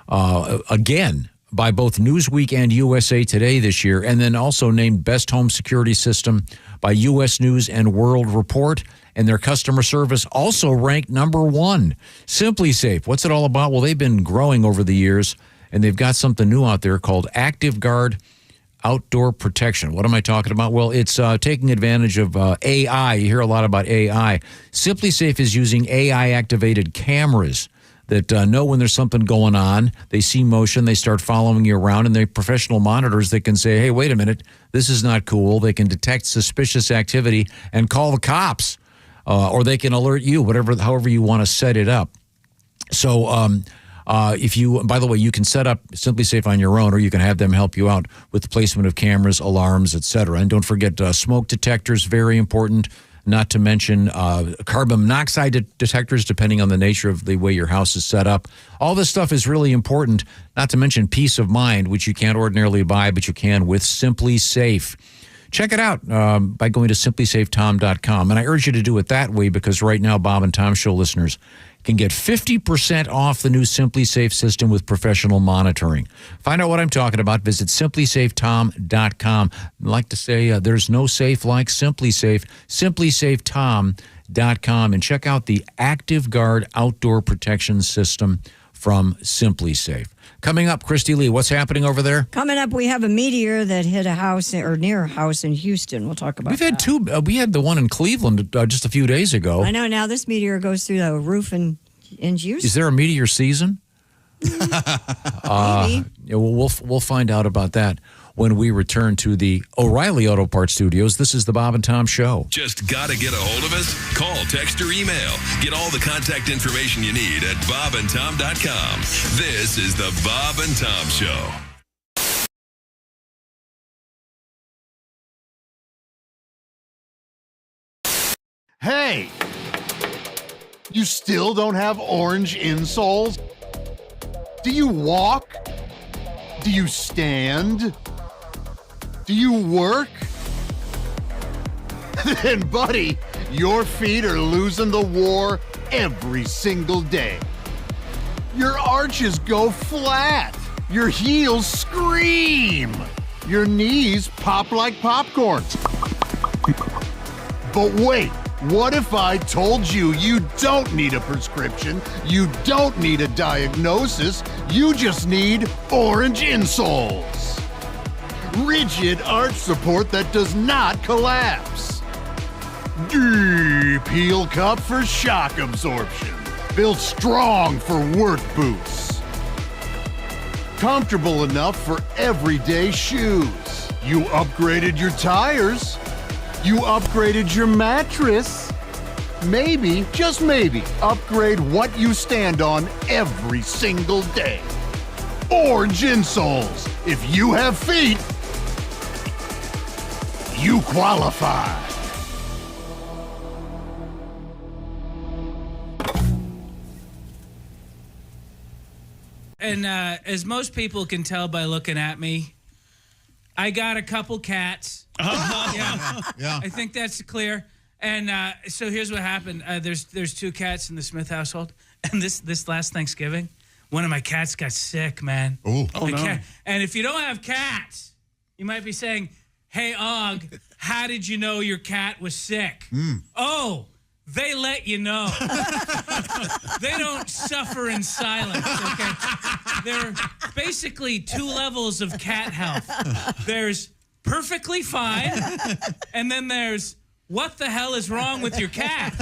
again by both Newsweek and USA Today this year, and then also named Best Home Security System by U.S. News and World Report. And their customer service also ranked #1. Simply Safe. What's it all about? Well, they've been growing over the years, and they've got something new out there called Active Guard Outdoor Protection. What am I talking about? Well, it's taking advantage of AI. You hear a lot about AI. Simply Safe is using AI-activated cameras that know when there's something going on. They see motion. They start following you around, and they're professional monitors that can say, hey, wait a minute, this is not cool. They can detect suspicious activity and call the cops, or they can alert you, however you want to set it up. So by the way, you can set up Simply Safe on your own, or you can have them help you out with the placement of cameras, alarms, etc. And don't forget smoke detectors, very important, not to mention carbon monoxide detectors, depending on the nature of the way your house is set up. All this stuff is really important, not to mention peace of mind, which you can't ordinarily buy, but you can with Simply Safe. Check it out by going to simplysafetom.com. And I urge you to do it that way because right now, Bob and Tom Show listeners can get 50% off the new Simply Safe system with professional monitoring. Find out what I'm talking about. Visit simplysafetom.com. I'd like to say there's no safe like Simply Safe. simplysafetom.com, and check out the Active Guard outdoor protection system from Simply Safe. Coming up, Christy Lee, what's happening over there? Coming up, we have a meteor that hit a house or near a house in Houston. We'll talk about We've had two. We had the one in Cleveland just a few days ago. I know. Now this meteor goes through the roof in Houston. Is there a meteor season? Maybe. Yeah, we'll find out about that when we return to the O'Reilly Auto Parts Studios. This is the Bob and Tom Show. Just gotta get a hold of us? Call, text, or email. Get all the contact information you need at bobandtom.com. This is the Bob and Tom Show. Hey! You still don't have orange insoles? Do you walk? Do you stand? Do you work? Then, buddy, your feet are losing the war every single day. Your arches go flat. Your heels scream. Your knees pop like popcorn. But wait, what if I told you you don't need a prescription, you don't need a diagnosis, you just need orange insoles? Rigid arch support that does not collapse. Deep heel cup for shock absorption. Built strong for work boots. Comfortable enough for everyday shoes. You upgraded your tires. You upgraded your mattress. Maybe, just maybe, upgrade what you stand on every single day. Orange insoles. If you have feet, you qualify. And as most people can tell by looking at me, I got a couple cats. Yeah. I think that's clear. And so here's what happened. There's two cats in the Smith household. And this last Thanksgiving, one of my cats got sick, man. Oh, no. And if you don't have cats, you might be saying, hey, Og, how did you know your cat was sick? Oh, they let you know. They don't suffer in silence, okay? There are basically two levels of cat health. There's perfectly fine, and then there's what the hell is wrong with your cat?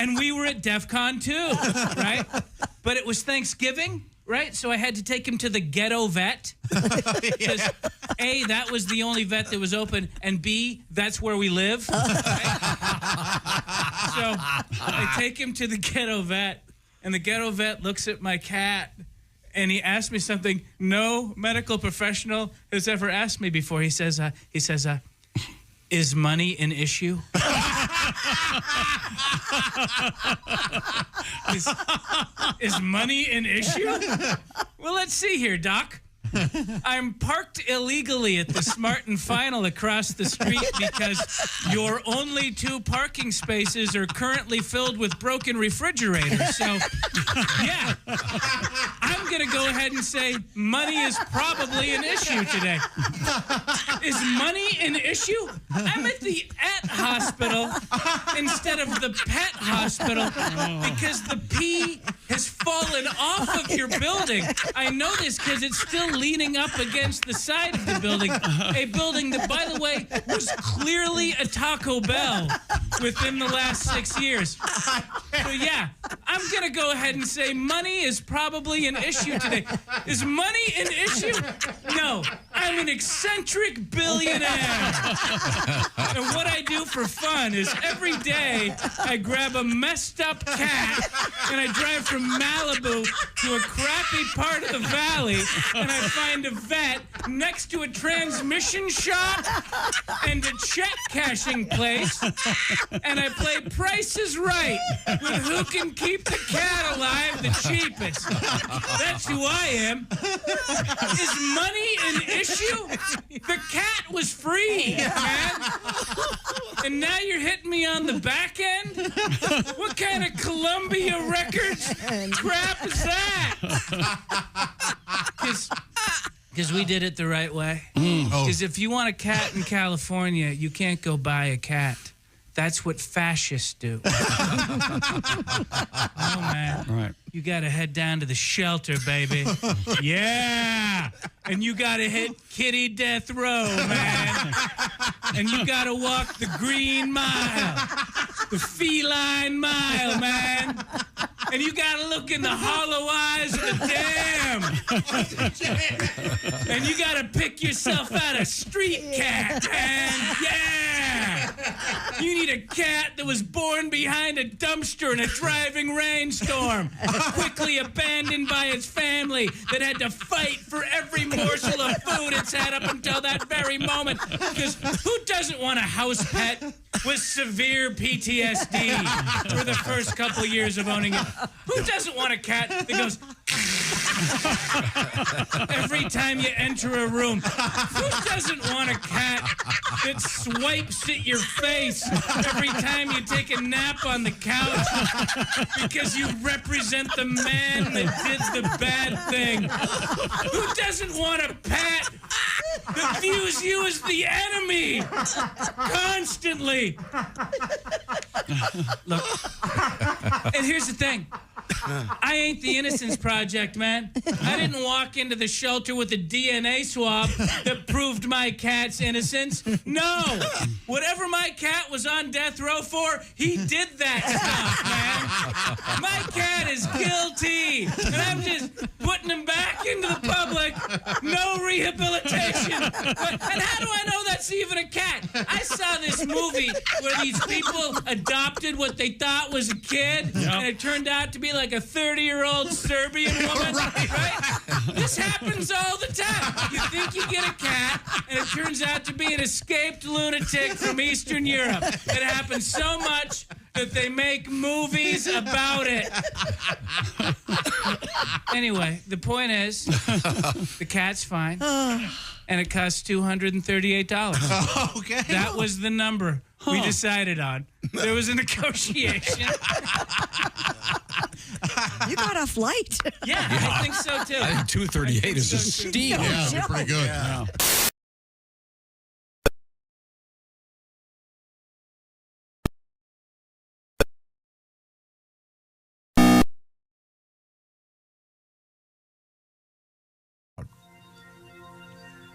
And we were at DEF CON 2, right? But it was Thanksgiving, right? So I had to take him to the ghetto vet. Because A, that was the only vet that was open, and B, that's where we live. Right? So I take him to the ghetto vet, and the ghetto vet looks at my cat, and he asked me something no medical professional has ever asked me before. He says, is money an issue? Is money an issue? Well, let's see here, Doc. I'm parked illegally at the Smart and Final across the street because your only two parking spaces are currently filled with broken refrigerators. So, yeah, I'm going to go ahead and say money is probably an issue today. Is money an issue? I'm at the hospital instead of the pet hospital because the pee has fallen off of your building. I know this because it's still leaning up against the side of the building. A building that, by the way, was clearly a Taco Bell within the last 6 years. So, yeah, I'm going to go ahead and say money is probably an issue today. Is money an issue? No. I'm an eccentric billionaire. And what I do for fun is every day I grab a messed up cat and I drive from Malibu to a crappy part of the valley and I find a vet next to a transmission shop and a check cashing place and I play Price is Right with who can keep the cat alive the cheapest. That's who I am. Is money an issue? The cat was free, man. And now you're hitting me on the back end? What kind of Columbia Records crap is that? Because we did it the right way. Because if you want a cat in California, you can't go buy a cat. That's what fascists do. Oh, man. Right. You got to head down to the shelter, baby. Yeah. And you got to hit kitty death row, man. And you got to walk the green mile, the feline mile, man. And you got to look in the hollow eyes of the dam. And you got to pick yourself out a street cat, man. Yeah. You need a cat that was born behind a dumpster in a driving rainstorm, quickly abandoned by its family that had to fight for every morsel of food it's had up until that very moment. Because who doesn't want a house pet with severe PTSD for the first couple years of owning it? Who doesn't want a cat that goes every time you enter a room? Who doesn't want a cat that swipes at your face every time you take a nap on the couch because you represent the man that did the bad thing? Who doesn't want a pet that views you as the enemy constantly? Look, and here's the thing. I ain't the Innocence Project, man. I didn't walk into the shelter with a DNA swab that proved my cat's innocence. No. Whatever my cat was on death row for, he did that stuff, man. My cat is guilty, and I'm just putting him back into the public. No rehabilitation. And how do I know that's even a cat? I saw this movie where these people adopted what they thought was a kid, and it turned out to be like a 30-year-old Serbian woman, right? This happens all the time. You think you get a cat, and it turns out to be an escaped lunatic from Eastern Europe. It happens so much that they make movies about it. Anyway, the point is, the cat's fine, and it costs $238. Okay. That was the number we decided on. There was a negotiation. You got a flight. Yeah, I think so too. I think 238 is a steal. Yeah, they're pretty good. Yeah.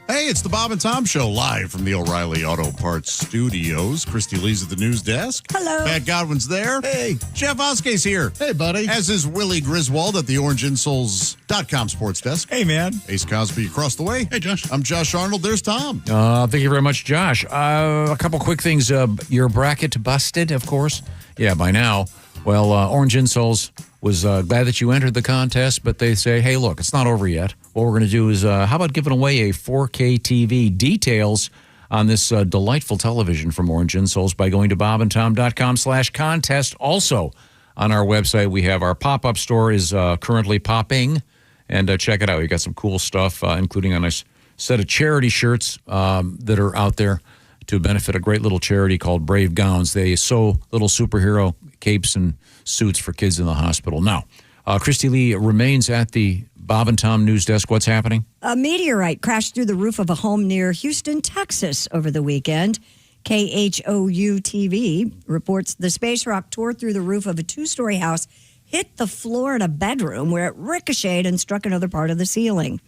Hey, it's the Bob and Tom Show live from the O'Reilly Auto Parts Studios. Christy Lee's at the news desk. Hello. Pat Godwin's there. Hey. Jeff Oskey's here. Hey, buddy. As is Willie Griswold at the OrangeInsoles.com sports desk. Hey, man. Ace Cosby across the way. Hey, Josh. I'm Josh Arnold. There's Tom. Thank you very much, Josh. A couple quick things. Your bracket busted, of course. Yeah, by now. Well, Orange Insoles was glad that you entered the contest, but they say, hey, look, it's not over yet. What we're going to do is, how about giving away a 4K TV? Details on this delightful television from Orange Insoles by going to bobandtom.com/contest. Also, on our website, we have our pop-up store is currently popping, and check it out. We got some cool stuff, including a nice set of charity shirts that are out there to benefit a great little charity called Brave Gowns. They sew little superhero capes and suits for kids in the hospital. Now, Christy Lee remains at the Bob and Tom news desk. What's happening? A meteorite crashed through the roof of a home near Houston, Texas over the weekend. KHOU TV reports the space rock tore through the roof of a two-story house, hit the floor in a bedroom where it ricocheted and struck another part of the ceiling.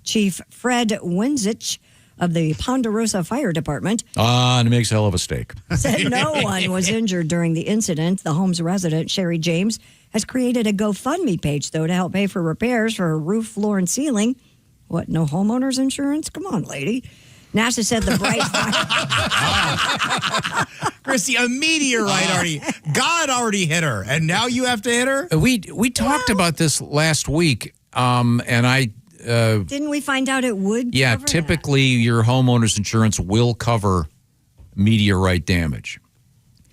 Chief Fred Winzich of the Ponderosa Fire Department And it makes a hell of a steak. said no one was injured during the incident. The home's resident, Sherry James, has created a GoFundMe page, though, to help pay for repairs for her roof, floor, and ceiling. What, no homeowner's insurance? Come on, lady. NASA said the bright Christy, a meteorite God already hit her, and now you have to hit her? We talked about this last week, and I... Didn't we find out it would? Yeah, cover typically your homeowner's insurance will cover meteorite damage.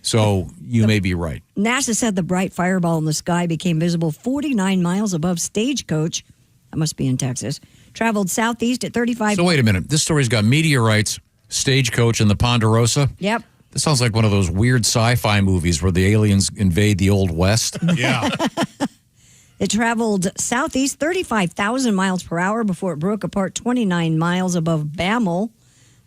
So you may be right. that? NASA said the bright fireball in the sky became visible 49 miles above Stagecoach. That must be in Texas. Traveled southeast at 35. So wait a minute. This story's got meteorites, Stagecoach, and the Ponderosa. Yep. This sounds like one of those weird sci-fi movies where the aliens invade the Old West. Yeah. It traveled southeast 35,000 miles per hour before it broke apart 29 miles above Bammel.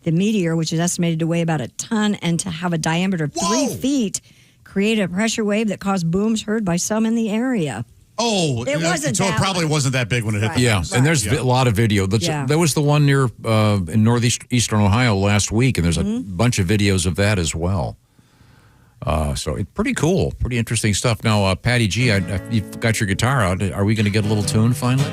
The meteor, which is estimated to weigh about a ton and to have a diameter of 3 feet, created a pressure wave that caused booms heard by some in the area. Oh, It wasn't so it that probably wasn't that big when it hit the Yeah, and there's a lot of video. There was the one near in northeastern Ohio last week, and there's a bunch of videos of that as well. So it's pretty cool, pretty interesting stuff. Now, Patty G, you've got your guitar out. Are we going to get a little tune finally?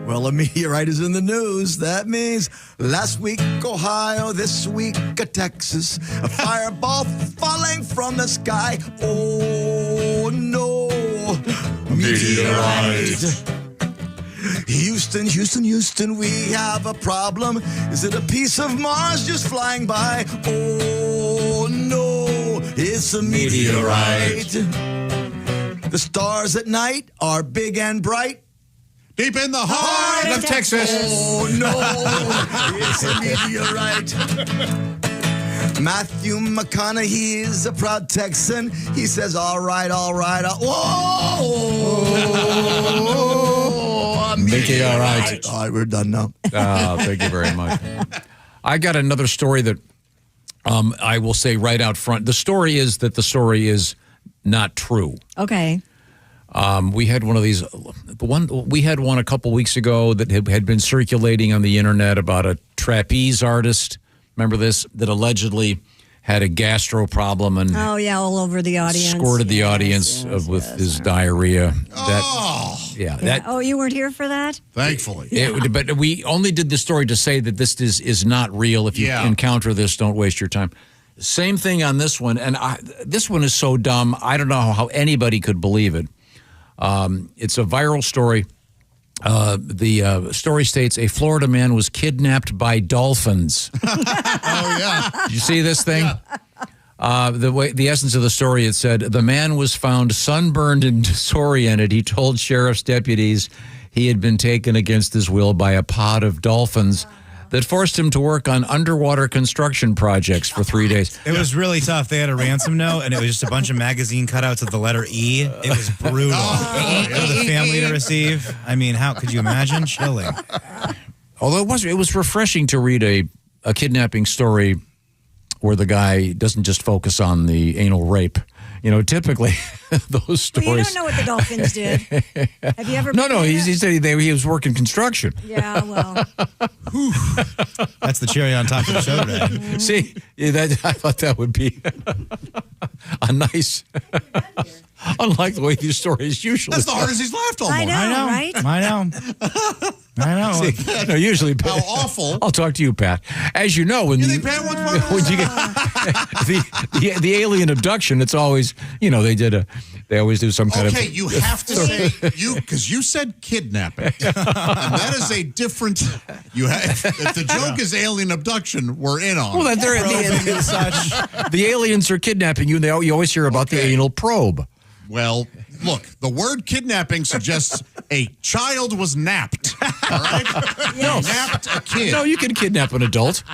Well, a meteorite is in the news. That means last week, Ohio, this week, Texas. A fireball falling from the sky. Oh, no. Meteorite. Houston, we have a problem. Is it a piece of Mars just flying by? Oh, no. It's a meteorite. The stars at night are big and bright. Deep in the heart of Texas. Oh, no. It's a meteorite. Matthew McConaughey is a proud Texan. He says, all right. Whoa. Meteorite. All right, we're done now. Thank you very much. I got another story that I will say right out front. The story is that the story is not true. Okay. We had one of these. We had one a couple weeks ago that had been circulating on the internet about a trapeze artist. Remember this? That allegedly had a gastro problem and all over the audience. Squirted the audience with his diarrhea. You weren't here for that? Thankfully. But we only did the story to say that this is not real. If you encounter this, don't waste your time. Same thing on this one. And this one is so dumb, I don't know how anybody could believe it. It's a viral story. The story states a Florida man was kidnapped by dolphins. Oh, yeah. Did you see this thing? Yeah. The essence of the story, it said, the man was found sunburned and disoriented. He told sheriff's deputies he had been taken against his will by a pod of dolphins that forced him to work on underwater construction projects for 3 days. It was really tough. They had a ransom note, and it was just a bunch of magazine cutouts of the letter E. It was brutal for the family to receive. I mean, how could you imagine? Chilling. Although it was refreshing to read a kidnapping story where the guy doesn't just focus on the anal rape. You know, typically those stories. Well, you don't know what the dolphins did. Have you ever? No. He said he was working construction. Yeah, well. That's the cherry on top of the show today. See, I thought that would be a nice. Unlike the way these stories usually. That's the hardest he's laughed all morning. I know, right? I know. See, no, usually, how awful. I'll talk to you, Pat. As you know, when you think Pat wants you get the alien abduction, it's always they always do some kind of. Okay, you have to say because you said kidnapping, and that is a different. If the joke is alien abduction, we're in on. Well, the aliens are kidnapping you. And you always hear about the anal probe. Well, look, the word kidnapping suggests a child was napped. All right? No, napped a kid. No, you can kidnap an adult.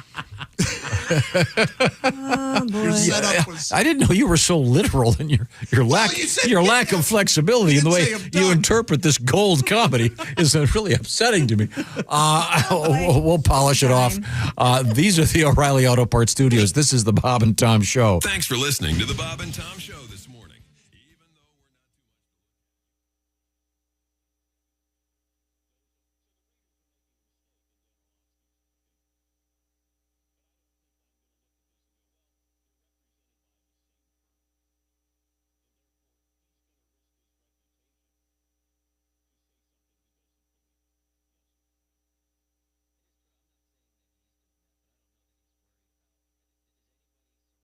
Oh, boy. Your setup was... I didn't know you were so literal in your lack of flexibility in the way you interpret this gold comedy is really upsetting to me. We'll polish it off. These are the O'Reilly Auto Parts Studios. This is the Bob and Tom Show. Thanks for listening to the Bob and Tom Show this week.